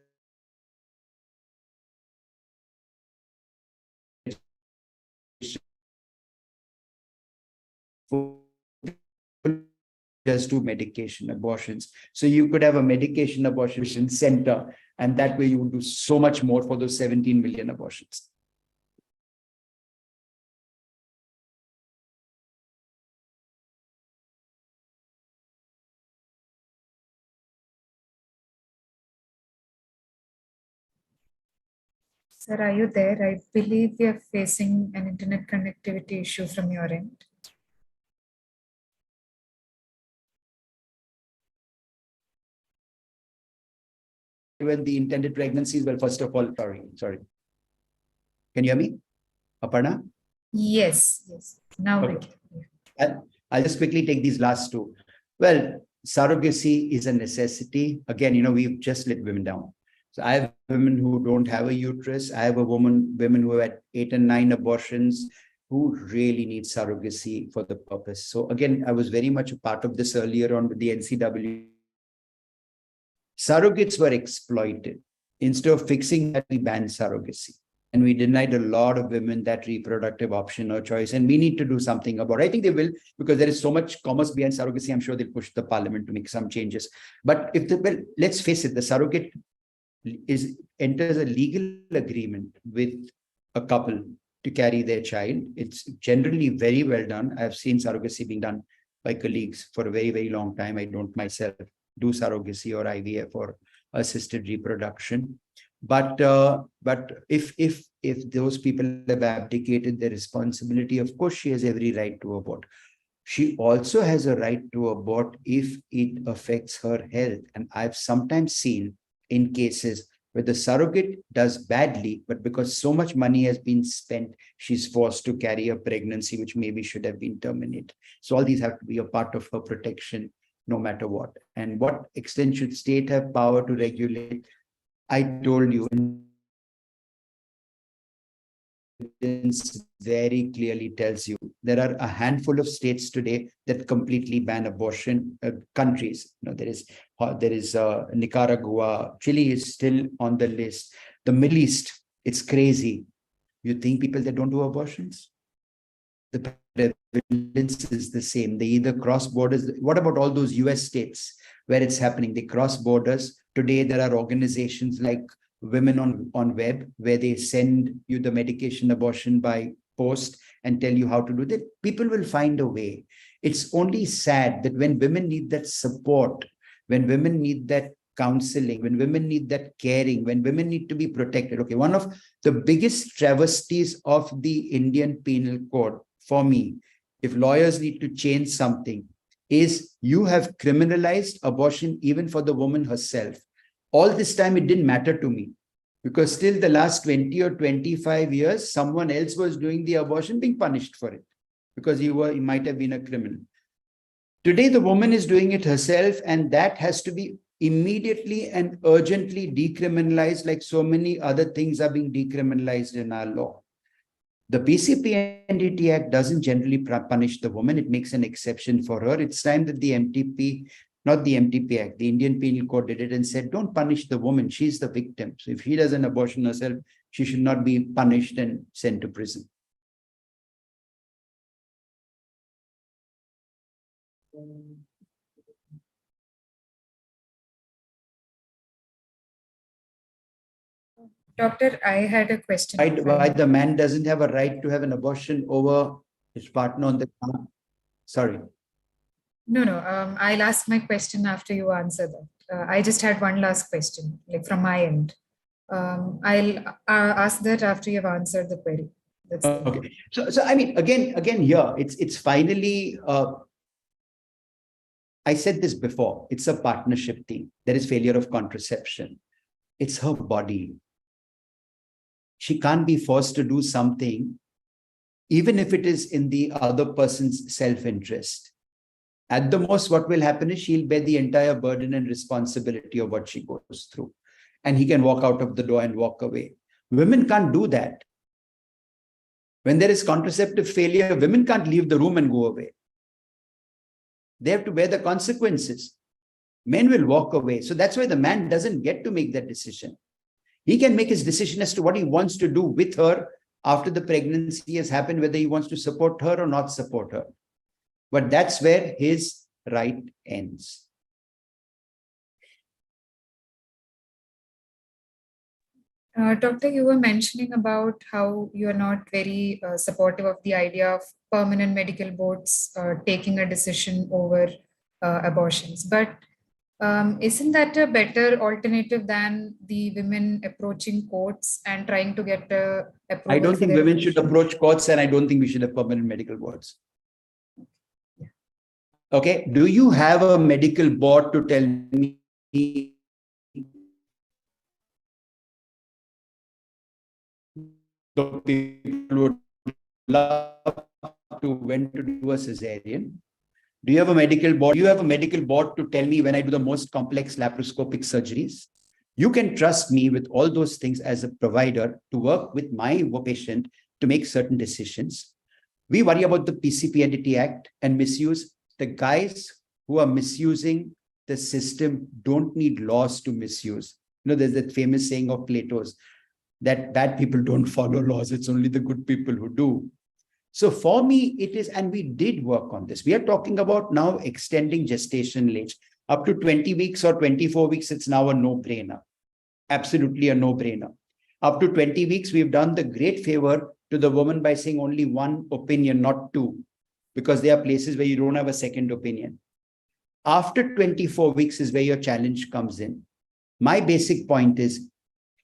just do medication abortions. So you could have a medication abortion center, and that way you would do so much more for those 17 million abortions.
Sir, are you there? I believe we are facing an internet connectivity issue from your end.
When the intended pregnancies, well, first of all, sorry. Can you hear me, Aparna?
Yes, yes. Now we
Okay.
can.
I'll just quickly take these last two. Well, surrogacy is a necessity. Again, we've just let women down. So I have women who don't have a uterus. I have women who have had 8 and 9 abortions who really need surrogacy for the purpose. So again, I was very much a part of this earlier on with the NCW. Surrogates were exploited. Instead of fixing that, we banned surrogacy. And we denied a lot of women that reproductive option or choice. And we need to do something about it. I think they will, because there is so much commerce behind surrogacy. I'm sure they'll push the parliament to make some changes. But let's face it, the surrogate enters a legal agreement with a couple to carry their child. It's generally very well done. I've seen surrogacy being done by colleagues for a very, very long time. I don't myself do surrogacy or IVF or assisted reproduction. But if those people have abdicated their responsibility, of course, she has every right to abort. She also has a right to abort if it affects her health. And I've sometimes seen in cases where the surrogate does badly, but because so much money has been spent, she's forced to carry a pregnancy, which maybe should have been terminated. So all these have to be a part of her protection, no matter what. And what extent should state have power to regulate? I told you, very clearly tells you there are a handful of states today that completely ban abortion. Countries, there is Nicaragua, Chile is still on the list. The Middle East, it's crazy. You think people that don't do abortions? The prevalence is the same. They either cross borders. What about all those US states where it's happening? They cross borders. Today, there are organizations like Women on Web, where they send you the medication abortion by post and tell you how to do that. People will find a way. It's only sad that when women need that support, when women need that counseling, when women need that caring, when women need to be protected. Okay, one of the biggest travesties of the Indian Penal Code for me, if lawyers need to change something, is you have criminalized abortion even for the woman herself. All this time, it didn't matter to me, because still the last 20 or 25 years, someone else was doing the abortion, being punished for it, because he might have been a criminal. Today, the woman is doing it herself, and that has to be immediately and urgently decriminalized, like so many other things are being decriminalized in our law. The PCP-NDT Act doesn't generally punish the woman. It makes an exception for her. It's time that the MTP, not the MTP Act, the Indian Penal Code did it and said, don't punish the woman. She's the victim. So if she does an abortion herself, she should not be punished and sent to prison.
Doctor, I had a question.
Why the man doesn't have a right to have an abortion over his partner on the ground? Sorry.
No. I'll ask my question after you answer that. I just had one last question, like from my end. I'll ask that after you've answered the query. That's
okay. So I mean, again, here it's finally. I said this before. It's a partnership thing. There is failure of contraception. It's her body. She can't be forced to do something even if it is in the other person's self-interest. At the most, what will happen is she'll bear the entire burden and responsibility of what she goes through. And he can walk out of the door and walk away. Women can't do that. When there is contraceptive failure, women can't leave the room and go away. They have to bear the consequences. Men will walk away. So that's why the man doesn't get to make that decision. He can make his decision as to what he wants to do with her after the pregnancy has happened, whether he wants to support her or not support her. But that's where his right ends.
Doctor, you were mentioning about how you are not very supportive of the idea of permanent medical boards taking a decision over abortions. But isn't that a better alternative than the women approaching courts and trying to get approval?
I don't
for
think
their
women should
decision?
approach courts, and I don't think we should have permanent medical boards. Okay, do you have a medical board to tell me the people would love to when to do a cesarean? Do you have a medical board? Do you have a medical board to tell me when I do the most complex laparoscopic surgeries? You can trust me with all those things as a provider to work with my patient to make certain decisions. We worry about the PCPNDT Act and misuse. The guys who are misusing the system don't need laws to misuse. You know, there's that famous saying of Plato's that bad people don't follow laws. It's only the good people who do. So for me, it is, and we did work on this. We are talking about now extending gestation age up to 20 weeks or 24 weeks. It's now a no-brainer. Absolutely a no-brainer. Up to 20 weeks, we've done the great favor to the woman by saying only one opinion, not two, because there are places where you don't have a second opinion. After 24 weeks is where your challenge comes in. My basic point is,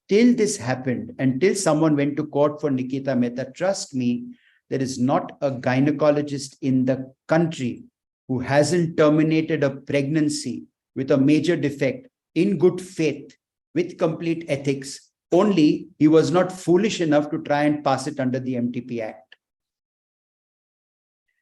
till this happened, until someone went to court for Nikita Mehta, trust me, there is not a gynecologist in the country who hasn't terminated a pregnancy with a major defect in good faith, with complete ethics. Only he was not foolish enough to try and pass it under the MTP Act.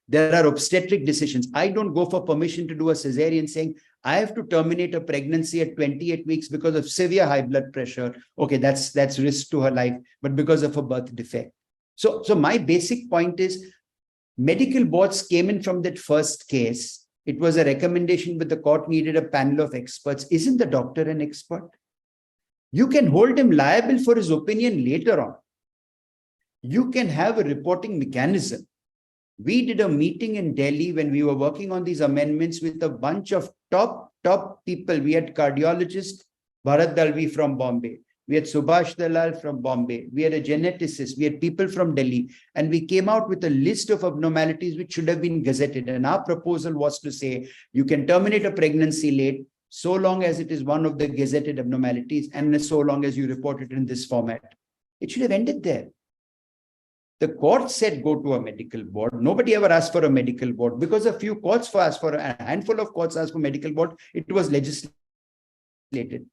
There are obstetric decisions. I don't go for permission to do a cesarean saying, I have to terminate a pregnancy at 28 weeks because of severe high blood pressure. Okay, that's risk to her life, but because of a birth defect. So my basic point is, medical boards came in from that first case. It was a recommendation, but the court needed a panel of experts. Isn't the doctor an expert? You can hold him liable for his opinion later on. You can have a reporting mechanism. We did a meeting in Delhi when we were working on these amendments with a bunch of top people. We had cardiologist Bharat Dalvi from Bombay. We had Subhash Dalal from Bombay. We had a geneticist. We had people from Delhi. And we came out with a list of abnormalities which should have been gazetted. And our proposal was to say, you can terminate a pregnancy late so long as it is one of the gazetted abnormalities and so long as you report it in this format. It should have ended there. The court said go to a medical board. Nobody ever asked for a medical board because a few courts asked for, a handful of courts asked for medical board. It was legislated.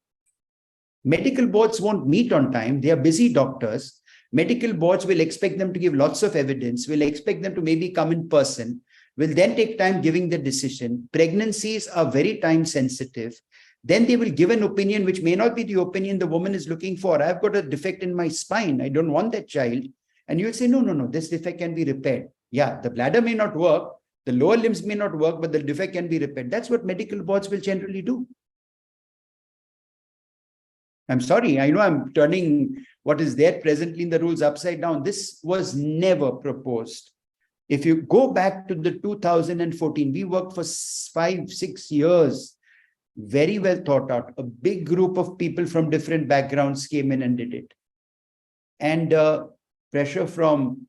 Medical boards won't meet on time. They are busy doctors. Medical boards will expect them to give lots of evidence, will expect them to maybe come in person, will then take time giving the decision. Pregnancies are very time sensitive. Then they will give an opinion which may not be the opinion the woman is looking for. I've got a defect in my spine. I don't want that child. And you will say, no, this defect can be repaired. Yeah, the bladder may not work, the lower limbs may not work, but the defect can be repaired. That's what medical boards will generally do. I'm sorry, I know I'm turning what is there presently in the rules upside down. This was never proposed. If you go back to the 2014, we worked for 5-6 years, very well thought out. A big group of people from different backgrounds came in and did it. And pressure from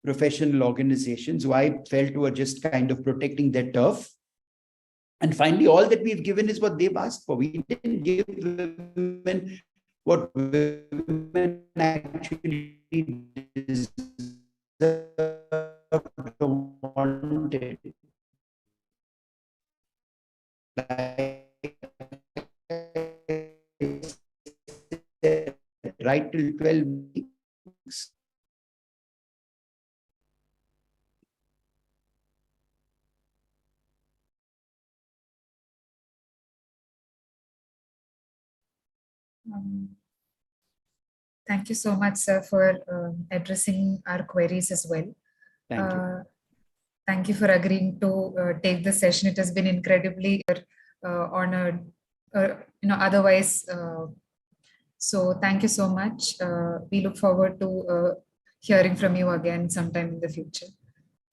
professional organizations who I felt were just kind of protecting their turf. And finally, all that we've given is what they've asked for. We didn't give women what women actually deserve or wanted. Right till 12 weeks.
Thank you so much, sir, for addressing our queries as well.
Thank you.
Thank you for agreeing to take the session. It has been incredibly honored, otherwise. So thank you so much. We look forward to hearing from you again sometime in the future.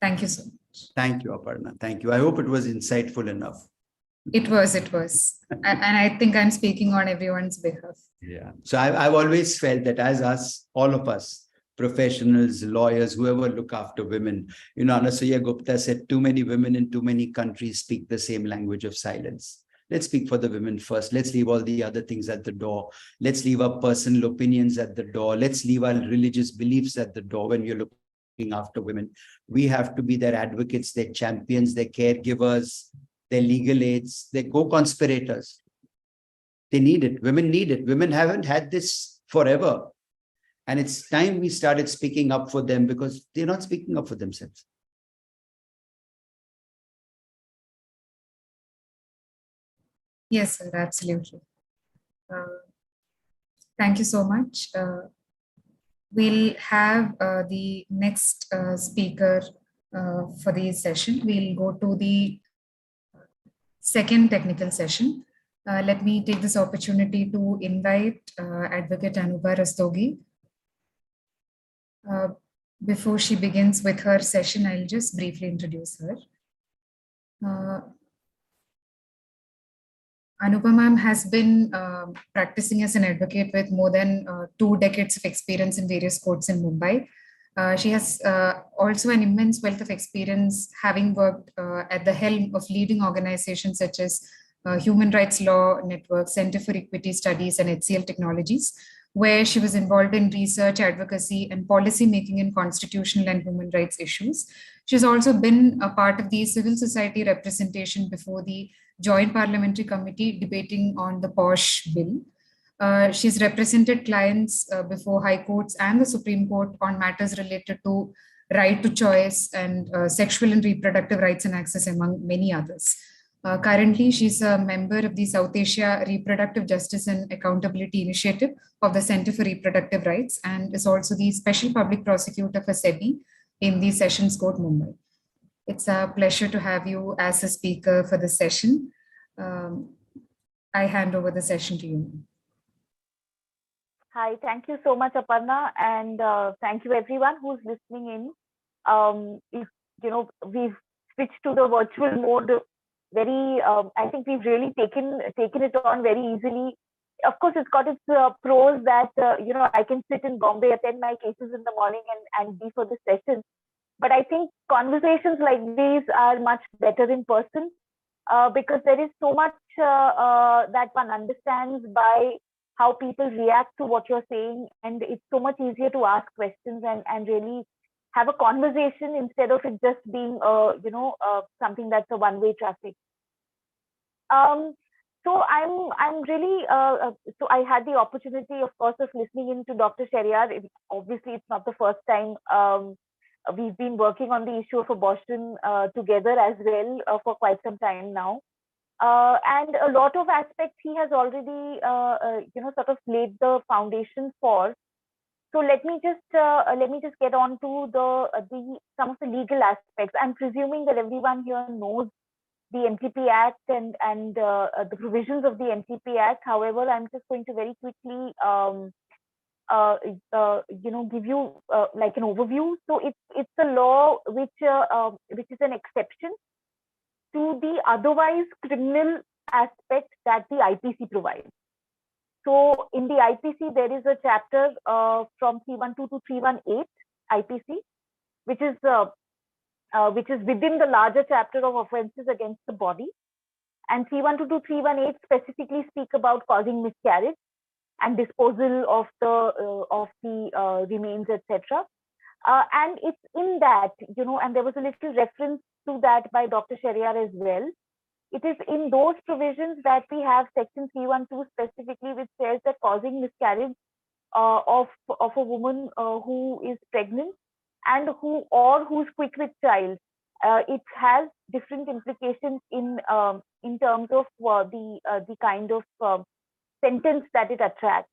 Thank you so much.
Thank you, Aparna. Thank you. I hope it was insightful enough.
It was. And I think I'm speaking on everyone's behalf.
Yeah. So I've always felt that as us, all of us, professionals, lawyers, whoever look after women, Anasuya Gupta said, too many women in too many countries speak the same language of silence. Let's speak for the women first. Let's leave all the other things at the door. Let's leave our personal opinions at the door. Let's leave our religious beliefs at the door when we're looking after women. We have to be their advocates, their champions, their caregivers, their legal aids, their co-conspirators. They need it. Women need it. Women haven't had this forever. And it's time we started speaking up for them because they're not speaking up for themselves.
Yes, sir, absolutely. Thank you so much. We'll have the next speaker for the session. We'll go to the second technical session. Let me take this opportunity to invite Advocate Anupa Rastogi. Before she begins with her session, I'll just briefly introduce her. Anupa ma'am has been practicing as an advocate with more than 2 decades of experience in various courts in Mumbai. She has also an immense wealth of experience, having worked at the helm of leading organizations such as Human Rights Law Network, Center for Equity Studies, and HCL Technologies, where she was involved in research, advocacy, and policy making in constitutional and human rights issues. She's also been a part of the civil society representation before the Joint Parliamentary Committee debating on the POSH bill. She's represented clients before high courts and the Supreme Court on matters related to right to choice and sexual and reproductive rights and access, among many others. Currently, she's a member of the South Asia Reproductive Justice and Accountability Initiative of the Center for Reproductive Rights and is also the Special Public Prosecutor for SEBI in the Sessions Court, Mumbai. It's a pleasure to have you as a speaker for this session. I hand over the session to you.
Hi, thank you so much, Aparna, and thank you everyone who's listening in. We've switched to the virtual mode very. I think we've really taken it on very easily. Of course, it's got its pros that I can sit in Bombay, attend my cases in the morning, and be for the session. But I think conversations like these are much better in person because there is so much that one understands by how people react to what you're saying, and it's so much easier to ask questions and really have a conversation instead of it just being something that's a one-way traffic. So I'm really so I had the opportunity, of course, of listening in to Dr. Shariar. Obviously, it's not the first time. We've been working on the issue of abortion together as well for quite some time now. And a lot of aspects he has already, sort of laid the foundation for. So let me just get on to some of the legal aspects. I'm presuming that everyone here knows the MTP Act and the provisions of the MTP Act. However, I'm just going to very quickly, give you like an overview. So it's a law which is an exception to the otherwise criminal aspect that the IPC provides. So in the IPC, there is a chapter from 312 to 318 IPC, which is within the larger chapter of offences against the body. And 312 to 318 specifically speak about causing miscarriage and disposal of the remains, etc. And it's in that, and there was a little reference to that by Dr. Shariar as well. It is in those provisions that we have section 312 specifically, which says that causing miscarriage of a woman who is pregnant and who's quick with child. It has different implications in terms of the kind of sentence that it attracts.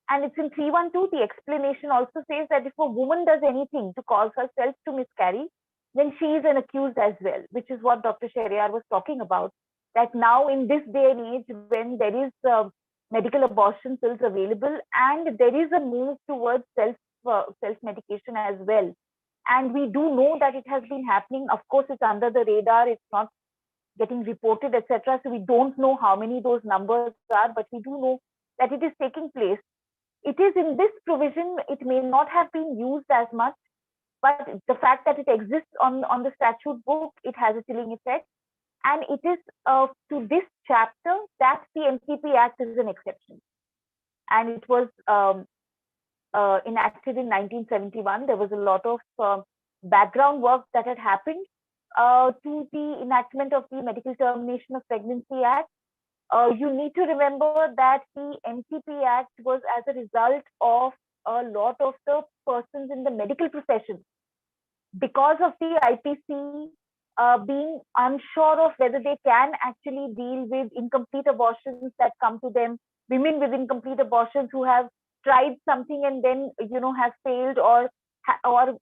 And it's in 312, the explanation also says that if a woman does anything to cause herself to miscarry, then she is an accused as well, which is what Dr. Sheriar was talking about. That now in this day and age, when there is medical abortion pills available and there is a move towards self-medication as well. And we do know that it has been happening. Of course, it's under the radar. It's not getting reported, etc. So we don't know how many those numbers are, but we do know that it is taking place. It is in this provision, it may not have been used as much, but the fact that it exists on the statute book, it has a chilling effect. And it is to this chapter that the MTP Act is an exception. And it was enacted in 1971. There was a lot of background work that had happened to the enactment of the Medical Termination of Pregnancy Act. You need to remember that the MTP Act was as a result of a lot of the persons in the medical profession, because of the IPC being unsure of whether they can actually deal with incomplete abortions that come to them, women with incomplete abortions who have tried something and then has failed, or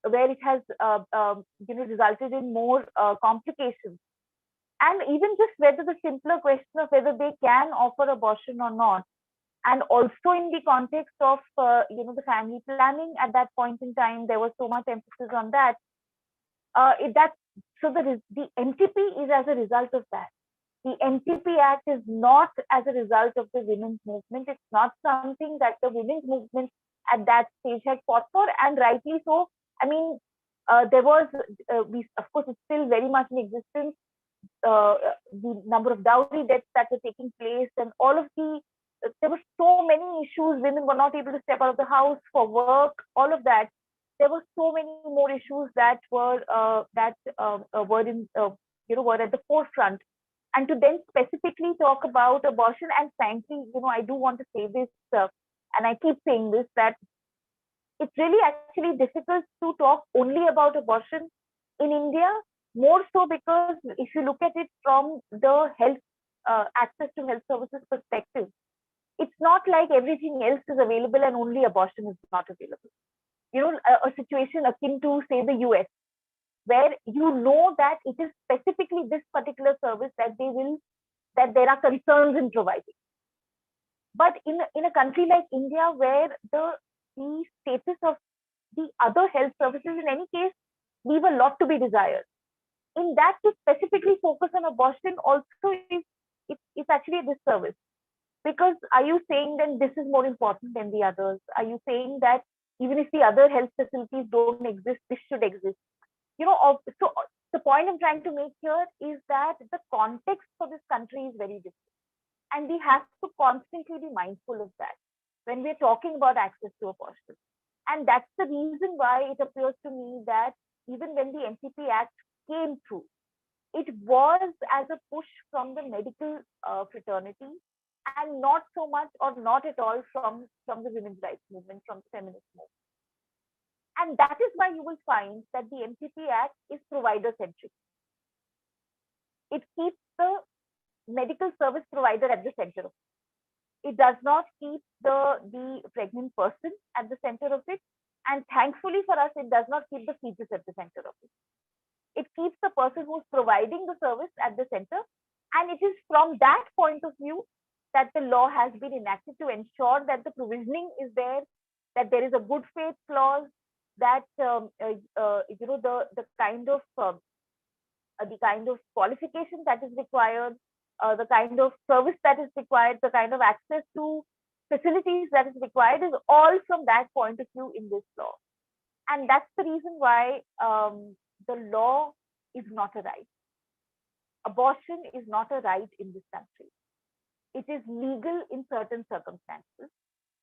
where it has resulted in more complications. And even just whether the simpler question of whether they can offer abortion or not. And also in the context of, the family planning at that point in time, there was so much emphasis on that. So the MTP is as a result of that. The MTP Act is not as a result of the women's movement. It's not something that the women's movement at that stage had fought for, and rightly so. I mean, there was, of course, it's still very much in existence. The number of dowry deaths that were taking place, and all of there were so many issues. Women were not able to step out of the house for work, all of that. There were so many more issues that were were at the forefront. And to then specifically talk about abortion, and frankly, I do want to say this, and I keep saying this, that it's really actually difficult to talk only about abortion in India, more so because if you look at it from the health access to health services perspective, it's not like everything else is available and only abortion is not available. A situation akin to, say, the US, where that it is specifically this particular service that there are concerns in providing. But in a country like India, where the status of the other health services, in any case, leave a lot to be desired. In that, to specifically focus on abortion also it's actually a disservice. Because are you saying then this is more important than the others? Are you saying that even if the other health facilities don't exist, this should exist? So the point I'm trying to make here is that the context for this country is very different. And we have to constantly be mindful of that when we're talking about access to abortion. And that's the reason why it appears to me that even when the MTP Act came through, it was as a push from the medical fraternity, and not so much or not at all from the women's rights movement, from the feminist movement. And that is why you will find that the MTP Act is provider-centric. It keeps the medical service provider at the center of it. It does not keep the pregnant person at the center of it. And thankfully for us, it does not keep the fetus at the center of it. It keeps the person who's providing the service at the center. And it is from that point of view that the law has been enacted to ensure that the provisioning is there, that there is a good faith clause, that the kind of qualification that is required, the kind of service that is required, the kind of access to facilities that is required is all from that point of view in this law. And that's the reason why the law is not a right. Abortion is not a right in this country. It is legal in certain circumstances,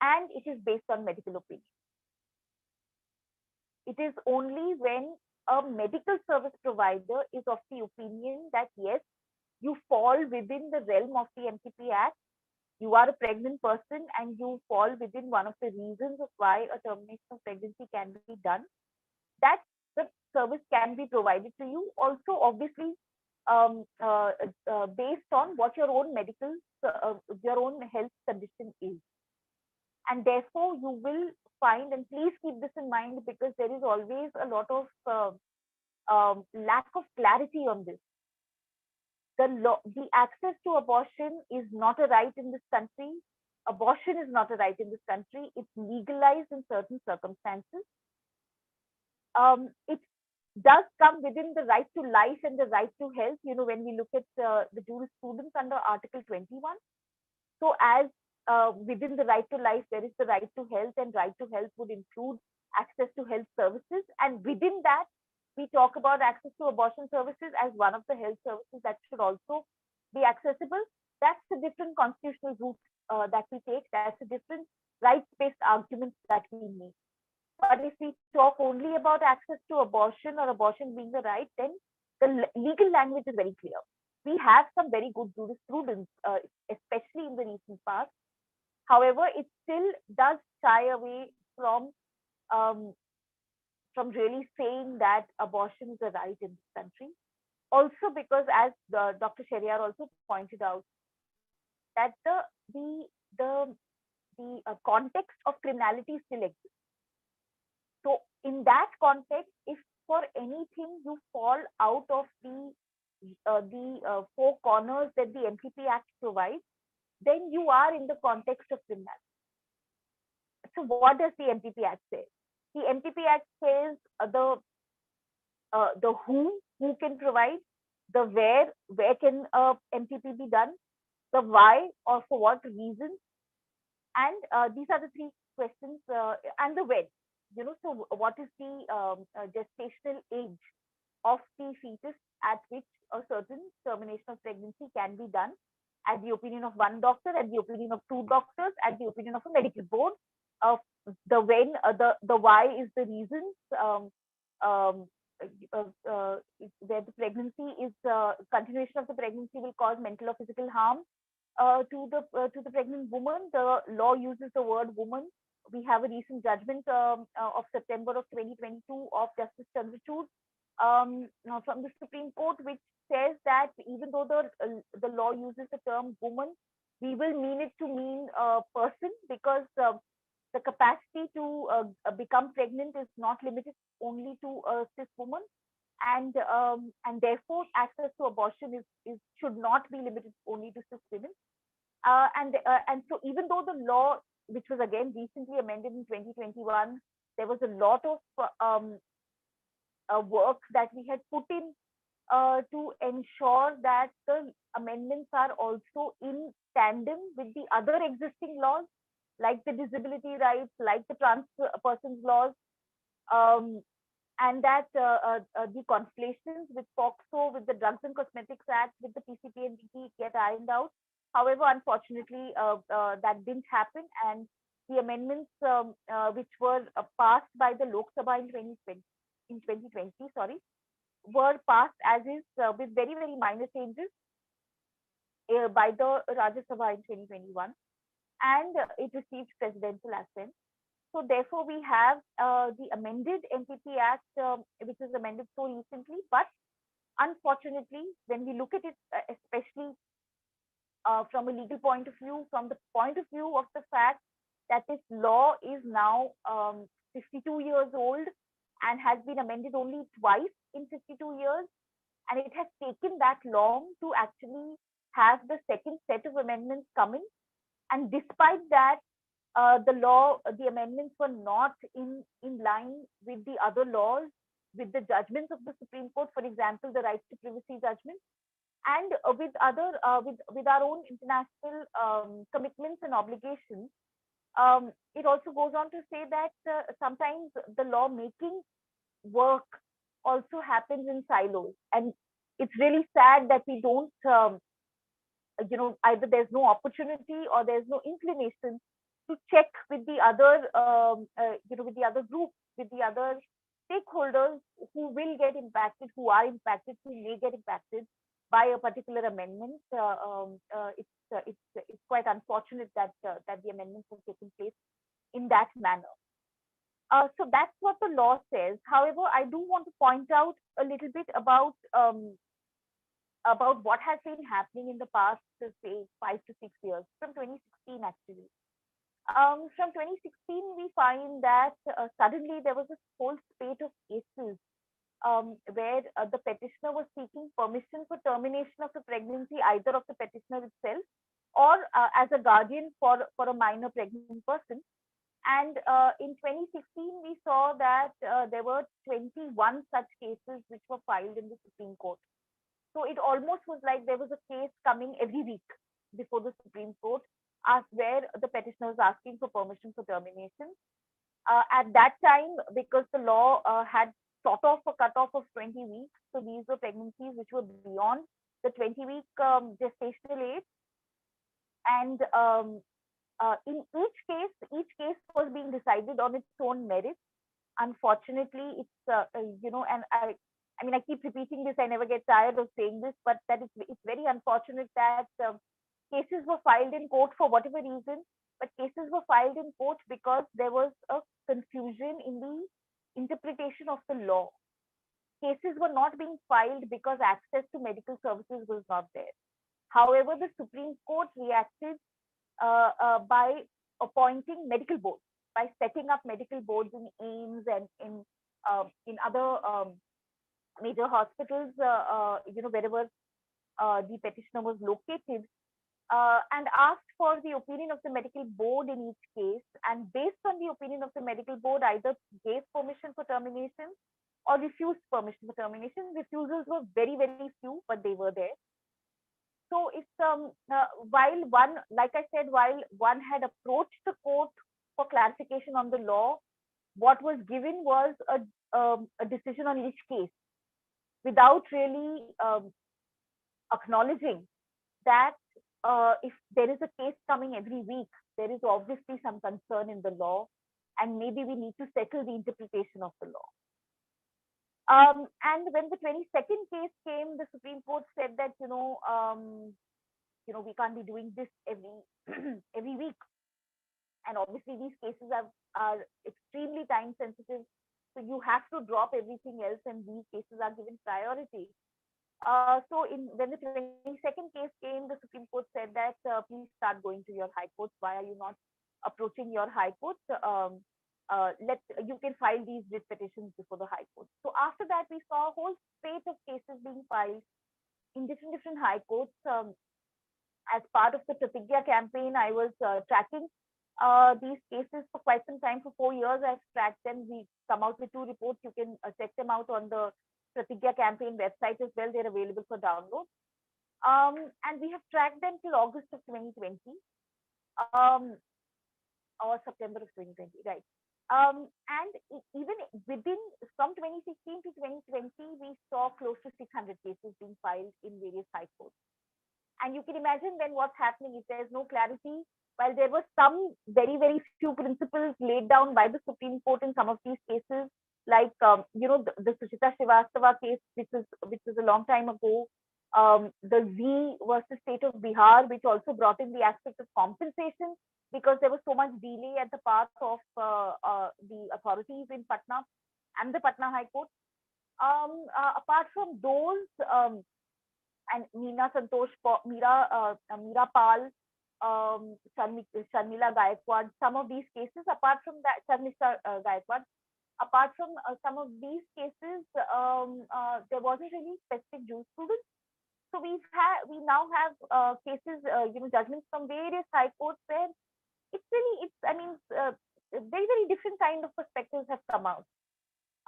and it is based on medical opinion. It is only when a medical service provider is of the opinion that, yes, you fall within the realm of the MTP Act, you are a pregnant person and you fall within one of the reasons of why a termination of pregnancy can be done, that the service can be provided to you. Also, obviously, based on what your own your own health condition is. And therefore, you will find, and please keep this in mind because there is always a lot of lack of clarity on this. The access to abortion is not a right in this country. Abortion is not a right in this country. It's legalized in certain circumstances. It does come within the right to life and the right to health. You know, when we look at the jurisprudence under Article 21. So as within the right to life, there is the right to health, and right to health would include access to health services. And within that, we talk about access to abortion services as one of the health services that should also be accessible. That's a different constitutional route that we take. That's a different rights-based argument that we make. But if we talk only about access to abortion or abortion being the right, then the legal language is very clear. We have some very good jurisprudence, especially in the recent past. However, it still does shy away from really saying that abortion is a right in this country. Also, because as Dr. Sheriar also pointed out, that the context of criminality still exists. So, in that context, if for anything you fall out of the four corners that the MPP Act provides, then you are in the context of criminality. So, what does the MPP Act say? The MPP Act says the who can provide, the where can MPP be done, the why or for what reason, and these are the three questions, and the when. You know, so what is the gestational age of the fetus at which a certain termination of pregnancy can be done, at the opinion of one doctor, at the opinion of two doctors, at the opinion of a medical board. The when, the why is the reasons where the pregnancy is continuation of the pregnancy will cause mental or physical harm to the pregnant woman. The law uses the word woman. We have a recent judgment of September of 2022 of Justice Chandrachud from the Supreme Court, which says that even though the law uses the term woman, we will mean it to mean a person, because the capacity to become pregnant is not limited only to a cis woman, and therefore access to abortion should not be limited only to cis women. And so even though the law, which was again recently amended in 2021, there was a lot of work that we had put in to ensure that the amendments are also in tandem with the other existing laws, like the disability rights, like the trans persons laws, and that the conflations with POCSO, with the Drugs and Cosmetics Act, with the PCP and DT get ironed out. However, unfortunately, that didn't happen, and the amendments which were passed by the Lok Sabha in 2020, were passed as is with very, very minor changes by the Rajya Sabha in 2021, and it received presidential assent. So therefore, we have the amended MPP Act, which was amended so recently. But unfortunately, when we look at it, especially from a legal point of view, from the point of view of the fact that this law is now 52 years old and has been amended only twice in 52 years, and it has taken that long to actually have the second set of amendments come in. And despite that, the amendments were not in line with the other laws, with the judgments of the Supreme Court, for example, the rights to privacy judgment, and with our own international commitments and obligations. It also goes on to say that sometimes the lawmaking work also happens in silos, and it's really sad that we don't, either there's no opportunity or there's no inclination to check with the other, with the other groups, with the other stakeholders who will get impacted, who are impacted, who may get impacted by a particular amendment. It's quite unfortunate that the amendments have taken place in that manner. So that's what the law says. However, I do want to point out a little bit about about what has been happening in the past, say, 5 to 6 years, from 2016 actually. From 2016, we find that suddenly there was a whole spate of cases where the petitioner was seeking permission for termination of the pregnancy, either of the petitioner itself or as a guardian for a minor pregnant person. And in 2016, we saw that there were 21 such cases which were filed in the Supreme Court. So it almost was like there was a case coming every week before the Supreme Court, where the petitioner was asking for permission for termination. At that time, because the law had sort of a cutoff of 20 weeks, so these were pregnancies which were beyond the 20-week gestational age. And in each case was being decided on its own merit. Unfortunately, it's and I mean, I keep repeating this. I never get tired of saying this, but that it's very unfortunate that cases were filed in court for whatever reason, but cases were filed in court because there was a confusion in the interpretation of the law. Cases were not being filed because access to medical services was not there. However, the Supreme Court reacted by appointing medical boards, by setting up medical boards in AIIMS and in other major hospitals, wherever the petitioner was located, and asked for the opinion of the medical board in each case. And based on the opinion of the medical board, either gave permission for termination or refused permission for termination. Refusals were very, very few, but they were there. So it's while one, like I said, while one had approached the court for clarification on the law, what was given was a decision on each case, without really acknowledging that if there is a case coming every week, there is obviously some concern in the law, and maybe we need to settle the interpretation of the law. And when the 22nd case came, the Supreme Court said that we can't be doing this every week, and obviously these cases are extremely time sensitive. So you have to drop everything else, and these cases are given priority. So when the 22nd case came, the Supreme Court said that please start going to your high courts. Why are you not approaching your high courts? You can file these writ petitions before the high court. So after that, we saw a whole spate of cases being filed in different high courts. As part of the Pratigya campaign, I was tracking these cases for quite some time. For 4 years, I've tracked them. We come out with 2 reports. You can check them out on the Pratigya campaign website as well. They're available for download. And we have tracked them till August of 2020, or September of 2020, right? And even from 2016 to 2020, we saw close to 600 cases being filed in various high courts. And you can imagine then what's happening if there's no clarity. While there were some very, very few principles laid down by the Supreme Court in some of these cases, like the Suchita Srivastava case, which was a long time ago, the Z versus State of Bihar, which also brought in the aspect of compensation because there was so much delay at the part of the authorities in Patna and the Patna High Court. Apart from those, and Meera Pal, Sharmila Gaikwad, some of these cases, apart from that, Sharmila Gaikwad, apart from some of these cases, there wasn't really specific jurisprudence. So we now have cases, judgments from various high courts where very, very different kind of perspectives have come out.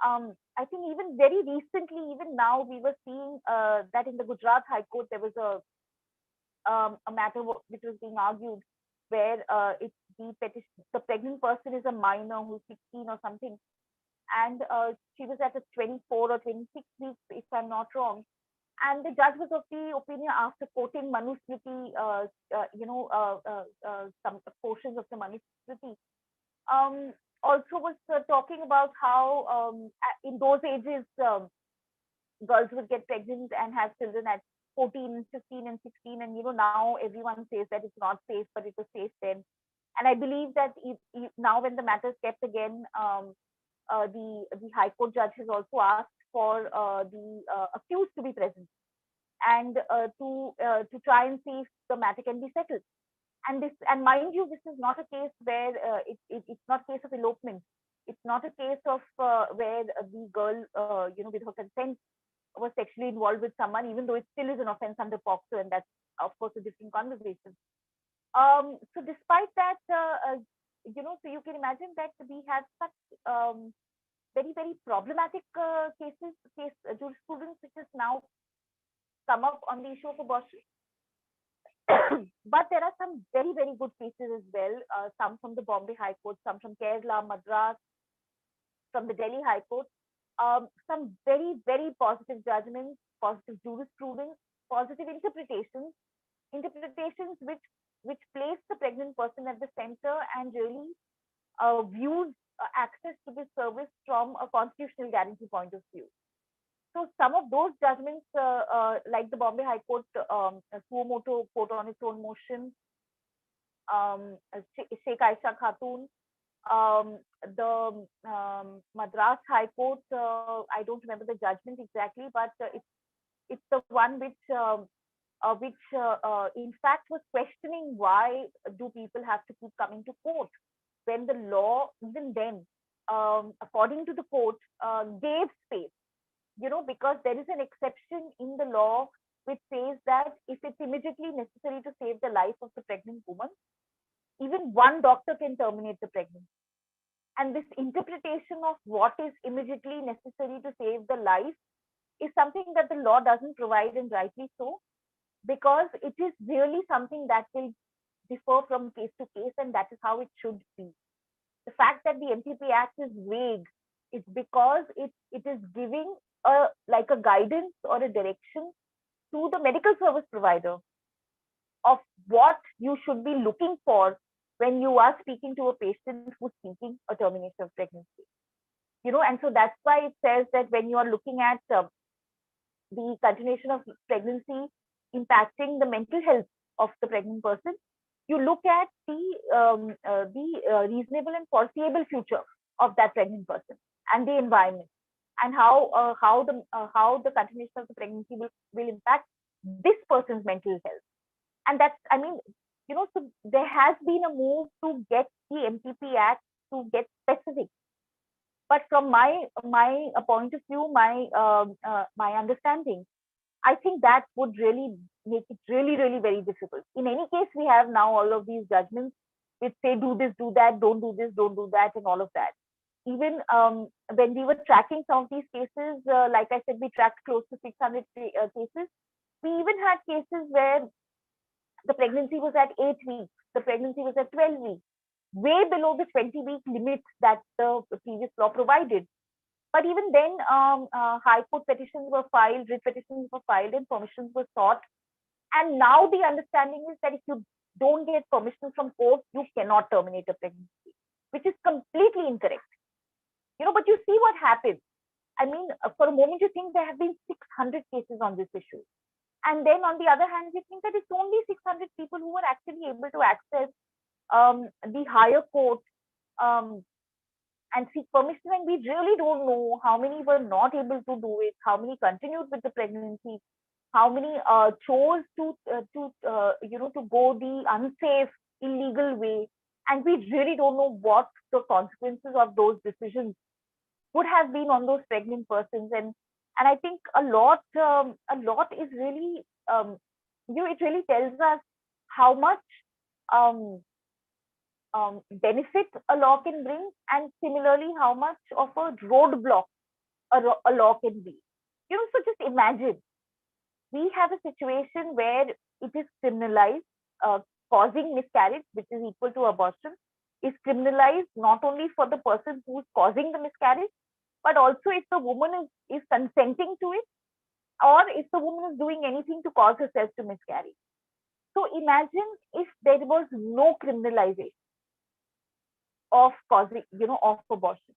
I think even very recently, even now, we were seeing that in the Gujarat High Court, there was a matter which was being argued where the pregnant person is a minor who's 16 or something, and she was at a 24 or 26 weeks, if I'm not wrong. And the judge was of the opinion, after quoting Manusmriti, some portions of the Manusmriti, also was talking about how in those ages, girls would get pregnant and have children at 14, 15, and 16. And, now everyone says that it's not safe, but it was safe then. And I believe that now when the matter is kept again, the High Court judge has also asked for the accused to be present and to try and see if the matter can be settled. And mind you, this is not a case where it's not a case of elopement. It's not a case of where the girl, with her consent, was sexually involved with someone, even though it still is an offense under POCSO, and that's of course a different conversation. So despite that, so you can imagine that we have such very, very problematic jurisprudence which has now come up on the issue of abortion. But there are some very, very good cases as well, some from the Bombay High Court, some from Kerala, Madras, from the Delhi High Court, some very, very positive judgments, positive jurisprudence, positive interpretations which place the pregnant person at the center and really views access to this service from a constitutional guarantee point of view. So some of those judgments, like the Bombay High Court suo motu court on its own motion, Sheikh Aisha Khatun, the Madras High Court, I don't remember the judgment exactly, but it's the one which in fact was questioning why do people have to keep coming to court when the law even then, according to the court, gave space. Because there is an exception in the law which says that if it's immediately necessary to save the life of the pregnant woman, even one doctor can terminate the pregnancy. And this interpretation of what is immediately necessary to save the life is something that the law doesn't provide, and rightly so, because it is really something that will differ from case to case, and that is how it should be. The fact that the MPP Act is vague is because it is giving a guidance or a direction to the medical service provider of what you should be looking for when you are speaking to a patient who's seeking a termination of pregnancy. And so that's why it says that when you are looking at the continuation of pregnancy impacting the mental health of the pregnant person, you look at the reasonable and foreseeable future of that pregnant person and the environment, and how the continuation of the pregnancy will impact this person's mental health. And that's, so there has been a move to get the MPP Act to get specific. But from my point of view, my understanding, I think that would really make it really, really very difficult. In any case, we have now all of these judgments which say do this, do that, don't do this, don't do that, and all of that. Even when we were tracking some of these cases, like I said, we tracked close to 600 cases. We even had cases where the pregnancy was at 8 weeks, the pregnancy was at 12 weeks, way below the 20-week limit that the previous law provided. But even then, high court petitions were filed, writ petitions were filed, and permissions were sought. And now the understanding is that if you don't get permission from court, you cannot terminate a pregnancy, which is completely incorrect. But you see what happens. For a moment, you think there have been 600 cases on this issue. And then on the other hand, you think that it's only 600 people who were actually able to access the higher court and seek permission. And we really don't know how many were not able to do it, how many continued with the pregnancy, how many chose to go the unsafe, illegal way. And we really don't know what the consequences of those decisions would have been on those pregnant persons. And I think a lot is really, it really tells us how much benefit a law can bring, and similarly how much of a roadblock a law can be. So just imagine, we have a situation where it is criminalized, causing miscarriage, which is equal to abortion, is criminalized not only for the person who is causing the miscarriage, but also if the woman is consenting to it, or if the woman is doing anything to cause herself to miscarry. So imagine if there was no criminalization of causing, of abortion.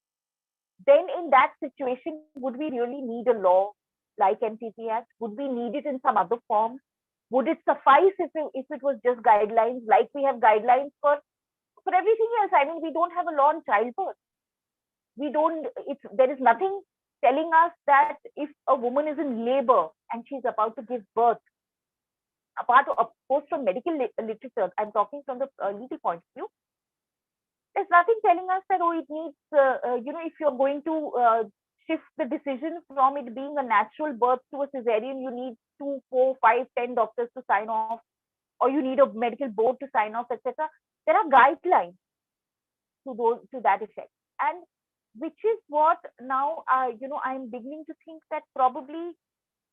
Then in that situation, would we really need a law like MPP Act? Would we need it in some other form? Would it suffice if it was just guidelines, like we have guidelines for everything else? We don't have a law on childbirth. There is nothing telling us that if a woman is in labor and she's about to give birth, apart of course from medical literature, I'm talking from the legal point of view, there's nothing telling us that, oh, it needs, if you're going to shift the decision from it being a natural birth to a cesarean, you need 2, 4, 5, 10 doctors to sign off, or you need a medical board to sign off, etc. There are guidelines to that effect. And which is what now, I'm beginning to think that probably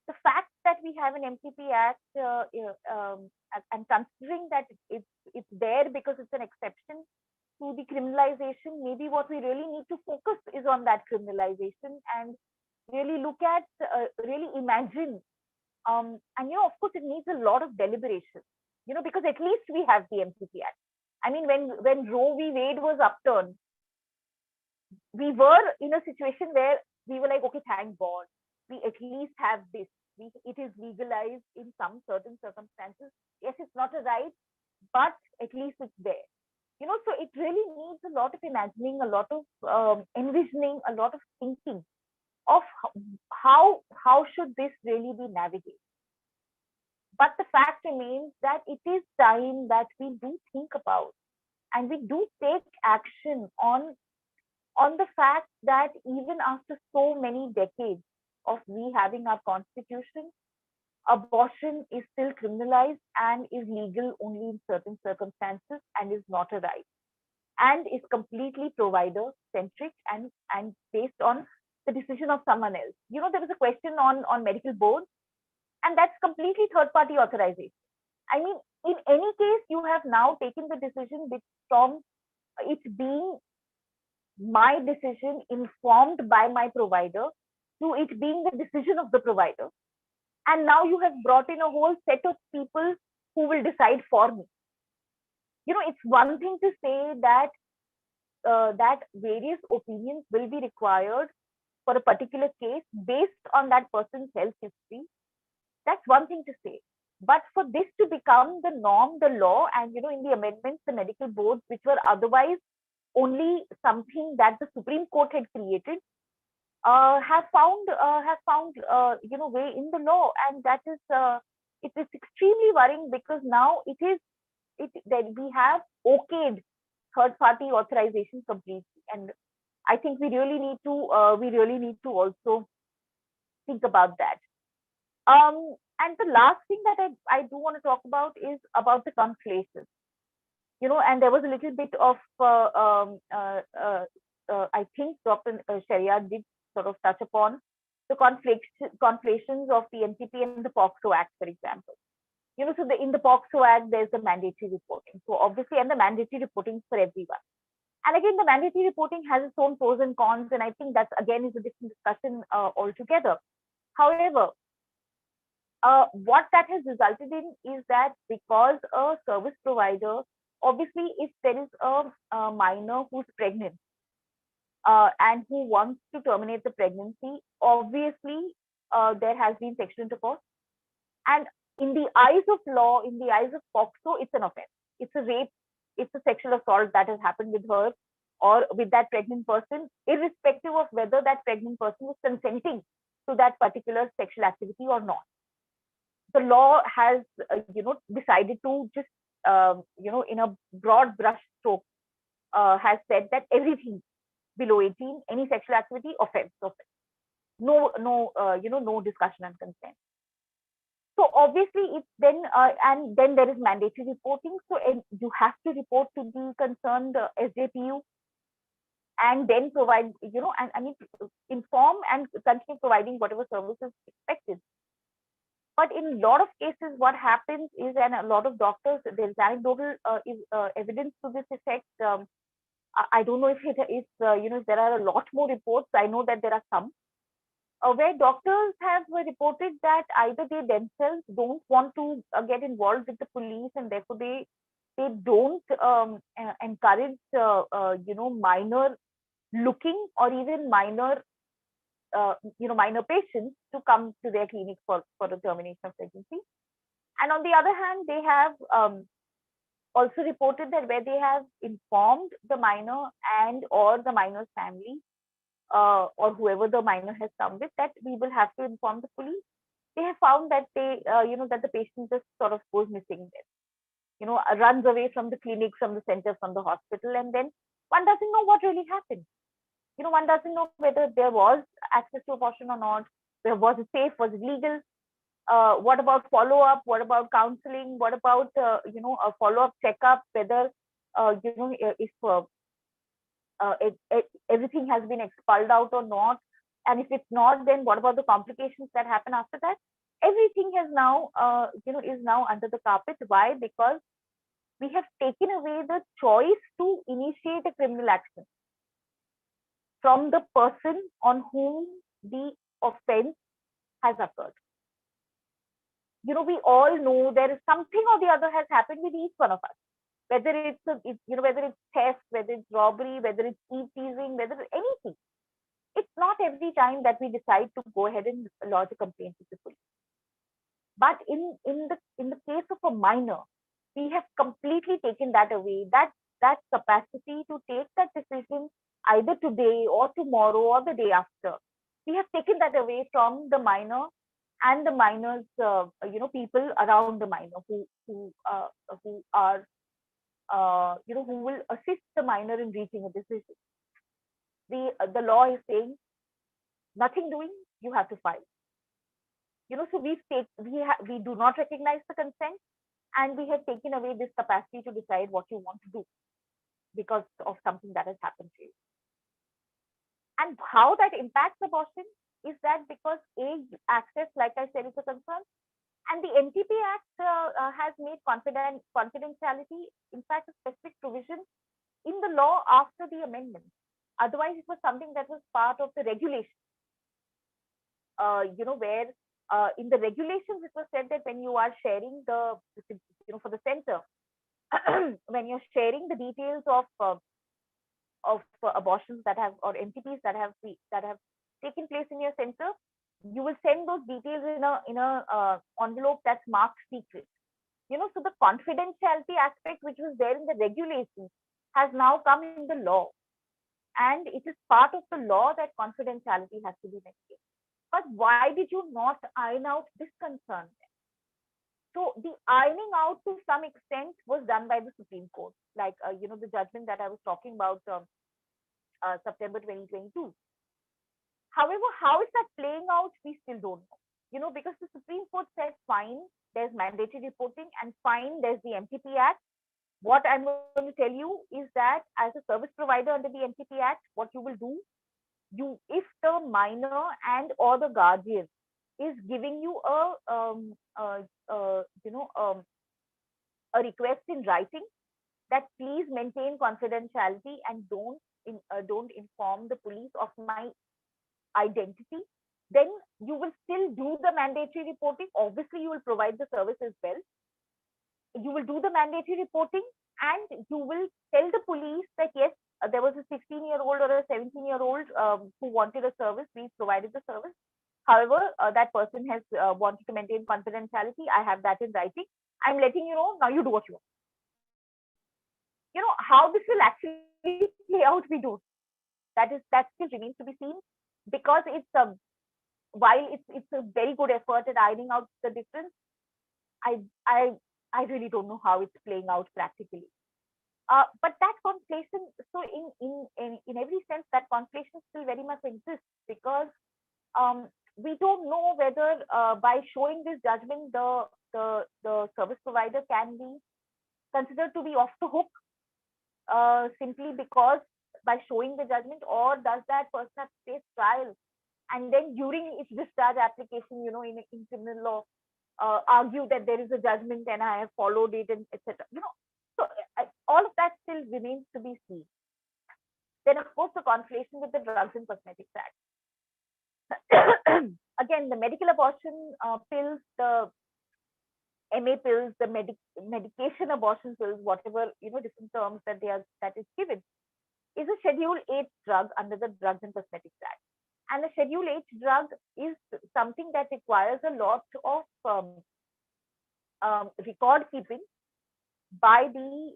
the fact that we have an MTP Act and considering that it's there because it's an exception to the criminalization, maybe what we really need to focus is on that criminalization and really look at, really imagine. And, of course, it needs a lot of deliberation, because at least we have the MTP Act. I mean, when Roe v. Wade was upturned, we were in a situation where we were like, okay, thank God, we at least have this. It is legalized in some certain circumstances. Yes, it's not a right, but at least it's there. So it really needs a lot of imagining, a lot of envisioning, a lot of thinking of how should this really be navigated. But the fact remains that it is time that we do think about and we do take action on the fact that even after so many decades of we having our constitution, abortion is still criminalized and is legal only in certain circumstances and is not a right and is completely provider centric and based on the decision of someone else. There was a question on medical boards, and that's completely third party authorization. I mean, in any case, you have now taken the decision from it being my decision informed by my provider to it being the decision of the provider. And now you have brought in a whole set of people who will decide for me. It's one thing to say that that various opinions will be required for a particular case based on that person's health history. That's one thing to say. But for this to become the norm, the law, and in the amendments, the medical boards, which were otherwise only something that the Supreme Court had created, have found way in the law, and that is it is extremely worrying because now that we have okayed third party authorization completely, and I think we really need to also think about that. And the last thing that I do want to talk about is about the conflation. And there was a little bit of I think Dr. Sharia did sort of touch upon the conflations of the MTP and the POCSO Act, for example. So in the POCSO Act, there's the mandatory reporting. So obviously, and the mandatory reporting for everyone. And again, the mandatory reporting has its own pros and cons, and I think that again is a different discussion altogether. However, what that has resulted in is that because a service provider, obviously, if there is a minor who's pregnant and who wants to terminate the pregnancy, obviously there has been sexual intercourse, and in the eyes of law, in the eyes of POCSO, it's an offense. It's a rape. It's a sexual assault that has happened with her or with that pregnant person, irrespective of whether that pregnant person was consenting to that particular sexual activity or not. The law has, decided to just, in a broad brush stroke, has said that everything below 18, any sexual activity, offense. No, no discussion and consent. So obviously, it's then and then there is mandatory reporting. So you have to report to the concerned SJPU, and then provide, and inform and continue providing whatever services expected. But in a lot of cases, what happens is, and a lot of doctors, there is anecdotal evidence to this effect. I don't know if it is, if there are a lot more reports. I know that there are some where doctors have reported that either they themselves don't want to get involved with the police, and therefore they don't encourage, minor looking or even minor minor patients to come to their clinic for the termination of pregnancy. And on the other hand, they have also reported that where they have informed the minor and or the minor's family or whoever the minor has come with, that we will have to inform the police. They have found that that the patient just sort of goes missing then, runs away from the clinic, from the center, from the hospital, and then one doesn't know what really happened. One doesn't know whether there was access to abortion or not. Was it safe? Was it legal? What about follow-up? What about counseling? What about a follow-up checkup? Whether if everything has been expelled out or not, and if it's not, then what about the complications that happen after that? Everything has now is now under the carpet. Why? Because we have taken away the choice to initiate a criminal action from the person on whom the offense has occurred. We all know there is something or the other has happened with each one of us. Whether it's whether it's theft, whether it's robbery, whether it's eve-teasing, whether it's anything. It's not every time that we decide to go ahead and lodge a complaint with the police. But in the case of a minor, we have completely taken that away. That capacity to take that decision either today or tomorrow or the day after, we have taken that away from the minor and the minor's people around the minor who are who will assist the minor in reaching a decision. The law is saying nothing doing, you have to file. So we do not recognize the consent, and we have taken away this capacity to decide what you want to do because of something that has happened to you. And how that impacts abortion is that because access, like I said, is a concern, and the NTP Act has made confidentiality, in fact, a specific provision in the law after the amendment. Otherwise, it was something that was part of the regulation. Where in the regulations it was said that when you are sharing for the center, when you're sharing the details of abortions that have or NTPs that have taken place in your center, you will send those details in a envelope that's marked secret. So the confidentiality aspect, which was there in the regulations, has now come in the law, and it is part of the law that confidentiality has to be maintained. But why did you not iron out this concern? So the ironing out to some extent was done by the Supreme Court, like the judgment that I was talking about, September 2022. However, how is that playing out? We still don't know. Because the Supreme Court said fine, there's mandatory reporting, and fine, there's the MTP Act. What I'm going to tell you is that as a service provider under the MTP Act, what you will do, if the minor and or the guardian is giving you a request in writing that please maintain confidentiality and don't inform the police of my identity, then you will still do the mandatory reporting. Obviously, you will provide the service as well. You will do the mandatory reporting, and you will tell the police that yes, there was a 16-year-old or a 17-year-old who wanted a service. We provided the service. However, that person has wanted to maintain confidentiality. I have that in writing. I'm letting you know. Now you do what you want. How this will actually play out, we don't. That still remains to be seen, because it's while it's a very good effort at ironing out the difference, I really don't know how it's playing out practically. But that conflation, so in every sense, that conflation still very much exists, because we don't know whether by showing this judgment, the service provider can be considered to be off the hook simply because by showing the judgment, or does that person have to face trial, and then during its discharge application, in criminal law, argue that there is a judgment and I have followed it, and etc. So all of that still remains to be seen. Then, of course, the conflation with the Drugs and Cosmetics Act. Again, the medical abortion pills, the MA pills, the medication abortion pills, whatever different terms that is given, is a Schedule 8 drug under the Drugs and Cosmetics Act. And the Schedule 8 drug is something that requires a lot of record keeping by the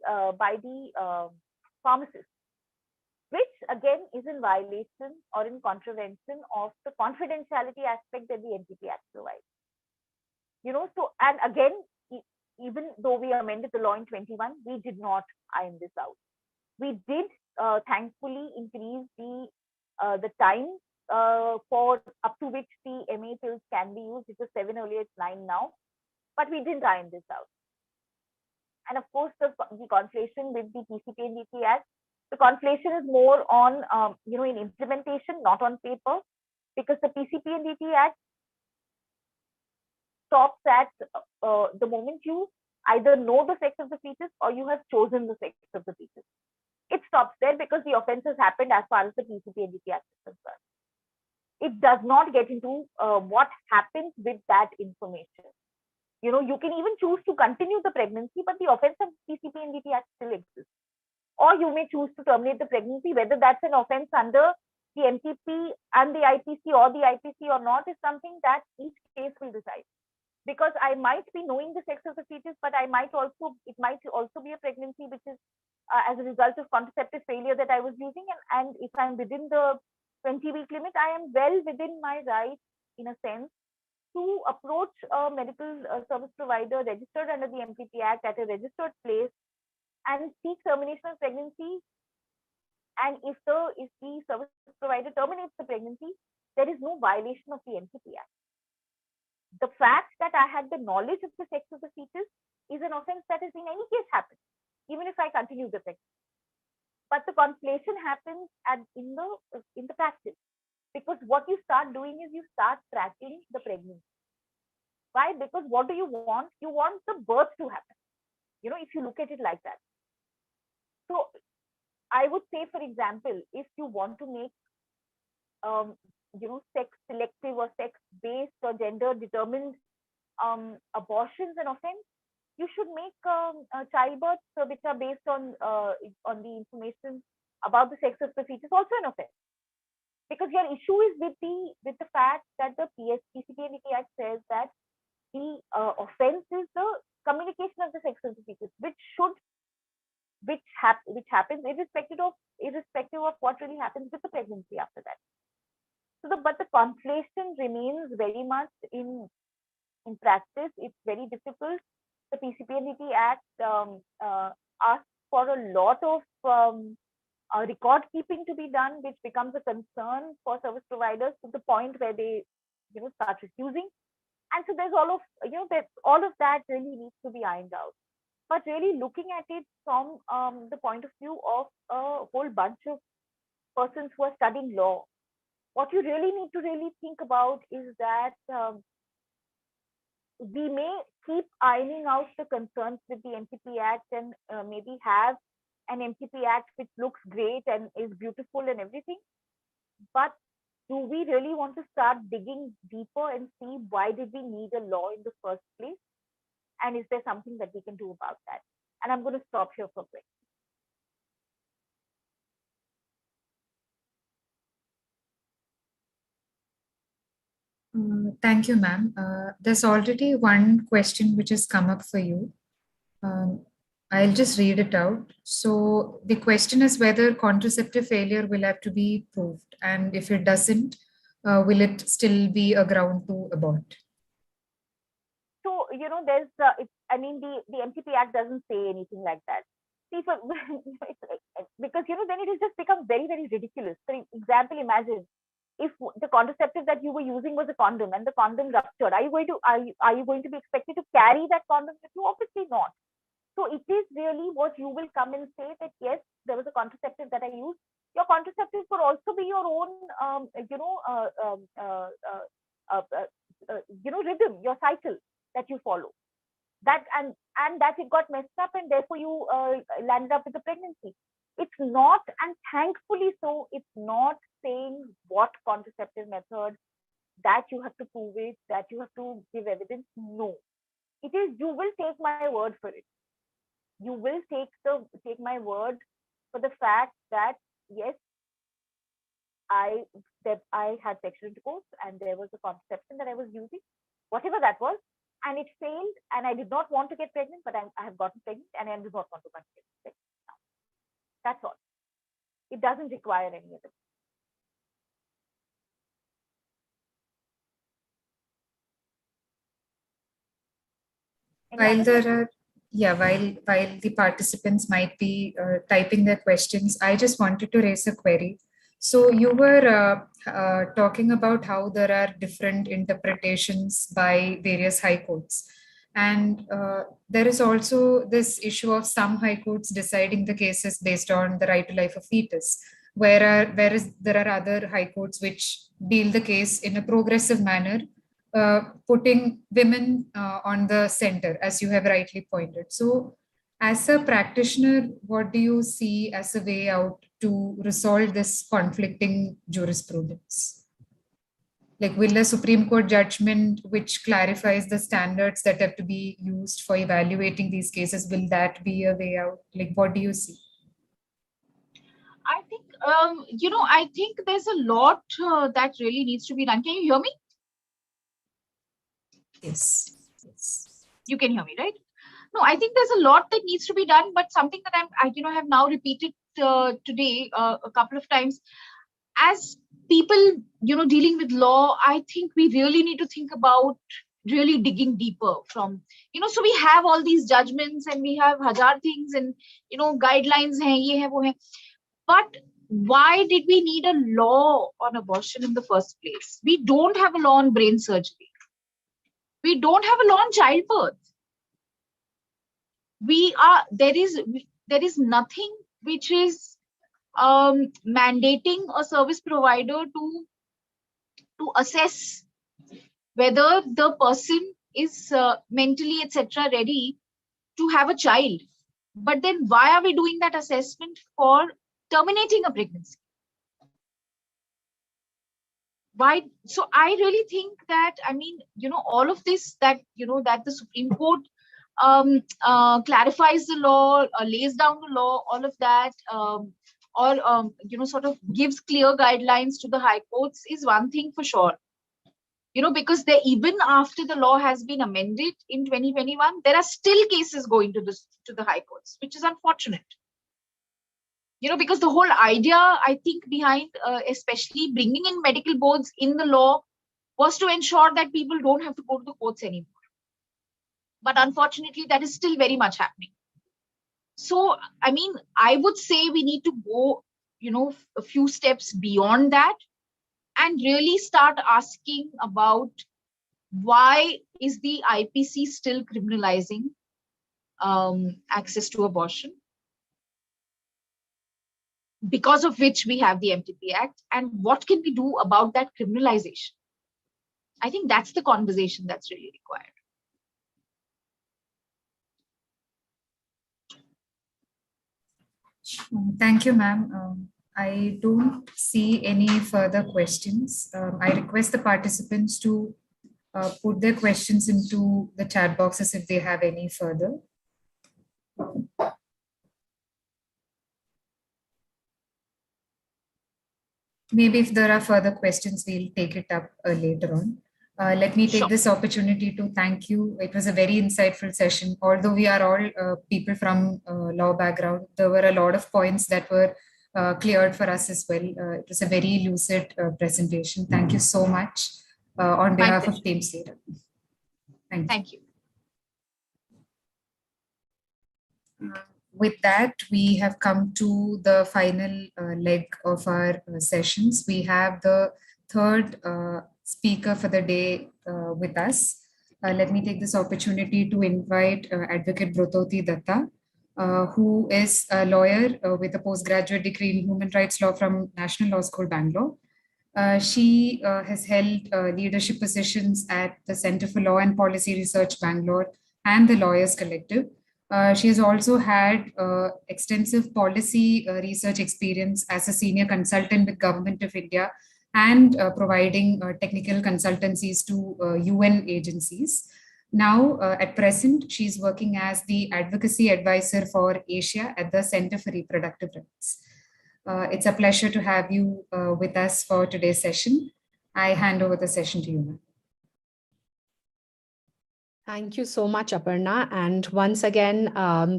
pharmacist. which again is in violation or in contravention of the confidentiality aspect that the NPT Act provides. So, and again, even though we amended the law in 21, we did not iron this out. We did thankfully increase the time for up to which the MA pills can be used. It was 7 earlier, it's 9 now, but we didn't iron this out. And of course, the conflation with the PCP and DT Act, the conflation is more on, in implementation, not on paper, because the PCP and DT Act stops at the moment you either know the sex of the fetus or you have chosen the sex of the fetus. It stops there because the offense has happened as far as the PCP and DT Act is concerned. It does not get into what happens with that information. You can even choose to continue the pregnancy, but the offense of PCP and DT Act still exists. Or you may choose to terminate the pregnancy, whether that's an offense under the MTP and the IPC or the IPC or not is something that each case will decide. Because I might be knowing the sex of the fetus, but it might also be a pregnancy which is as a result of contraceptive failure that I was using. And if I'm within the 20-week limit, I am well within my right, in a sense, to approach a medical service provider registered under the MTP Act at a registered place and seek termination of pregnancy. And if the service provider terminates the pregnancy, there is no violation of the MTP Act. The fact that I had the knowledge of the sex of the fetus is an offense that is in any case happened, even if I continue the pregnancy. But the conflation happens in the practice, because what you start doing is you start tracking the pregnancy. Why? Because what do you want? You want the birth to happen. If you look at it like that. So I would say, for example, if you want to make sex selective or sex based or gender determined abortions an offense, you should make childbirths which are based on the information about the sex of the fetus also an offense. Because your issue is with the fact that the PCP and DT Act says that the offense is the communication of the sex of the fetus, which happens irrespective of what really happens with the pregnancy after that. But the conflation remains very much in practice. It's very difficult. The PCP and DT Act asks for a lot of record keeping to be done, which becomes a concern for service providers to the point where they start refusing. And so there's all of that really needs to be ironed out. But really looking at it from the point of view of a whole bunch of persons who are studying law, what you really need to really think about is that we may keep ironing out the concerns with the MTP Act and maybe have an MTP Act which looks great and is beautiful and everything. But do we really want to start digging deeper and see why did we need a law in the first place? And is there something that we can do about that? And I'm going to stop here for a quick.
Thank you, ma'am. There's already one question which has come up for you. I'll just read it out. So the question is whether contraceptive failure will have to be proved, and if it doesn't, will it still be a ground to abort?
So, there's, the MTP Act doesn't say anything like that. See, because, then it has just become very, very ridiculous. For example, imagine if the contraceptive that you were using was a condom and the condom ruptured, are you going to be expected to carry that condom with you? Obviously not. So it is really what you will come and say that, yes, there was a contraceptive that I used. Your contraceptive could also be your own, rhythm, your cycle that you follow. That and that it got messed up and therefore you landed up with a pregnancy. It's not, and thankfully so, it's not saying what contraceptive method, that you have to prove it, that you have to give evidence. No. It is, you will take my word for it. You will take my word for the fact that, yes, I had sexual intercourse and there was a contraception that I was using, whatever that was, and it failed, and I did not want to get pregnant, but I have gotten pregnant and I do not want to get pregnant now. That's all. it doesn't require any of it.
While the participants might be typing their questions, I just wanted to raise a query. So you were talking about how there are different interpretations by various high courts. And there is also this issue of some high courts deciding the cases based on the right to life of fetus, whereas there are other high courts which deal the case in a progressive manner, putting women on the center, as you have rightly pointed. So, as a practitioner, what do you see as a way out to resolve this conflicting jurisprudence? Like, will a Supreme Court judgment which clarifies the standards that have to be used for evaluating these cases, will that be a way out? Like, what do you see?
I think, I think there's a lot that really needs to be done. Can you hear me?
Yes.
You can hear me, right? No, I think there's a lot that needs to be done, but something that I have now repeated today a couple of times. As people, dealing with law, I think we really need to think about really digging deeper from, so we have all these judgments and we have hazard things and, guidelines hai, ye hai, wo hai. But why did we need a law on abortion in the first place? We don't have a law on brain surgery. We don't have a law on childbirth. There is nothing which is mandating a service provider to assess whether the person is mentally, etc., ready to have a child. But then why are we doing that assessment for terminating a pregnancy? Why? So I really think that, all of this that, that the Supreme Court clarifies the law, lays down the law, all of that, or, sort of gives clear guidelines to the high courts is one thing for sure. Because even after the law has been amended in 2021, there are still cases going to the high courts, which is unfortunate. Because the whole idea, I think, behind especially bringing in medical boards in the law was to ensure that people don't have to go to the courts anymore. But unfortunately, that is still very much happening. So, I would say we need to go, a few steps beyond that and really start asking about why is the IPC still criminalizing access to abortion, because of which we have the MTP Act, and what can we do about that criminalization? I think that's the conversation that's really required.
Thank you, ma'am. I don't see any further questions. I request the participants to put their questions into the chat boxes if they have any further. Maybe if there are further questions, we'll take it up later on. Let me take this opportunity to thank you. It was a very insightful session. Although we are all people from law background, there were a lot of points that were cleared for us as well. It was a very lucid presentation. Thank you so much on behalf of Team CEERA. Thank you. With that, we have come to the final leg of our sessions. We have the third speaker for the day with us. Let me take this opportunity to invite Advocate Brototi Datta, who is a lawyer with a postgraduate degree in human rights law from National Law School, Bangalore. She has held leadership positions at the Center for Law and Policy Research, Bangalore, and the Lawyers Collective. She has also had extensive policy research experience as a senior consultant with Government of India and providing technical consultancies to UN agencies. Now, at present, she's working as the advocacy advisor for Asia at the Center for Reproductive Rights. It's a pleasure to have you with us for today's session. I hand over the session to you, ma'am.
Thank you so much, Aparna. And once again,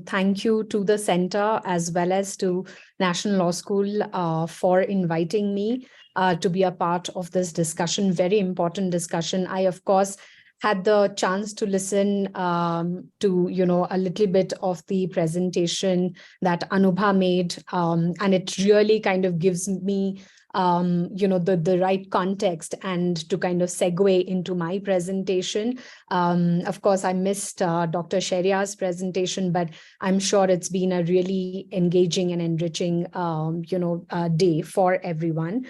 thank you to the center as well as to National Law School for inviting me to be a part of this discussion, very important discussion. I, of course, had the chance to listen to, a little bit of the presentation that Anubha made. And it really kind of gives me the right context and to kind of segue into my presentation. Of course, I missed Dr. Sheria's presentation, but I'm sure it's been a really engaging and enriching, day for everyone.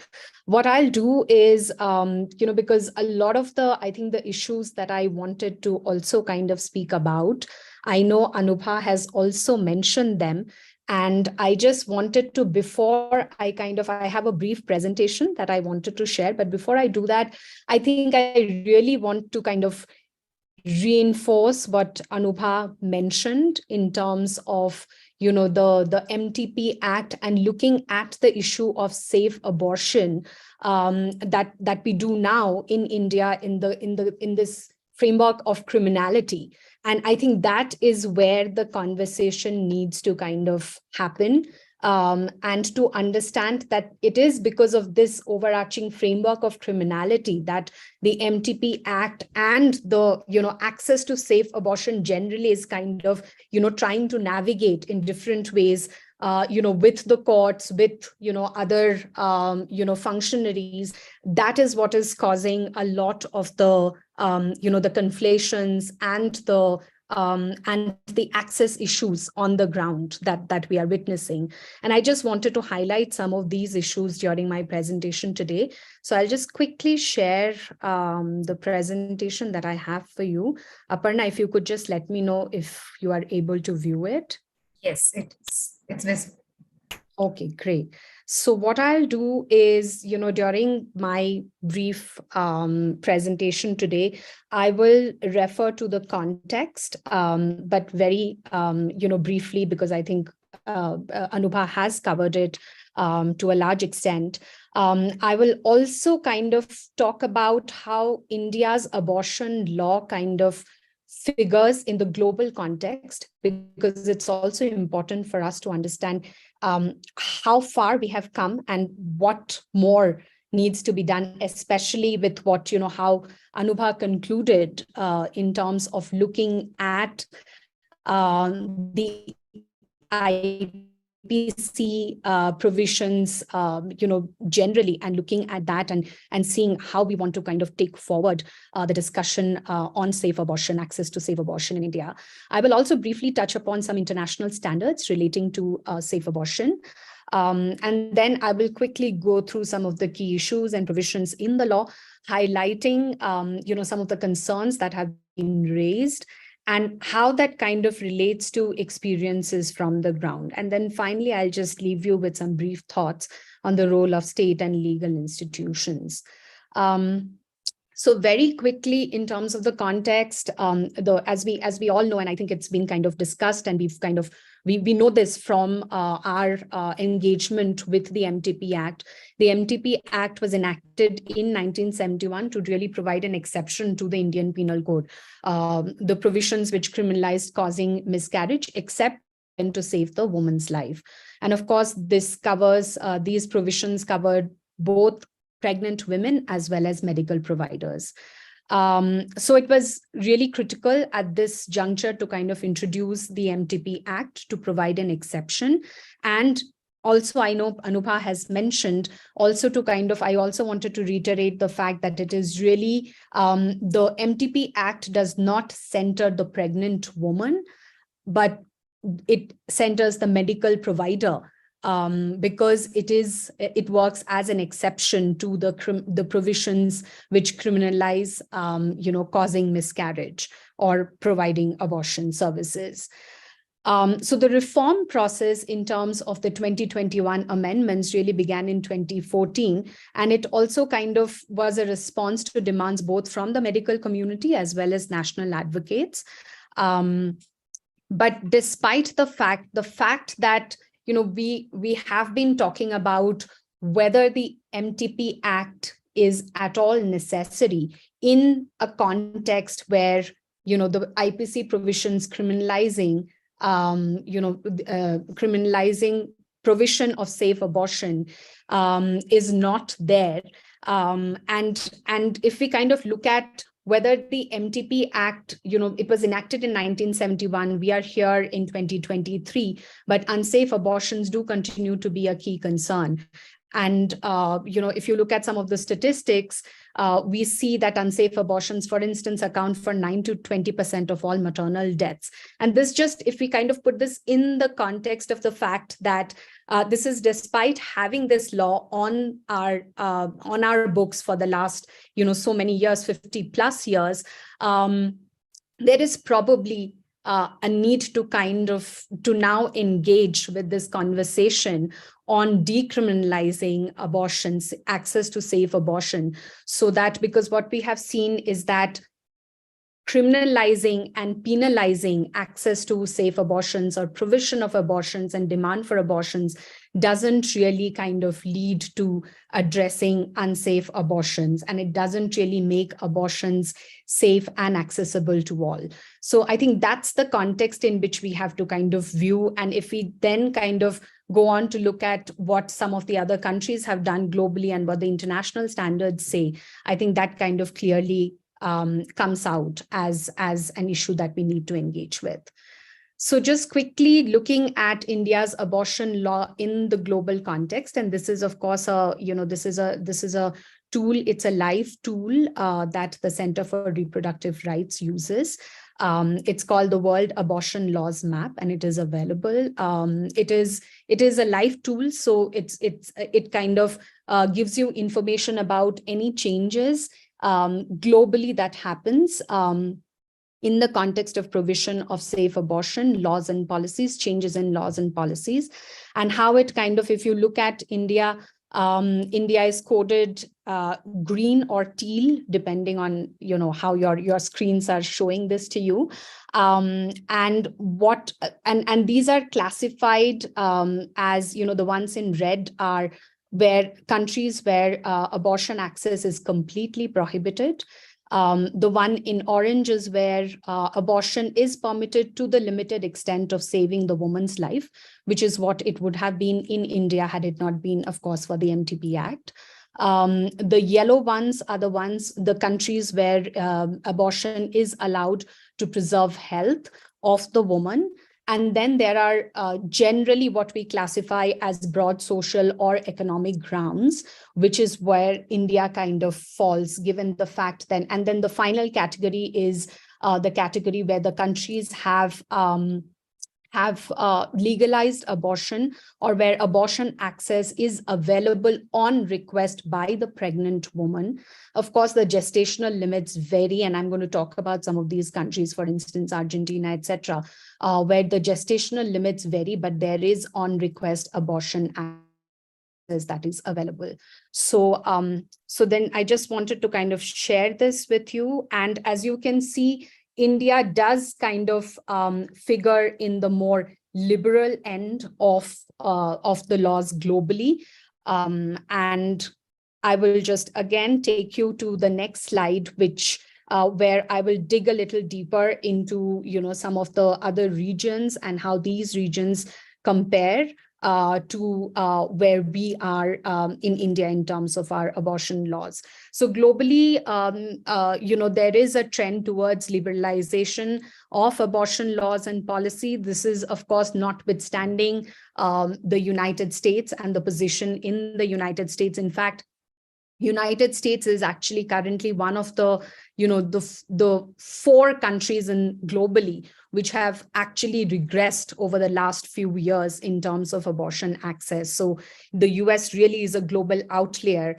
What I'll do is, because a lot of I think the issues that I wanted to also kind of speak about, I know Anubha has also mentioned them. And I just wanted to, before I have a brief presentation that I wanted to share. But before I do that, I think I really want to kind of reinforce what Anubha mentioned in terms of, the MTP Act and looking at the issue of safe abortion that we do now in India in this framework of criminality. And I think that is where the conversation needs to kind of happen. And to understand that it is because of this overarching framework of criminality that the MTP Act and the, access to safe abortion generally is kind of, trying to navigate in different ways, with the courts, with, other, functionaries. That is what is causing a lot of the, the conflations and the access issues on the ground that we are witnessing. And I just wanted to highlight some of these issues during my presentation today. So I'll just quickly share the presentation that I have for you. Aparna, if you could just let me know if you are able to view it.
Yes, it's visible.
Okay, great. So what I'll do is, during my brief presentation today, I will refer to the context, but very, briefly, because I think Anubha has covered it to a large extent. I will also kind of talk about how India's abortion law kind of figures in the global context, because it's also important for us to understand how far we have come and what more needs to be done, especially with what, how Anubha concluded in terms of looking at the IPC provisions, generally, and looking at that and seeing how we want to kind of take forward the discussion on safe abortion, access to safe abortion in India. I will also briefly touch upon some international standards relating to safe abortion. And then I will quickly go through some of the key issues and provisions in the law, highlighting, some of the concerns that have been raised and how that kind of relates to experiences from the ground. And then finally, I'll just leave you with some brief thoughts on the role of state and legal institutions. So very quickly, in terms of the context, as we all know, and I think it's been kind of discussed, and we know this from our engagement with the MTP Act. The MTP Act was enacted in 1971 to really provide an exception to the Indian Penal Code, the provisions which criminalized causing miscarriage, except to save the woman's life. And of course, this covers, these provisions covered both pregnant women as well as medical providers. So it was really critical at this juncture to kind of introduce the MTP Act to provide an exception. And also, I know Anubha has mentioned also to kind of, I also wanted to reiterate the fact that it is really, the MTP Act does not center the pregnant woman, but it centers the medical provider, because it works as an exception to the provisions which criminalize, causing miscarriage or providing abortion services. So the reform process in terms of the 2021 amendments really began in 2014, and it also kind of was a response to demands both from the medical community as well as national advocates. But despite the fact that we have been talking about whether the MTP Act is at all necessary in a context where the IPC provisions criminalizing, criminalizing provision of safe abortion is not there. And if we kind of look at whether the MTP Act, it was enacted in 1971, we are here in 2023, but unsafe abortions do continue to be a key concern. And, if you look at some of the statistics, we see that unsafe abortions, for instance, account for 9 to 20% of all maternal deaths. And this just, if we kind of put this in the context of the fact that this is despite having this law on our books for the last, so many years, 50 plus years, there is probably a need to now engage with this conversation on decriminalizing abortions, access to safe abortion, so that, because what we have seen is that criminalizing and penalizing access to safe abortions or provision of abortions and demand for abortions doesn't really kind of lead to addressing unsafe abortions, and it doesn't really make abortions safe and accessible to all. So I think that's the context in which we have to kind of view. And if we then kind of go on to look at what some of the other countries have done globally and what the international standards say, I think that kind of clearly comes out as an issue that we need to engage with. So just quickly looking at India's abortion law in the global context, and this is of course this is a tool, it's a live tool that the Center for Reproductive Rights uses. It's called the World Abortion Laws Map, and it is available. It is a live tool, so it kind of gives you information about any changes globally that happens in the context of provision of safe abortion, laws and policies, changes in laws and policies, and how it kind of, if you look at India, India is coded green or teal, depending on how your screens are showing this to you, and these are classified as the ones in red are where countries where abortion access is completely prohibited. The one in orange is where abortion is permitted to the limited extent of saving the woman's life, which is what it would have been in India had it not been, of course, for the MTP Act. The yellow ones are the countries where abortion is allowed to preserve health of the woman. And then there are generally what we classify as broad social or economic grounds, which is where India kind of falls, given the fact that, and then the final category is the category where the countries have legalized abortion, or where abortion access is available on request by the pregnant woman. Of course, the gestational limits vary, and I'm going to talk about some of these countries, for instance, Argentina, etc., where the gestational limits vary, but there is on request abortion access that is available. So, so then I just wanted to kind of share this with you. And as you can see, India does kind of figure in the more liberal end of the laws globally. And I will just again take you to the next slide, which where I will dig a little deeper into some of the other regions and how these regions compare to where we are in India in terms of our abortion laws. So globally, there is a trend towards liberalization of abortion laws and policy. This is, of course, notwithstanding the United States and the position in the United States. In fact, United States is actually currently one of the, the 4 countries globally which have actually regressed over the last few years in terms of abortion access. So the US really is a global outlier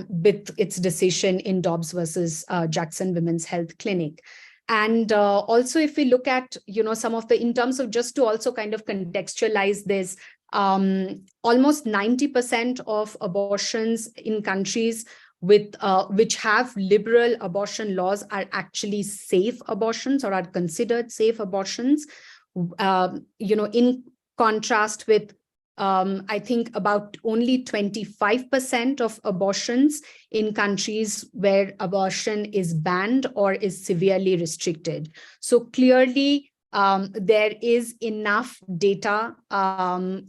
with its decision in Dobbs versus Jackson Women's Health Clinic. And also, if we look at, some of the, in terms of just to also kind of contextualize this, almost 90% of abortions in countries with which have liberal abortion laws are actually safe abortions or are considered safe abortions, in contrast with I think about only 25% of abortions in countries where abortion is banned or is severely restricted. So clearly, there is enough data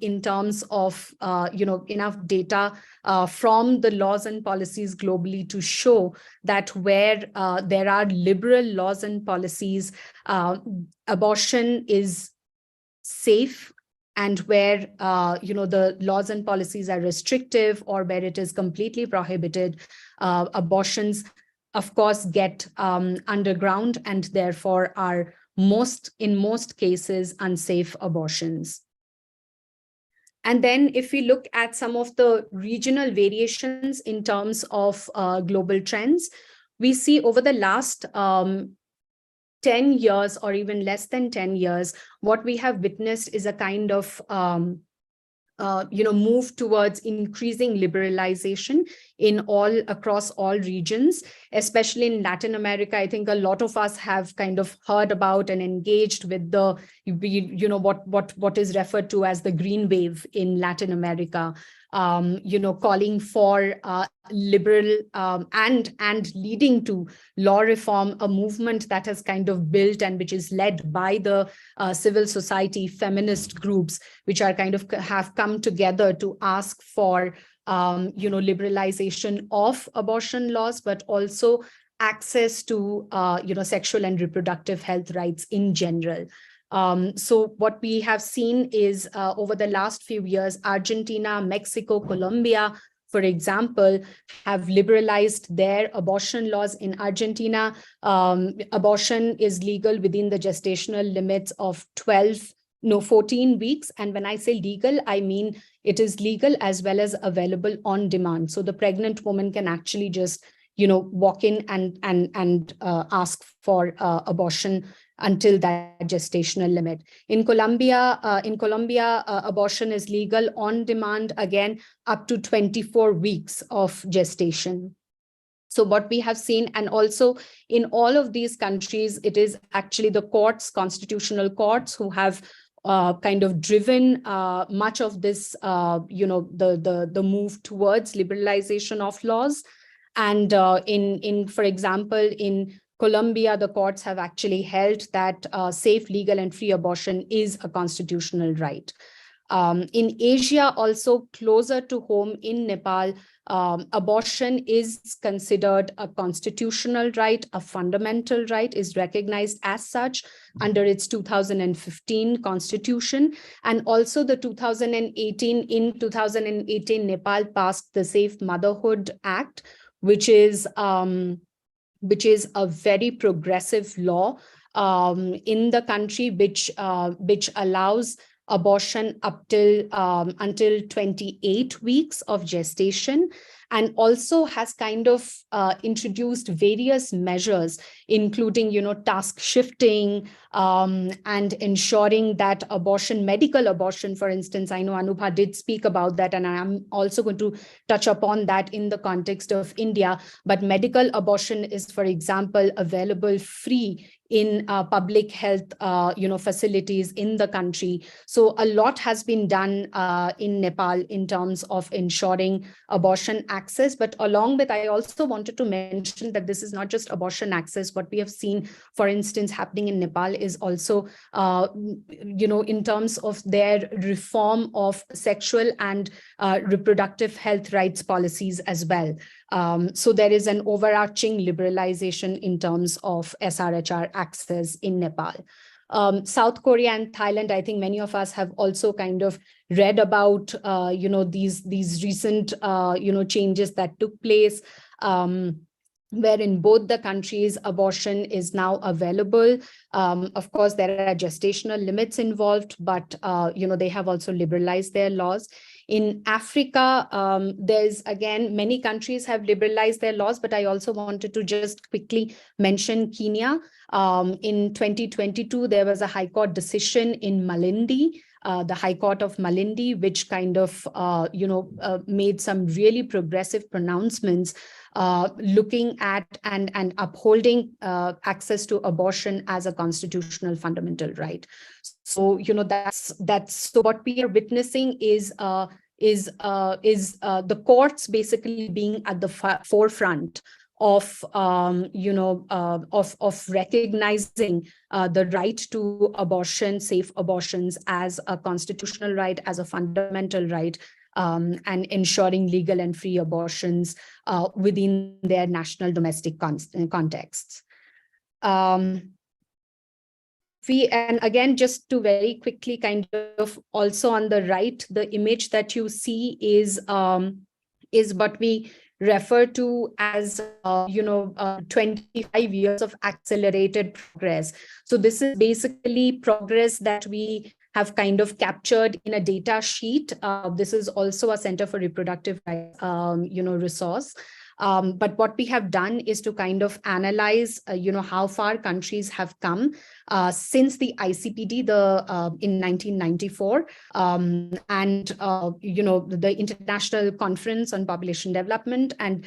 in terms of, enough data from the laws and policies globally to show that where there are liberal laws and policies, abortion is safe, and where the laws and policies are restrictive or where it is completely prohibited, abortions, of course, get underground and therefore are in most cases unsafe abortions. And then if we look at some of the regional variations in terms of global trends, we see over the last 10 years or even less than 10 years, what we have witnessed is a kind of move towards increasing liberalization across all regions, especially in Latin America. I think a lot of us have kind of heard about and engaged with what is referred to as the green wave in Latin America, calling for liberal and leading to law reform, a movement that has kind of built and which is led by the civil society feminist groups, which are kind of have come together to ask for liberalization of abortion laws, but also access to sexual and reproductive health rights in general. So what we have seen is over the last few years, Argentina, Mexico, Colombia, for example, have liberalized their abortion laws. In Argentina, abortion is legal within the gestational limits of 14 weeks. And when I say legal, I mean it is legal as well as available on demand. So the pregnant woman can actually just, walk in and ask for abortion until that gestational limit. In Colombia, abortion is legal on demand, again, up to 24 weeks of gestation. So what we have seen, and also in all of these countries, it is actually the courts, constitutional courts, who have kind of driven much of this, the move towards liberalization of laws. And for example, in Colombia, the courts have actually held that safe, legal, and free abortion is a constitutional right. In Asia, also closer to home in Nepal, abortion is considered a constitutional right, a fundamental right, is recognized as such under its 2015 constitution. And also the 2018, Nepal passed the Safe Motherhood Act, which is a very progressive law in the country, which allows abortion up till until 28 weeks of gestation, and also has kind of introduced various measures, including, task shifting and ensuring that medical abortion, for instance, I know Anubha did speak about that, and I am also going to touch upon that in the context of India. But medical abortion is, for example, available free in public health, facilities in the country. So a lot has been done in Nepal in terms of ensuring abortion access. But along with, I also wanted to mention that this is not just abortion access. What we have seen, for instance, happening in Nepal is also, in terms of their reform of sexual and reproductive health rights policies as well. So there is an overarching liberalization in terms of SRHR access in Nepal. South Korea and Thailand, I think many of us have also kind of read about, these recent, changes that took place, where in both the countries, abortion is now available. Of course, there are gestational limits involved, but, they have also liberalized their laws. In Africa, there's, again, many countries have liberalized their laws, but I also wanted to just quickly mention Kenya. In 2022, there was a High Court decision in Malindi, the High Court of Malindi, which kind of, made some really progressive pronouncements looking at and upholding access to abortion as a constitutional fundamental right. So, that's so what we are witnessing is the courts basically being at the forefront of recognizing the right to abortion, safe abortions as a constitutional right, as a fundamental right, and ensuring legal and free abortions within their national domestic contexts. And again, just to very quickly kind of also on the right, the image that you see is what we refer to as 25 years of accelerated progress. So this is basically progress that we have kind of captured in a data sheet. This is also a Center for Reproductive Rights resource. But what we have done is to kind of analyze, how far countries have come since the ICPD in 1994, and the International Conference on Population Development, and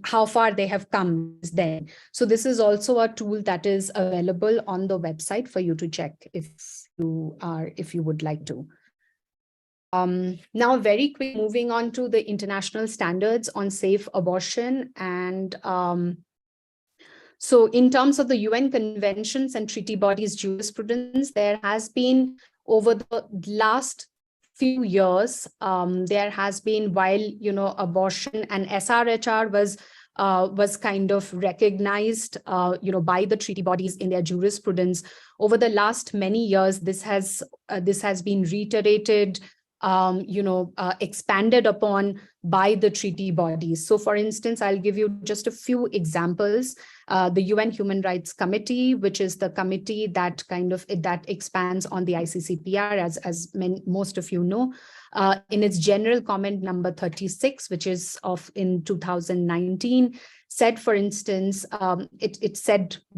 how far they have come then. So this is also a tool that is available on the website for you to check if you would like to. Now, very quick, moving on to the international standards on safe abortion. And so in terms of the UN conventions and treaty bodies jurisprudence, there has been over the last few years, there has been, while, abortion and SRHR was kind of recognized, by the treaty bodies in their jurisprudence. Over the last many years, this has been reiterated, expanded upon by the treaty bodies. So for instance, I'll give you just a few examples. The UN Human Rights Committee, which is the committee that that expands on the ICCPR, as most of you know, in its general comment number 36, which is in 2019, said, for instance, it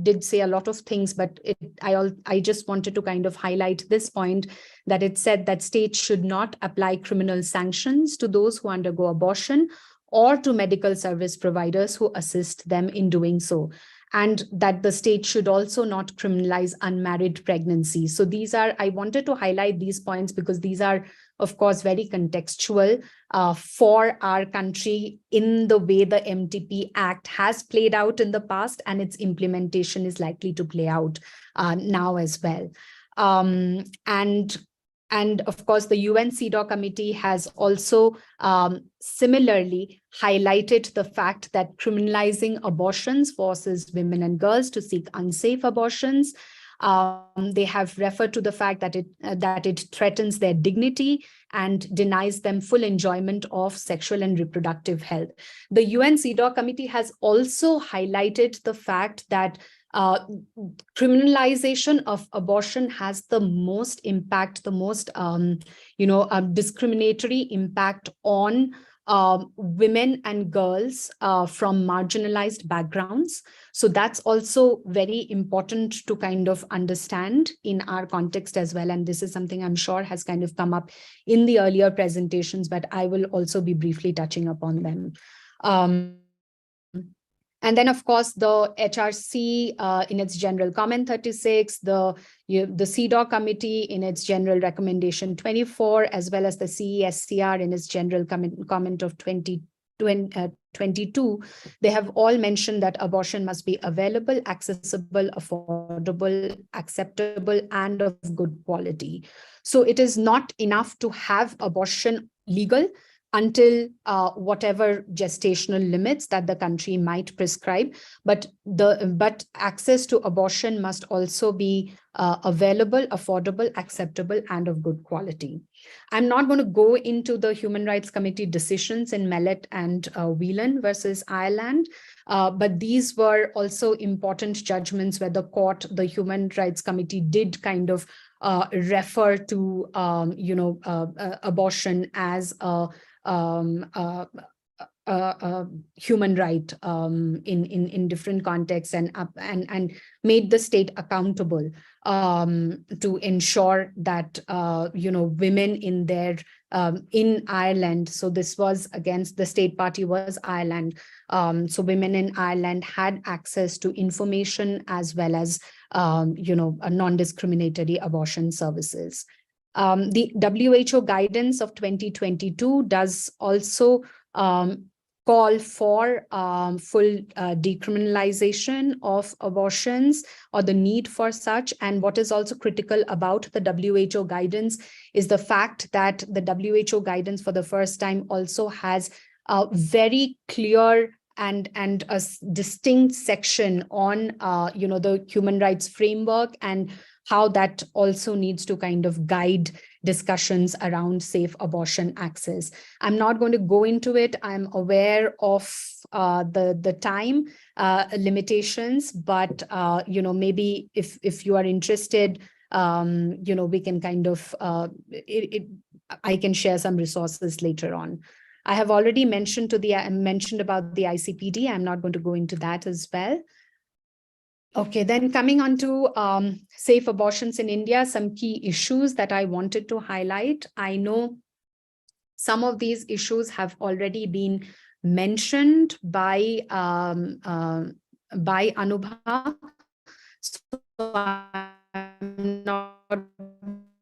did say a lot of things, but I just wanted to kind of highlight this point, that it said that states should not apply criminal sanctions to those who undergo abortion or to medical service providers who assist them in doing so, and that the state should also not criminalize unmarried pregnancy. So I wanted to highlight these points because these are, of course, very contextual for our country in the way the MTP Act has played out in the past, and its implementation is likely to play out now as well. And of course, the UN CEDAW committee has also similarly highlighted the fact that criminalizing abortions forces women and girls to seek unsafe abortions. They have referred to the fact that it threatens their dignity and denies them full enjoyment of sexual and reproductive health. The UN CEDAW committee has also highlighted the fact that criminalization of abortion has the most impact, the most discriminatory impact on women and girls from marginalized backgrounds. So that's also very important to kind of understand in our context as well. And this is something I'm sure has kind of come up in the earlier presentations, but I will also be briefly touching upon them. And then, of course, the HRC in its general comment 36, the CEDAW committee in its general recommendation 24, as well as the CESCR in its general comment of 2022, they have all mentioned that abortion must be available, accessible, affordable, acceptable, and of good quality. So it is not enough to have abortion legal until whatever gestational limits that the country might prescribe, but access to abortion must also be available, affordable, acceptable, and of good quality. I'm not going to go into the Human Rights Committee decisions in Mellet and Whelan versus Ireland, but these were also important judgments where the Human Rights Committee did kind of refer to abortion as human right in different contexts, and made the state accountable to ensure that women in their in Ireland. So this was against the state party was Ireland. So women in Ireland had access to information as well as a non-discriminatory abortion services. The WHO guidance of 2022 does also call for full decriminalization of abortions, or the need for such. And what is also critical about the WHO guidance is the fact that the WHO guidance for the first time also has a very clear and a distinct section on the human rights framework, and how that also needs to kind of guide discussions around safe abortion access. I'm not going to go into it. I'm aware of the time limitations, but maybe if you are interested, we can kind of I can share some resources later on. I have already mentioned about the ICPD. I'm not going to go into that as well. Okay, then coming on to safe abortions in India, some key issues that I wanted to highlight. I know some of these issues have already been mentioned by Anubha. So I'm not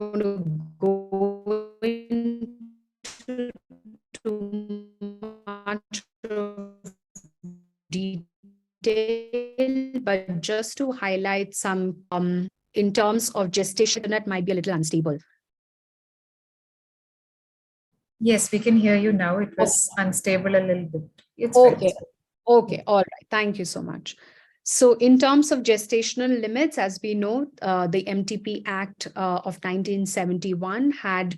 going to go into too much detail, but just to highlight some in terms of gestation, internet might be a little unstable.
Yes, we can hear you now. It was unstable a little bit. It's
okay.
fine.
Okay, all right. Thank you so much. So in terms of gestational limits, as we know, the MTP Act of 1971 had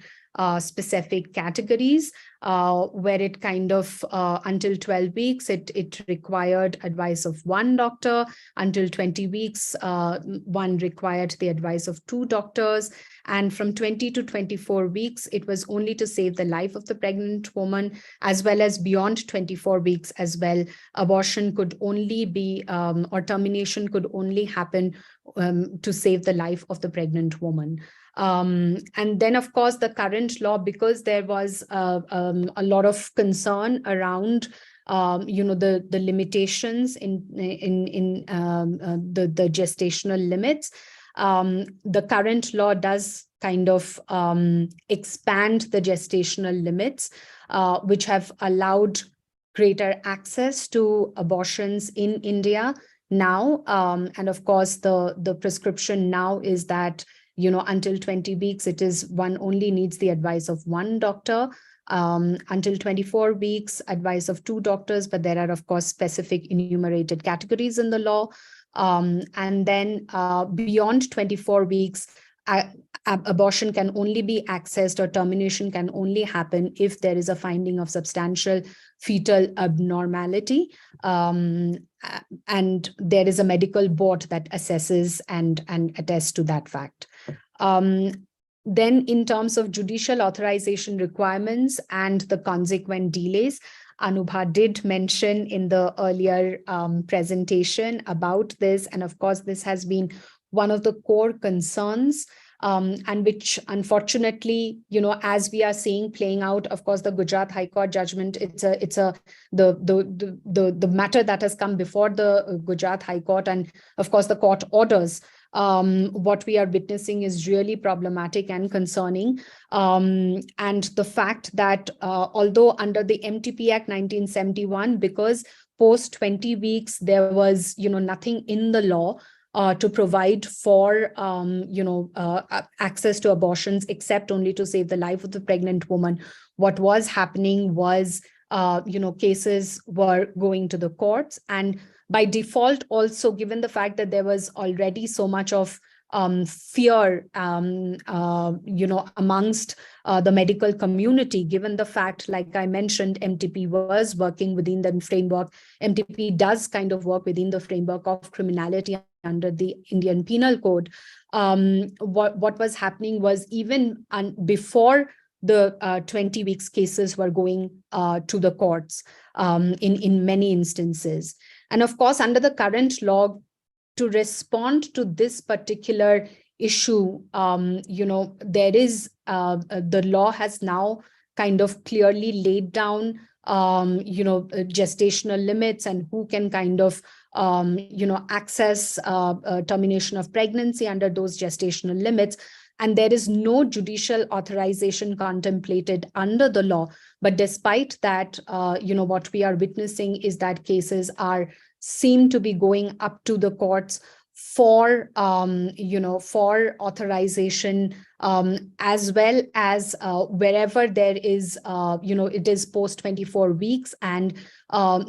specific categories where it kind of until 12 weeks, it required advice of one doctor. Until 20 weeks, one required the advice of two doctors. And from 20 to 24 weeks, it was only to save the life of the pregnant woman, as well as beyond 24 weeks as well. Abortion could only be, or termination could only happen to save the life of the pregnant woman. And then, of course, the current law, because there was a lot of concern around the limitations in the gestational limits. The current law does kind of expand the gestational limits, which have allowed greater access to abortions in India now. And of course, the prescription now is that, until 20 weeks, it is one only needs the advice of one doctor. Until 24 weeks, advice of two doctors, but there are, of course, specific enumerated categories in the law. And then beyond 24 weeks, abortion can only be accessed, or termination can only happen if there is a finding of substantial fetal abnormality. And there is a medical board that assesses and attests to that fact. Then in terms of judicial authorization requirements and the consequent delays, Anubha did mention in the earlier presentation about this. And of course, this has been one of the core concerns, and which unfortunately, as we are seeing playing out, of course, the Gujarat High Court judgment, the matter that has come before the Gujarat High Court, and of course, the court orders. What we are witnessing is really problematic and concerning. And the fact that although under the MTP Act 1971, because post 20 weeks, there was nothing in the law to provide for access to abortions, except only to save the life of the pregnant woman. What was happening was cases were going to the courts, and by default, also given the fact that there was already so much of fear, amongst the medical community, given the fact, like I mentioned, MTP was working within the framework. MTP does kind of work within the framework of criminality under the Indian Penal Code. What was happening was, even before the 20 weeks cases were going to the courts in many instances. And of course, under the current law, to respond to this particular issue, there is the law has now kind of clearly laid down, gestational limits and who can kind of, access termination of pregnancy under those gestational limits. And there is no judicial authorization contemplated under the law. But despite that, what we are witnessing is that cases seem to be going up to the courts for authorization, as well as wherever there is, it is post 24 weeks and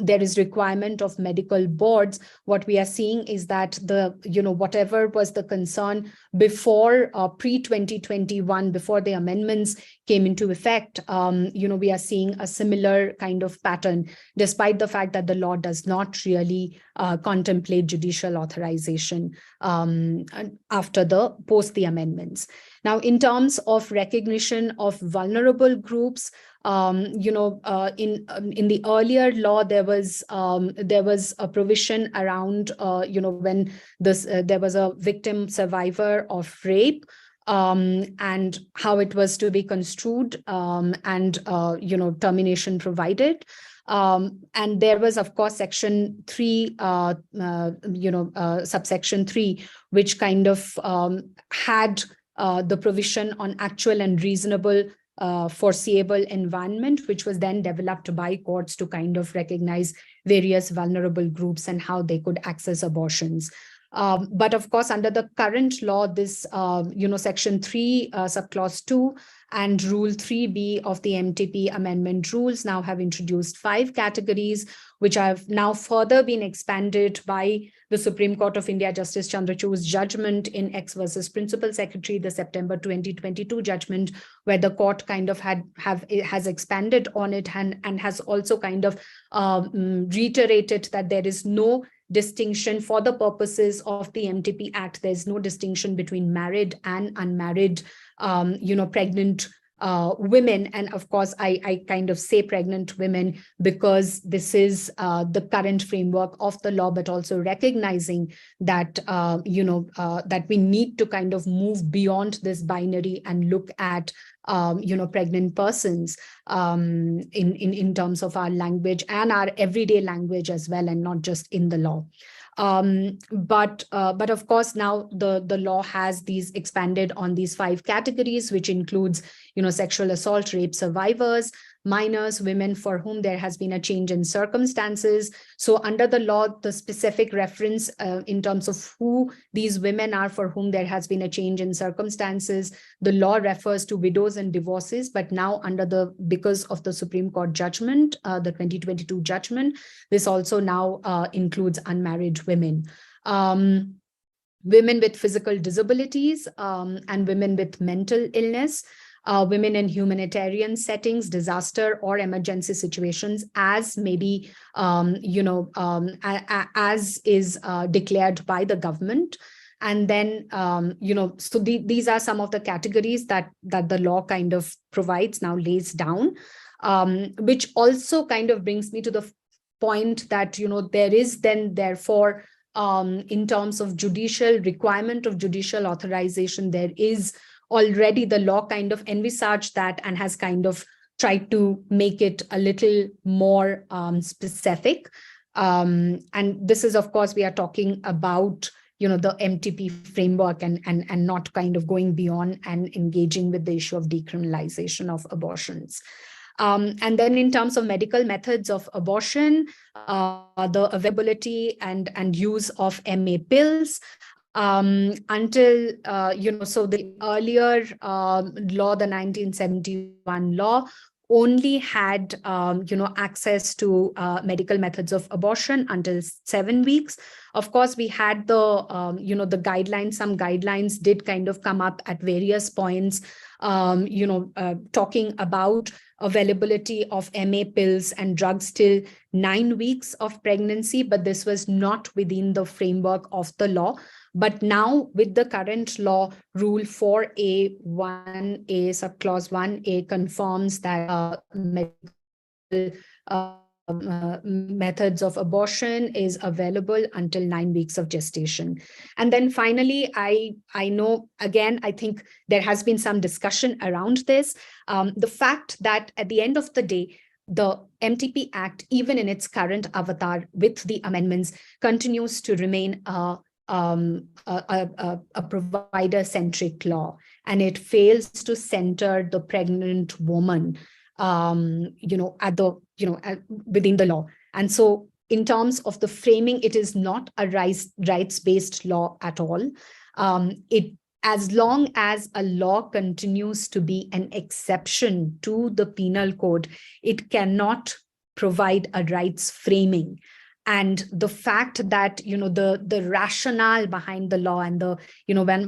there is requirement of medical boards. What we are seeing is that whatever was the concern before pre-2021, before the amendments came into effect, we are seeing a similar kind of pattern, despite the fact that the law does not really contemplate judicial authorization after post the amendments. Now, in terms of recognition of vulnerable groups, in the earlier law, there was a provision around, when there was a victim survivor of rape, and how it was to be construed, and termination provided. And there was, of course, section 3, subsection 3, which kind of had the provision on actual and reasonable foreseeable environment, which was then developed by courts to kind of recognize various vulnerable groups and how they could access abortions. But of course, under the current law, this, section 3, subclause 2, and Rule 3B of the MTP amendment rules now have introduced 5 categories, which have now further been expanded by the Supreme Court of India Justice Chandrachud's judgment in X versus Principal Secretary, the September 2022 judgment, where the court kind of has expanded on it and has also kind of reiterated that there is no distinction for the purposes of the MTP Act. There's no distinction between married and unmarried, pregnant women. And of course, I kind of say pregnant women because this is the current framework of the law, but also recognizing that, that we need to kind of move beyond this binary and look at, pregnant persons in terms of our language and our everyday language as well, and not just in the law. But of course, now the law has these expanded on these 5 categories, which includes, sexual assault, rape survivors, minors, women for whom there has been a change in circumstances. So under the law, the specific reference in terms of who these women are for whom there has been a change in circumstances, the law refers to widows and divorces, but now because of the Supreme Court judgment, the 2022 judgment, this also now includes unmarried women. Women with physical disabilities and women with mental illness, women in humanitarian settings, disaster or emergency situations, as maybe, as is declared by the government. And then, so these are some of the categories that the law kind of provides, now lays down, which also kind of brings me to the point that, there is then therefore, in terms of judicial requirement of judicial authorization, there is already the law kind of envisaged that and has kind of tried to make it a little more specific. And this is, of course, we are talking about, the MTP framework and not kind of going beyond and engaging with the issue of decriminalization of abortions. And then in terms of medical methods of abortion, the availability and use of MA pills, until, so the earlier law, the 1971 law, only had, access to medical methods of abortion until 7 weeks. Of course, we had the, the guidelines, some guidelines did kind of come up at various points, talking about availability of MA pills and drugs till 9 weeks of pregnancy, but this was not within the framework of the law. But now with the current law, Rule 4A1A, subclause 1A confirms that methods of abortion is available until 9 weeks of gestation. And then finally, I know, again, I think there has been some discussion around this. The fact that at the end of the day, the MTP Act, even in its current avatar with the amendments, continues to remain a provider-centric law, and it fails to center the pregnant woman within the law. And so in terms of the framing, it is not a rights-based law at all. As long as a law continues to be an exception to the penal code, it cannot provide a rights framing. And the fact that, the rationale behind the law and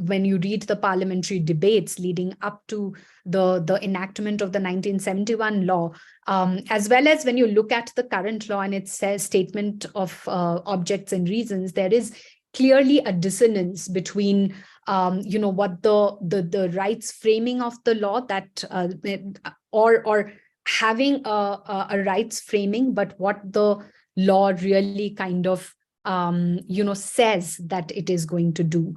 when you read the parliamentary debates leading up to the enactment of the 1971 law, as well as when you look at the current law and its statement of objects and reasons, there is clearly a dissonance between what the rights framing of the law that or having a rights framing, but what the law really kind of says that it is going to do.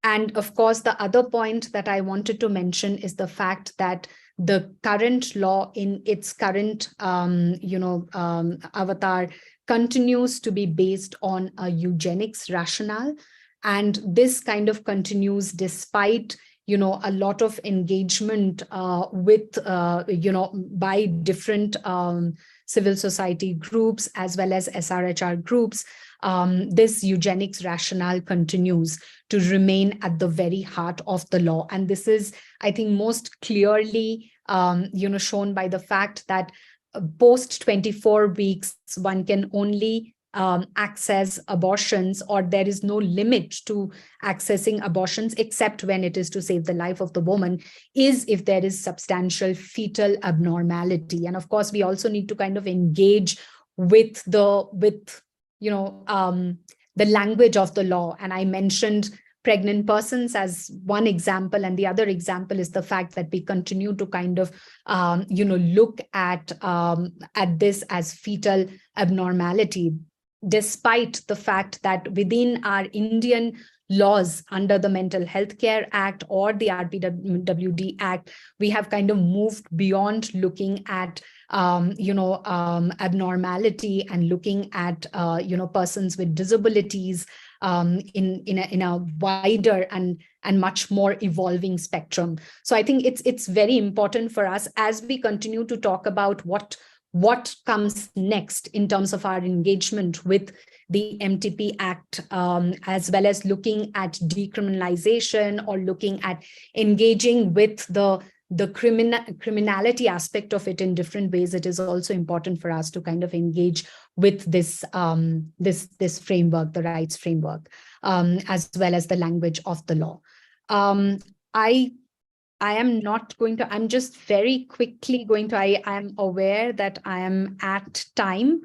And of course, the other point that I wanted to mention is the fact that the current law in its current avatar continues to be based on a eugenics rationale. And this kind of continues despite a lot of engagement with by different civil society groups as well as SRHR groups. This eugenics rationale continues to remain at the very heart of the law. And this is, I think, most clearly shown by the fact that post 24 weeks, one can only access abortions, or there is no limit to accessing abortions except when it is to save the life of the woman, is if there is substantial fetal abnormality. And of course, we also need to kind of engage with the language of the law. And I mentioned pregnant persons as one example, and the other example is the fact that we continue to kind of look at this as fetal abnormality, despite the fact that within our Indian laws under the Mental Health Care Act or the RPWD Act, we have kind of moved beyond looking at abnormality and looking at persons with disabilities in a wider and much more evolving spectrum. So I think it's very important for us as we continue to talk about what comes next in terms of our engagement with the MTP Act, as well as looking at decriminalization or looking at engaging with the criminality aspect of it in different ways. It is also important for us to kind of engage with this this framework, the rights framework, as well as the language of the law. I am not going to, I'm just very quickly going to, I am aware that I am at time.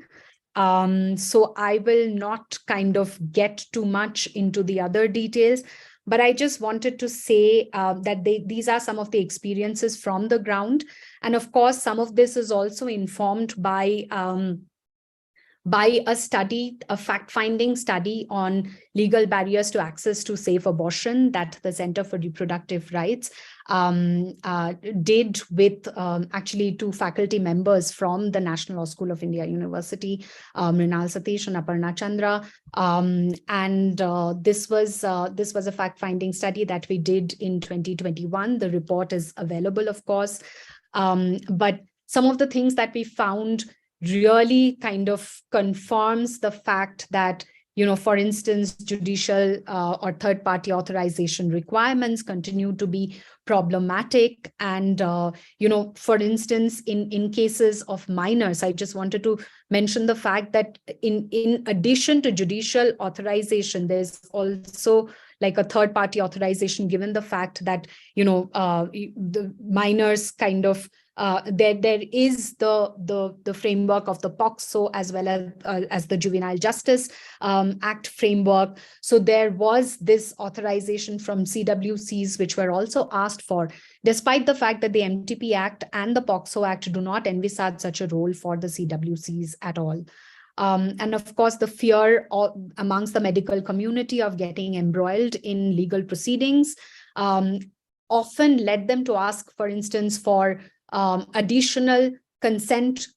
So I will not kind of get too much into the other details, but I just wanted to say that these are some of the experiences from the ground. And of course, some of this is also informed by a study, a fact-finding study on legal barriers to access to safe abortion that the Center for Reproductive Rights did with actually two faculty members from the National Law School of India University, Mrinal Satish and Aparna Chandra. This was a fact-finding study that we did in 2021. The report is available, of course. But some of the things that we found really kind of confirms the fact that, for instance, judicial or third-party authorization requirements continue to be problematic. And, for instance, in cases of minors, I just wanted to mention the fact that in addition to judicial authorization, there's also like a third-party authorization, given the fact that, the minors kind of there is the framework of the POCSO as well as the Juvenile Justice Act framework. So there was this authorization from CWCs, which were also asked for, despite the fact that the MTP Act and the POCSO Act do not envisage such a role for the CWCs at all. And of course, the fear amongst the medical community of getting embroiled in legal proceedings often led them to ask, for instance, for additional consent,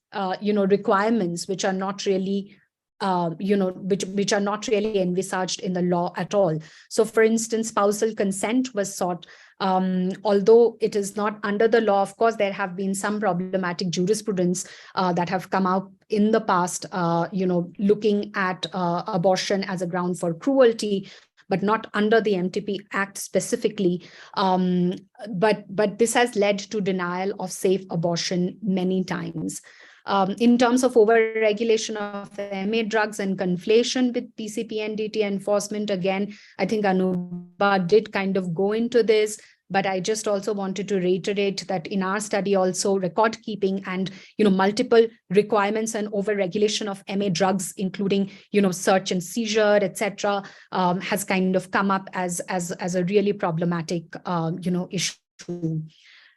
requirements, which are not really, which are not really envisaged in the law at all. So, for instance, spousal consent was sought. Although it is not under the law, of course, there have been some problematic jurisprudence that have come out in the past, looking at abortion as a ground for cruelty, but not under the MTP Act specifically. But this has led to denial of safe abortion many times. In terms of over-regulation of MA drugs and conflation with PCP and DT enforcement, again, I think Anuba did kind of go into this, but I just also wanted to reiterate that in our study also record keeping and, multiple requirements and over-regulation of MA drugs, including, search and seizure, etc., has kind of come up as a really problematic, issue.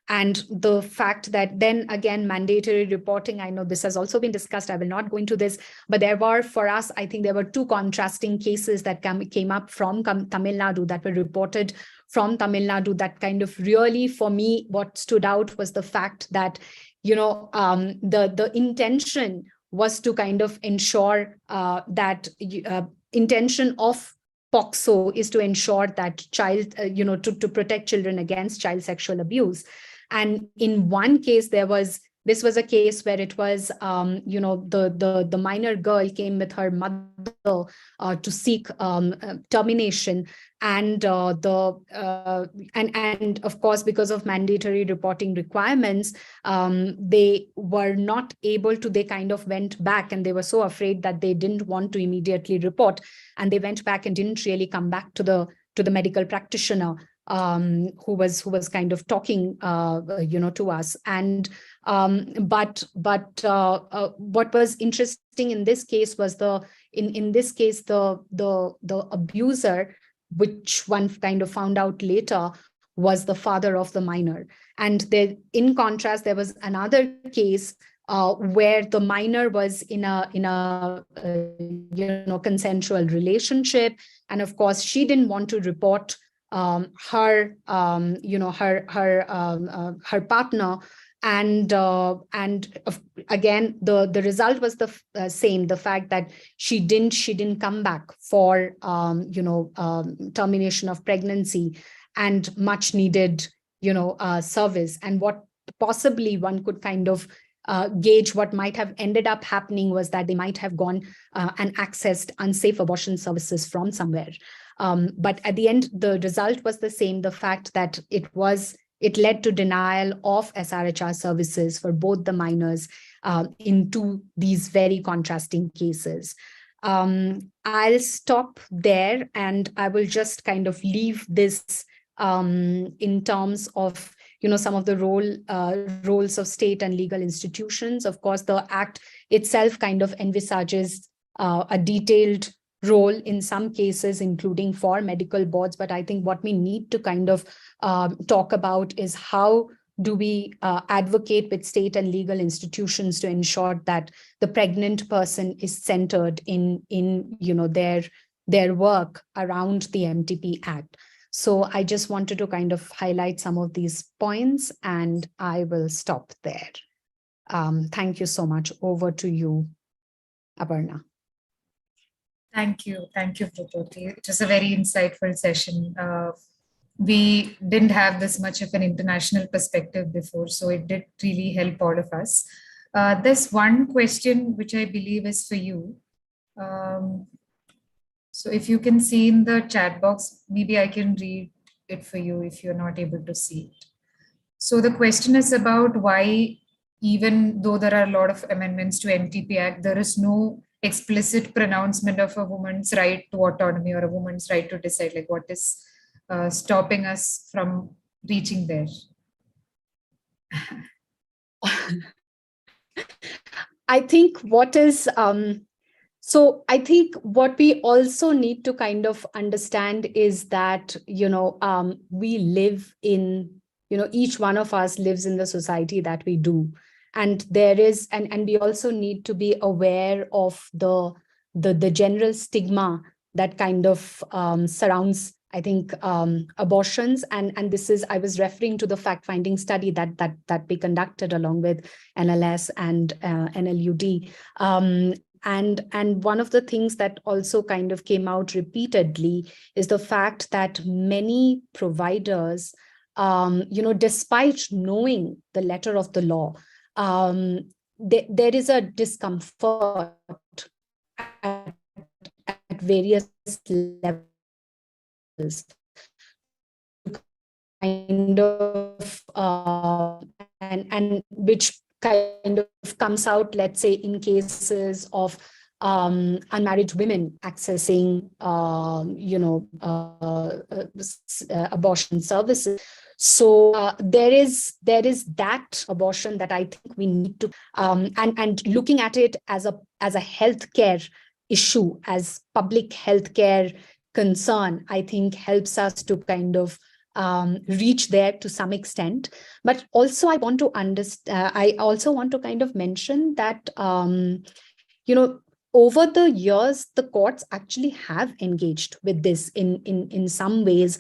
And the fact that then again, mandatory reporting, I know this has also been discussed, I will not go into this, but there were, for us, I think there were two contrasting cases that came up from Tamil Nadu that were reported from Tamil Nadu that kind of really, for me, what stood out was the fact that, the intention was to kind of ensure that intention of POCSO is to ensure that child, to protect children against child sexual abuse. And in one case, this was a case where it was, the minor girl came with her mother to seek termination, and and of course, because of mandatory reporting requirements, they were not able to. They kind of went back, and they were so afraid that they didn't want to immediately report, and they went back and didn't really come back to the medical practitioner. Who was kind of talking, to us. And but what was interesting in this case was in this case the abuser, which one kind of found out later, was the father of the minor. And there, in contrast, there was another case where the minor was in a consensual relationship, and of course she didn't want to report her partner, and again the result was the same, the fact that she didn't come back for termination of pregnancy and much needed service. And what possibly one could kind of gauge what might have ended up happening was that they might have gone and accessed unsafe abortion services from somewhere. But at the end, the result was the same, the fact that it led to denial of SRHR services for both the minors in these very contrasting cases. I'll stop there, and I will just kind of leave this in terms of some of the roles of state and legal institutions. Of course, the Act itself kind of envisages a detailed role in some cases, including for medical boards. But I think what we need to kind of talk about is how do we advocate with state and legal institutions to ensure that the pregnant person is centered in their work around the MTP Act. So I just wanted to kind of highlight some of these points, and I will stop there. Thank you so much. Over to you, Aparna.
Thank you, Prabhuti. It was a very insightful session. We didn't have this much of an international perspective before, so it did really help all of us. There's one question which I believe is for you. So if you can see in the chat box, maybe I can read it for you if you're not able to see it. So the question is about why, even though there are a lot of amendments to MTP Act, there is no explicit pronouncement of a woman's right to autonomy or a woman's right to decide. Like, what is stopping us from reaching there?
I think so I think what we also need to kind of understand is that, we live in, each one of us lives in the society that we do. And there is, and we also need to be aware of the general stigma that kind of surrounds, I think, abortions. And this is, I was referring to the fact-finding study that we conducted along with NLS and NLUD. And one of the things that also kind of came out repeatedly is the fact that many providers, despite knowing the letter of the law, there is a discomfort at various levels, kind of, and which kind of comes out, let's say, in cases of unmarried women accessing, abortion services. So there is that abortion that I think we need to, and looking at it as a healthcare issue, as public healthcare concern, I think helps us to kind of reach there to some extent. But also I want to understand, I also want to kind of mention that, over the years, the courts actually have engaged with this in some ways,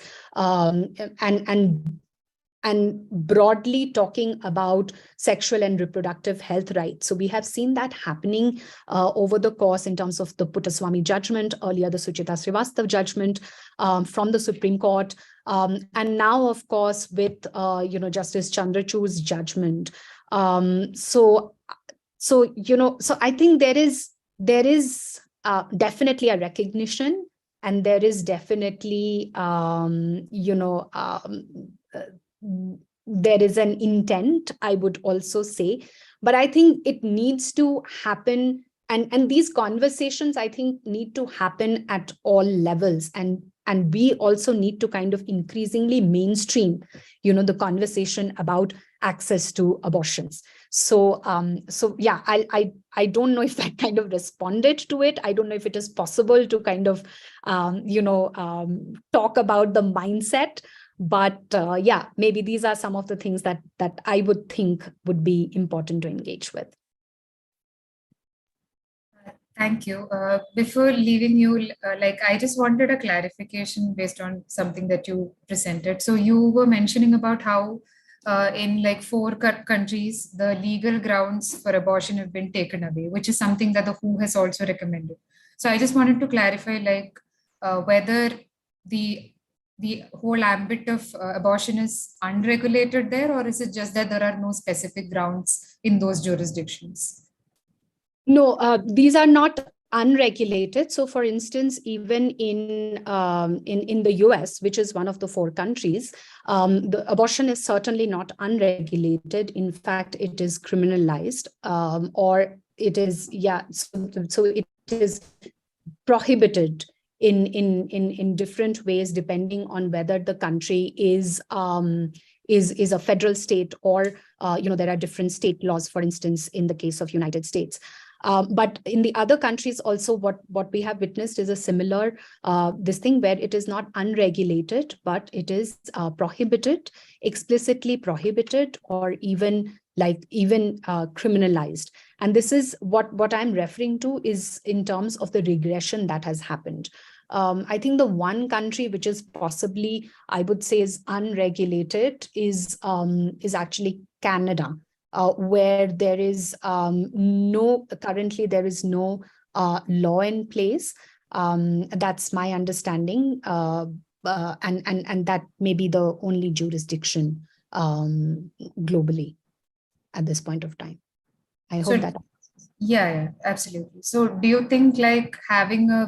and broadly talking about sexual and reproductive health rights. So we have seen that happening over the course in terms of the Puttaswamy judgment, earlier the Suchita Srivastava judgment from the Supreme Court, and now, of course, with Justice Chandrachud's judgment. So I think there is definitely a recognition, and there is definitely there is an intent, I would also say. But I think it needs to happen, and these conversations, I think, need to happen at all levels, and we also need to kind of increasingly mainstream, the conversation about access to abortions. So yeah, I don't know if that kind of responded to it. I don't know if it is possible to kind of talk about the mindset, but yeah, maybe these are some of the things that I would think would be important to engage with.
Thank you. Before leaving you, I just wanted a clarification based on something that you presented. So you were mentioning about how in 4 countries, the legal grounds for abortion have been taken away, which is something that the WHO has also recommended. So I just wanted to clarify, whether the whole ambit of abortion is unregulated there, or is it just that there are no specific grounds in those jurisdictions?
No, these are not unregulated. So, for instance, even in the US, which is one of the 4 countries, the abortion is certainly not unregulated. In fact, it is criminalized, or it is, yeah. So it is prohibited in different ways, depending on whether the country is a federal state, or there are different state laws. For instance, in the case of United States. But in the other countries also, what we have witnessed is a similar this thing where it is not unregulated, but it is prohibited, explicitly prohibited, or even criminalized. And this is what I'm referring to is in terms of the regression that has happened. I think the one country which is possibly, I would say, is unregulated is actually Canada. Where there is currently there is no law in place. That's my understanding, and that may be the only jurisdiction globally at this point of time. I hope that.
Yeah, absolutely. So do you think having a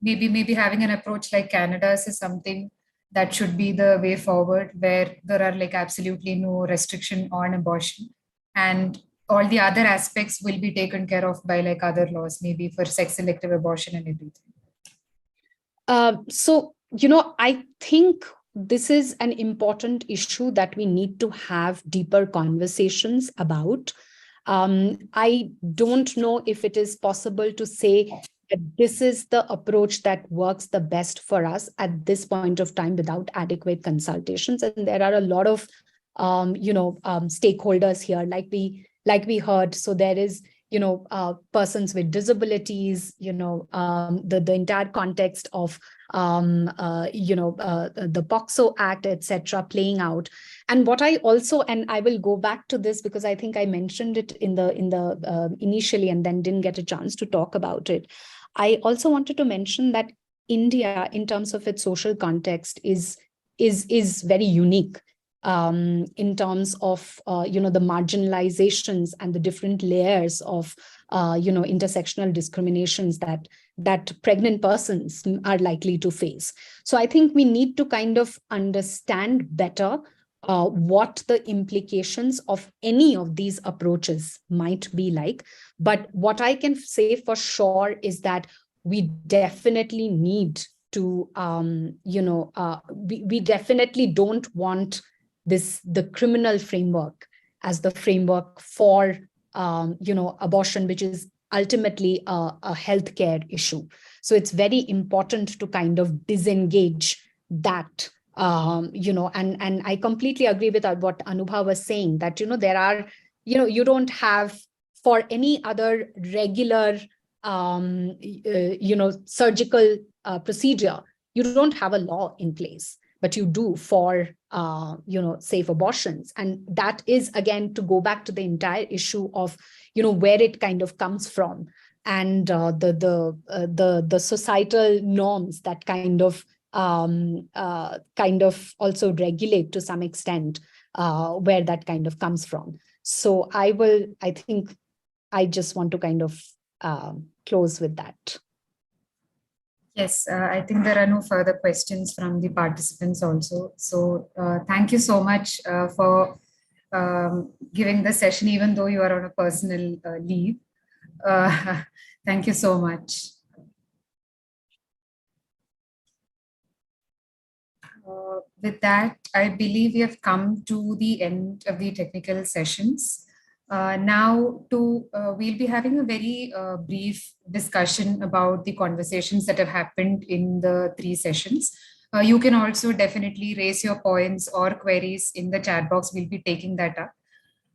maybe having an approach like Canada's is something that should be the way forward, where there are absolutely no restriction on abortion, and all the other aspects will be taken care of by other laws, maybe for sex selective abortion and everything?
So, I think this is an important issue that we need to have deeper conversations about. I don't know if it is possible to say that this is the approach that works the best for us at this point of time without adequate consultations. And there are a lot of stakeholders here, like we heard. So there is persons with disabilities, the entire context of the POCSO Act, etc., playing out. And what I also, and I will go back to this because I think I mentioned it in the initially and then didn't get a chance to talk about it. I also wanted to mention that India, in terms of its social context, is very unique. In terms of the marginalizations and the different layers of intersectional discriminations that pregnant persons are likely to face. So I think we need to kind of understand better what the implications of any of these approaches might be like. But what I can say for sure is that we definitely need to we definitely don't want the criminal framework as the framework for abortion, which is ultimately a healthcare issue. So it's very important to kind of disengage that, and I completely agree with what Anubha was saying, that there are, you don't have for any other regular surgical procedure, you don't have a law in place, but you do for safe abortions. And that is, again, to go back to the entire issue of where it kind of comes from, and the societal norms that kind of also regulate to some extent where that kind of comes from. So I think I just want to kind of close with that.
Yes, I think there are no further questions from the participants also. So thank you so much for giving the session, even though you are on a personal leave. Thank you so much. With that, I believe we have come to the end of the technical sessions. Now we'll be having a very brief discussion about the conversations that have happened in the 3 sessions. You can also definitely raise your points or queries in the chat box. We'll be taking that up.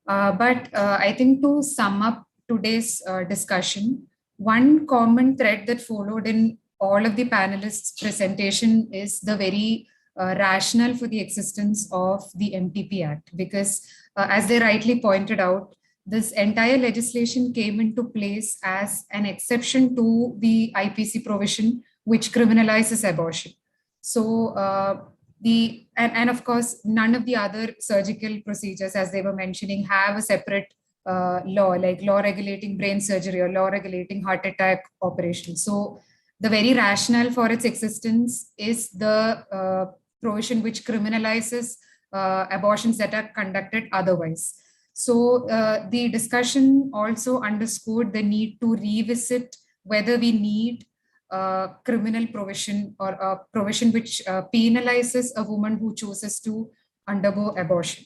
But I think to sum up today's discussion, one common thread that followed in all of the panelists' presentation is the very rationale for the existence of the MTP Act, because as they rightly pointed out, this entire legislation came into place as an exception to the IPC provision, which criminalizes abortion. So and of course, none of the other surgical procedures, as they were mentioning, have a separate law, like law regulating brain surgery or law regulating heart attack operations. So the very rationale for its existence is the provision which criminalizes abortions that are conducted otherwise. So the discussion also underscored the need to revisit whether we need criminal provision or a provision which penalizes a woman who chooses to undergo abortion.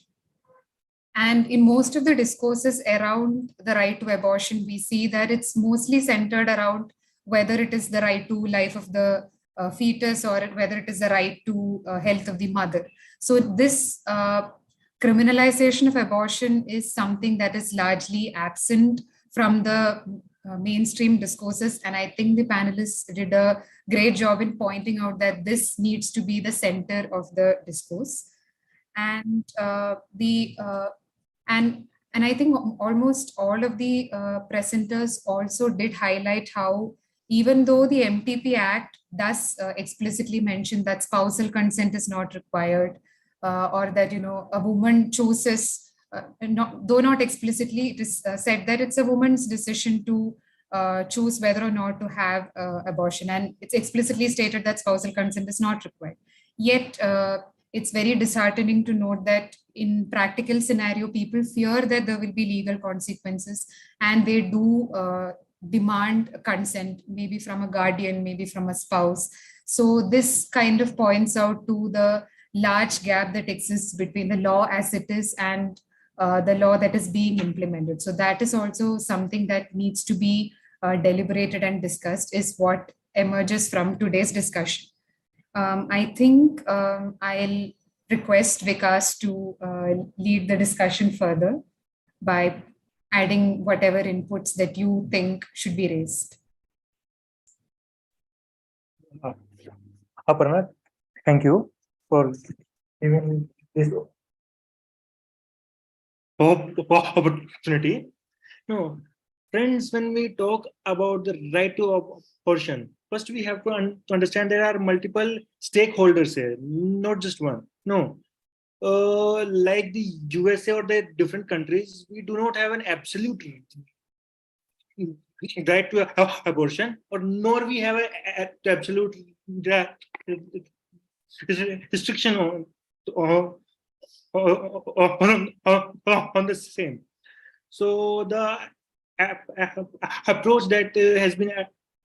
And in most of the discourses around the right to abortion, we see that it's mostly centered around whether it is the right to life of the fetus or whether it is the right to health of the mother. So this criminalization of abortion is something that is largely absent from the mainstream discourses. And I think the panelists did a great job in pointing out that this needs to be the center of the discourse. And I think almost all of the presenters also did highlight how, even though the MTP Act does explicitly mention that spousal consent is not required, or that a woman chooses, though not explicitly, it is said that it's a woman's decision to choose whether or not to have abortion, and it's explicitly stated that spousal consent is not required. Yet it's very disheartening to note that in practical scenario, people fear that there will be legal consequences, and they do demand consent, maybe from a guardian, maybe from a spouse. So this kind of points out to the large gap that exists between the law as it is and the law that is being implemented. So that is also something that needs to be deliberated and discussed, is what emerges from today's discussion. I think I'll request Vikas to lead the discussion further by adding whatever inputs that you think should be raised.
Aparna, thank you for giving this opportunity. No, friends, when we talk about the right to abortion, first we have to understand there are multiple stakeholders here, not just one. No, like the USA or the different countries, we do not have an absolute right to abortion, or nor we have an absolute restriction on the same. So the approach that has been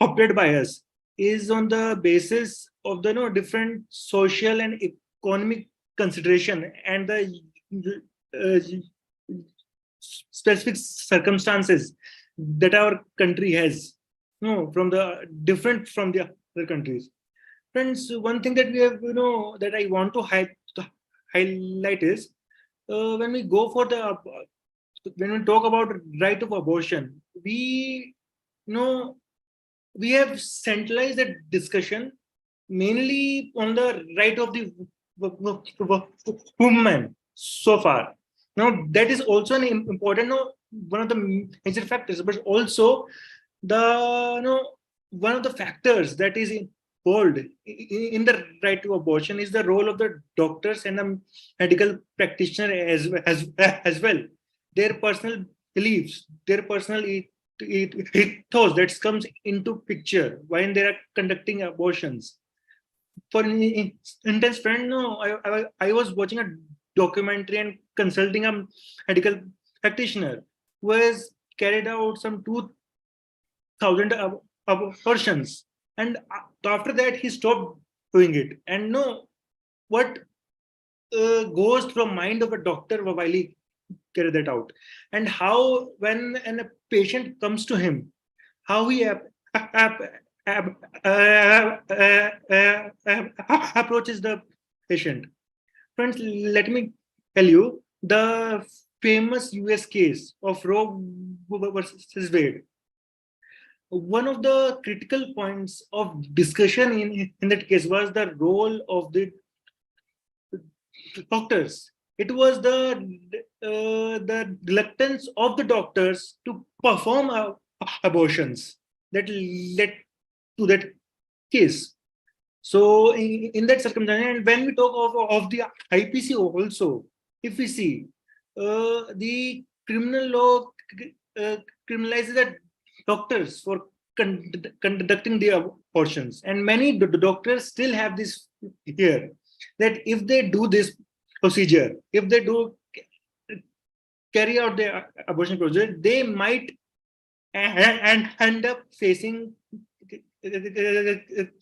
adopted by us is on the basis of the different social and economic consideration and the specific circumstances that our country has, from the different from the other countries. Friends, one thing that we have, that I want to highlight is when we go for the when we talk about right of abortion, we we have centralized the discussion mainly on the right of the woman so far. Now that is also an important one of the major factors, but also the one of the factors that is involved in the right to abortion is the role of the doctors and the medical practitioner as well. Their personal beliefs, their personal ethos that comes into picture when they are conducting abortions. For instance, friend, I was watching a documentary and consulting a medical practitioner who has carried out some 2,000 abortions, and after that he stopped doing it. And what goes through the mind of a doctor while he carry that out, and how when a patient comes to him, how he approaches the patient. Friends, let me tell you the famous US case of Roe versus Wade. One of the critical points of discussion in that case was the role of the doctors. It was the reluctance of the doctors to perform abortions that led to that case. So in that circumstance, and when we talk of the IPC also, if we see the criminal law criminalizes the doctors for conducting the abortions, and many doctors still have this fear that if they do this procedure, if they do carry out the abortion procedure, they might and end up facing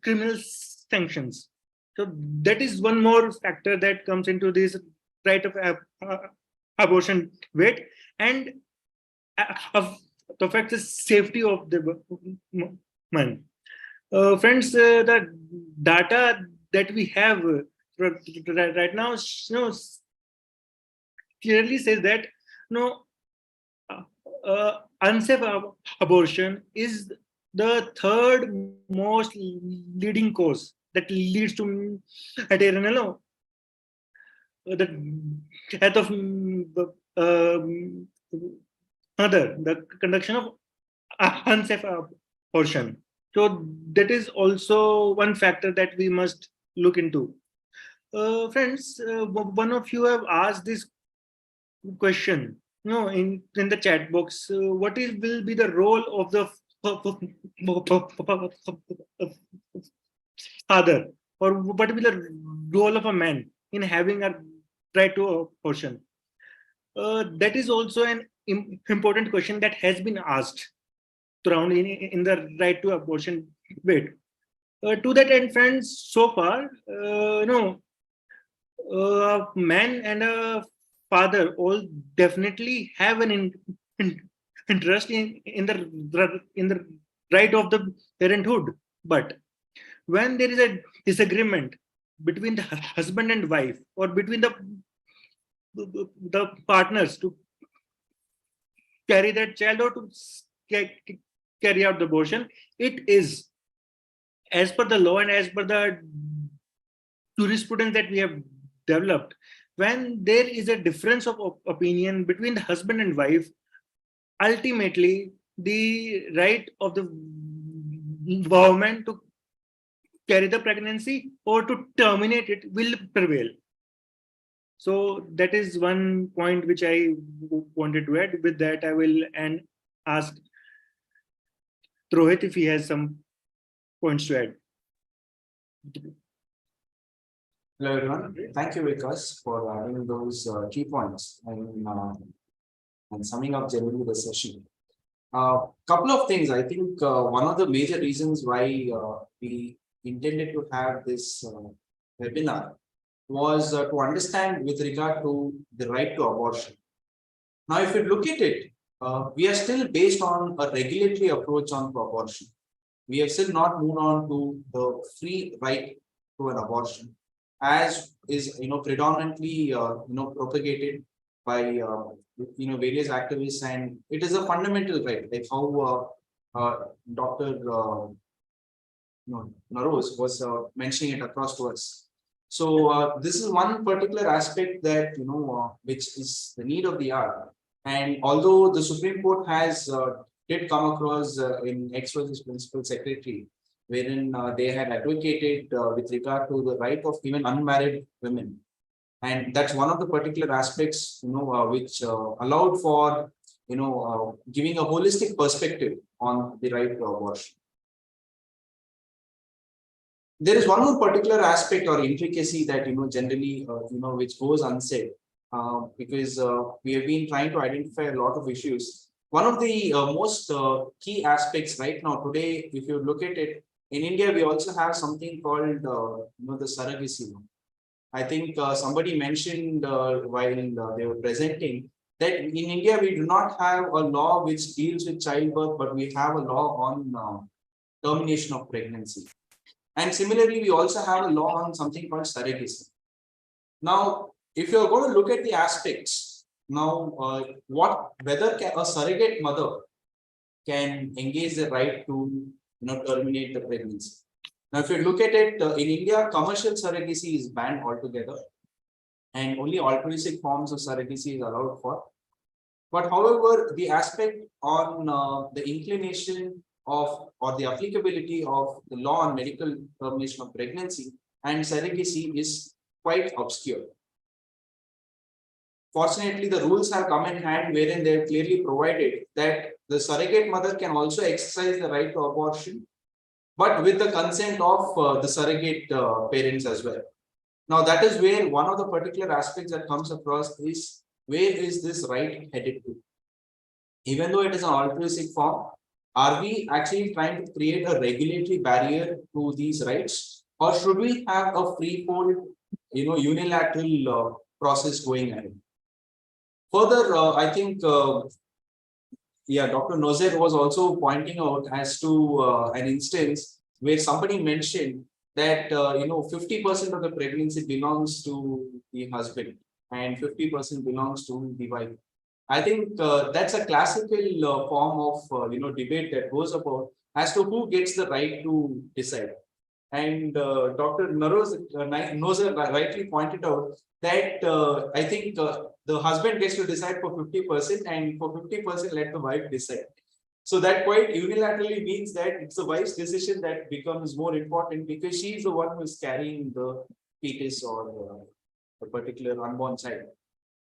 criminal sanctions. So that is one more factor that comes into this right of abortion weight, and affects the safety of the man. Friends, the data that we have right now clearly says that unsafe abortion is the third most leading cause that leads to the death of mother, the conduction of unsafe abortion. So that is also one factor that we must look into. Friends, one of you have asked this question, in the chat box. What will be the role of the father, or what will be the role of a man in having a right to abortion? That is also an important question that has been asked around in the right to abortion debate. To that end, friends, so far, a man and a father all definitely have an interest in the right of the parenthood. But when there is a disagreement between the husband and wife, or between the partners to carry that child, or to carry out the abortion, it is, as per the law and as per the jurisprudence that we have developed, when there is a difference of opinion between the husband and wife, ultimately the right of the woman to carry the pregnancy or to terminate it will prevail. So that is one point which I wanted to add. With that, I will ask Rohit if he has some points to add.
Hello everyone. Thank you, Vikas, for adding those key points and summing up generally the session. Couple of things. I think one of the major reasons why we intended to have this webinar was to understand with regard to the right to abortion. Now, if you look at it, we are still based on a regulatory approach on abortion. We have still not moved on to the free right to an abortion, as is predominantly propagated by various activists, and it is a fundamental right, like how Dr. Naroz was mentioning it across to us. So this is one particular aspect that which is the need of the hour. And although the Supreme Court has did come across in Ex versus Principal Secretary, wherein they had advocated with regard to the right of even unmarried women, and that's one of the particular aspects which allowed for giving a holistic perspective on the right to abortion. There is one more particular aspect or intricacy that generally which goes unsaid, because we have been trying to identify a lot of issues. One of the most key aspects right now today, if you look at it, in India we also have something called the surrogacy law. I think somebody mentioned while they were presenting that in India we do not have a law which deals with childbirth, but we have a law on termination of pregnancy. And similarly, we also have a law on something called surrogacy. Now, if you're going to look at the aspects, now whether a surrogate mother can engage the right to terminate the pregnancy. Now, if you look at it, in India, commercial surrogacy is banned altogether, and only altruistic forms of surrogacy is allowed for. But however, the aspect on the inclination of or the applicability of the law on medical termination of pregnancy and surrogacy is quite obscure. Fortunately, the rules have come in hand wherein they have clearly provided that the surrogate mother can also exercise the right to abortion, but with the consent of the surrogate parents as well. Now, that is where one of the particular aspects that comes across is, where is this right headed to? Even though it is an altruistic form, are we actually trying to create a regulatory barrier to these rights, or should we have a freehold, unilateral process going ahead? Further, I think, Dr. Nozer was also pointing out as to an instance where somebody mentioned that 50% of the pregnancy belongs to the husband and 50% belongs to the wife. I think that's a classical form of debate that goes about as to who gets the right to decide. And Dr. Nozer rightly pointed out that I think the husband gets to decide for 50%, and for 50% let the wife decide. So that quite unilaterally means that it's the wife's decision that becomes more important, because she's the one who is carrying the fetus or a particular unborn child.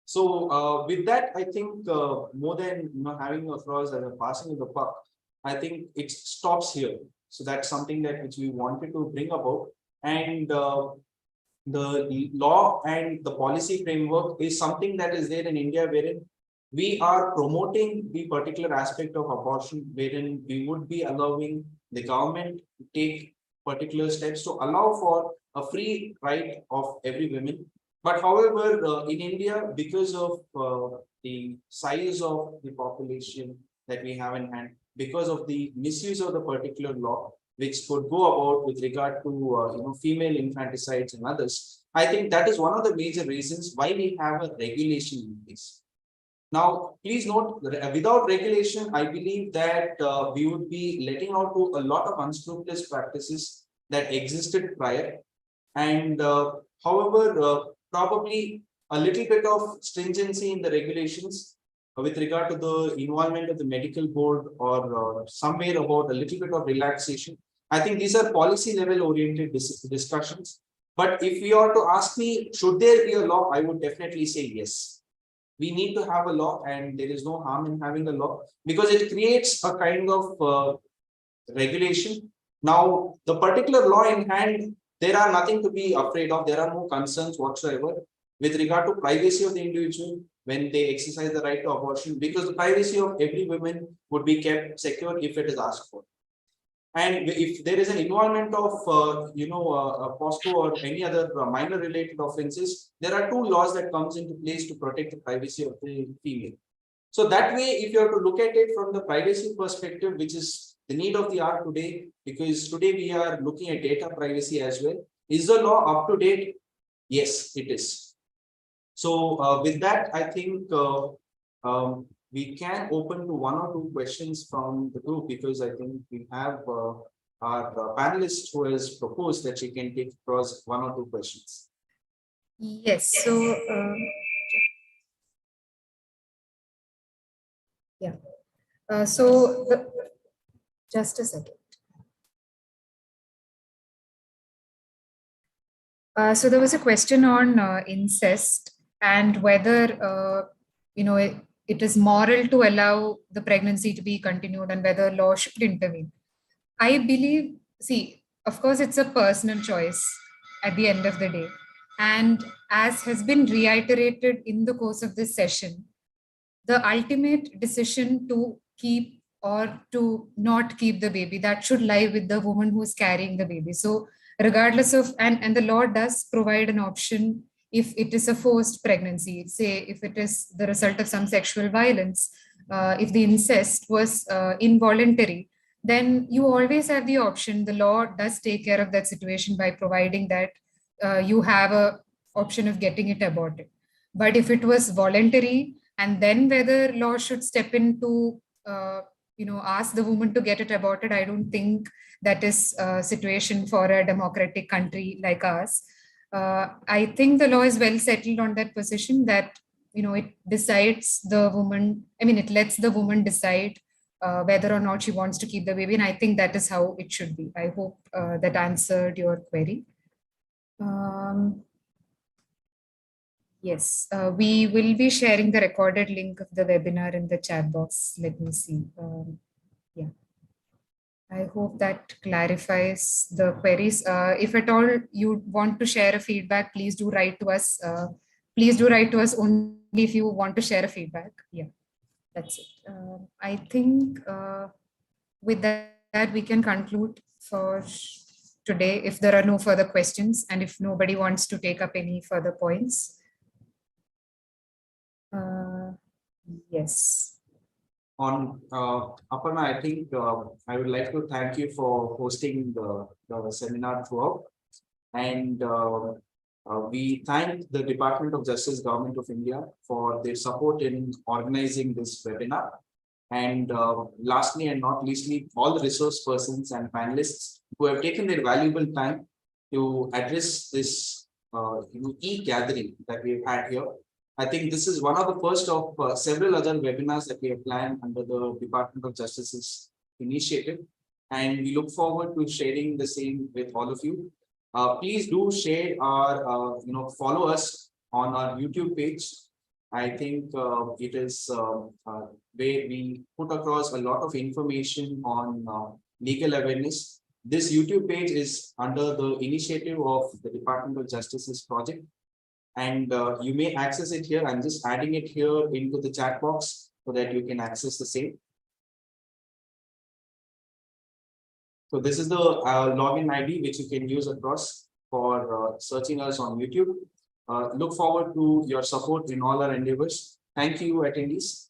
So with that, I think more than having a clause as a passing of the buck, I think it stops here. So that's something that which we wanted to bring about, and the law and the policy framework is something that is there in India, wherein we are promoting the particular aspect of abortion, wherein we would be allowing the government to take particular steps to allow for a free right of every woman But however, in India, because of the size of the population that we have in hand, because of the misuse of the particular law, which could go about with regard to female infanticides and others, I think that is one of the major reasons why we have a regulation in place. Now, please note, without regulation, I believe that we would be letting out to a lot of unscrupulous practices that existed prior. And however, probably a little bit of stringency in the regulations with regard to the involvement of the medical board, or somewhere about a little bit of relaxation. I think these are policy level oriented discussions. But if you are to ask me, should there be a law, I would definitely say yes. We need to have a law, and there is no harm in having a law, because it creates a kind of regulation. Now, the particular law in hand, there are nothing to be afraid of. There are no concerns whatsoever with regard to privacy of the individual when they exercise the right to abortion, because the privacy of every woman would be kept secure if it is asked for. And if there is an involvement of, POSCO or any other minor related offenses, there are two laws that comes into place to protect the privacy of the female. So that way, if you have to look at it from the privacy perspective, which is the need of the hour today, because today we are looking at data privacy as well. Is the law up to date? Yes, it is. So with that, I think we can open to one or two questions from the group, because I think we have our panelist who has proposed that she can take across one or two questions.
Yes, so just a second. So there was a question on incest and whether it is moral to allow the pregnancy to be continued and whether law should intervene. I believe, see, of course, it's a personal choice at the end of the day. And as has been reiterated in the course of this session, the ultimate decision to keep or to not keep the baby, that should lie with the woman who's carrying the baby. So regardless of, and the law does provide an option if it is a forced pregnancy, say if it is the result of some sexual violence, if the incest was involuntary, then you always have the option. The law does take care of that situation by providing that you have a option of getting it aborted. But if it was voluntary, and then whether law should step in to ask the woman to get it aborted, I don't think that is a situation for a democratic country like ours. I think the law is well settled on that position, that it decides the woman, it lets the woman decide whether or not she wants to keep the baby, and I think that is how it should be. I hope that answered your query. Yes, we will be sharing the recorded link of the webinar in the chat box. Let me see. Yeah, I hope that clarifies the queries. If at all you want to share a feedback, please do write to us. Please do write to us only if you want to share a feedback. Yeah, that's it. I think with that, we can conclude for today if there are no further questions and if nobody wants to take up any further points. Yes.
On Aparna, I think I would like to thank you for hosting the seminar throughout. And we thank the Department of Justice, Government of India for their support in organizing this webinar. And lastly and not leastly, all the resource persons and panelists who have taken their valuable time to address this e-gathering that we've had here. I think this is one of the first of several other webinars that we have planned under the Department of Justice's initiative. And we look forward to sharing the same with all of you. Please do share our, follow us on our YouTube page. I think it is where we put across a lot of information on legal awareness. This YouTube page is under the initiative of the Department of Justice's project. And you may access it here. I'm just adding it here into the chat box so that you can access the same. So this is the login ID which you can use across for searching us on YouTube. Look forward to your support in all our endeavors. Thank you, attendees.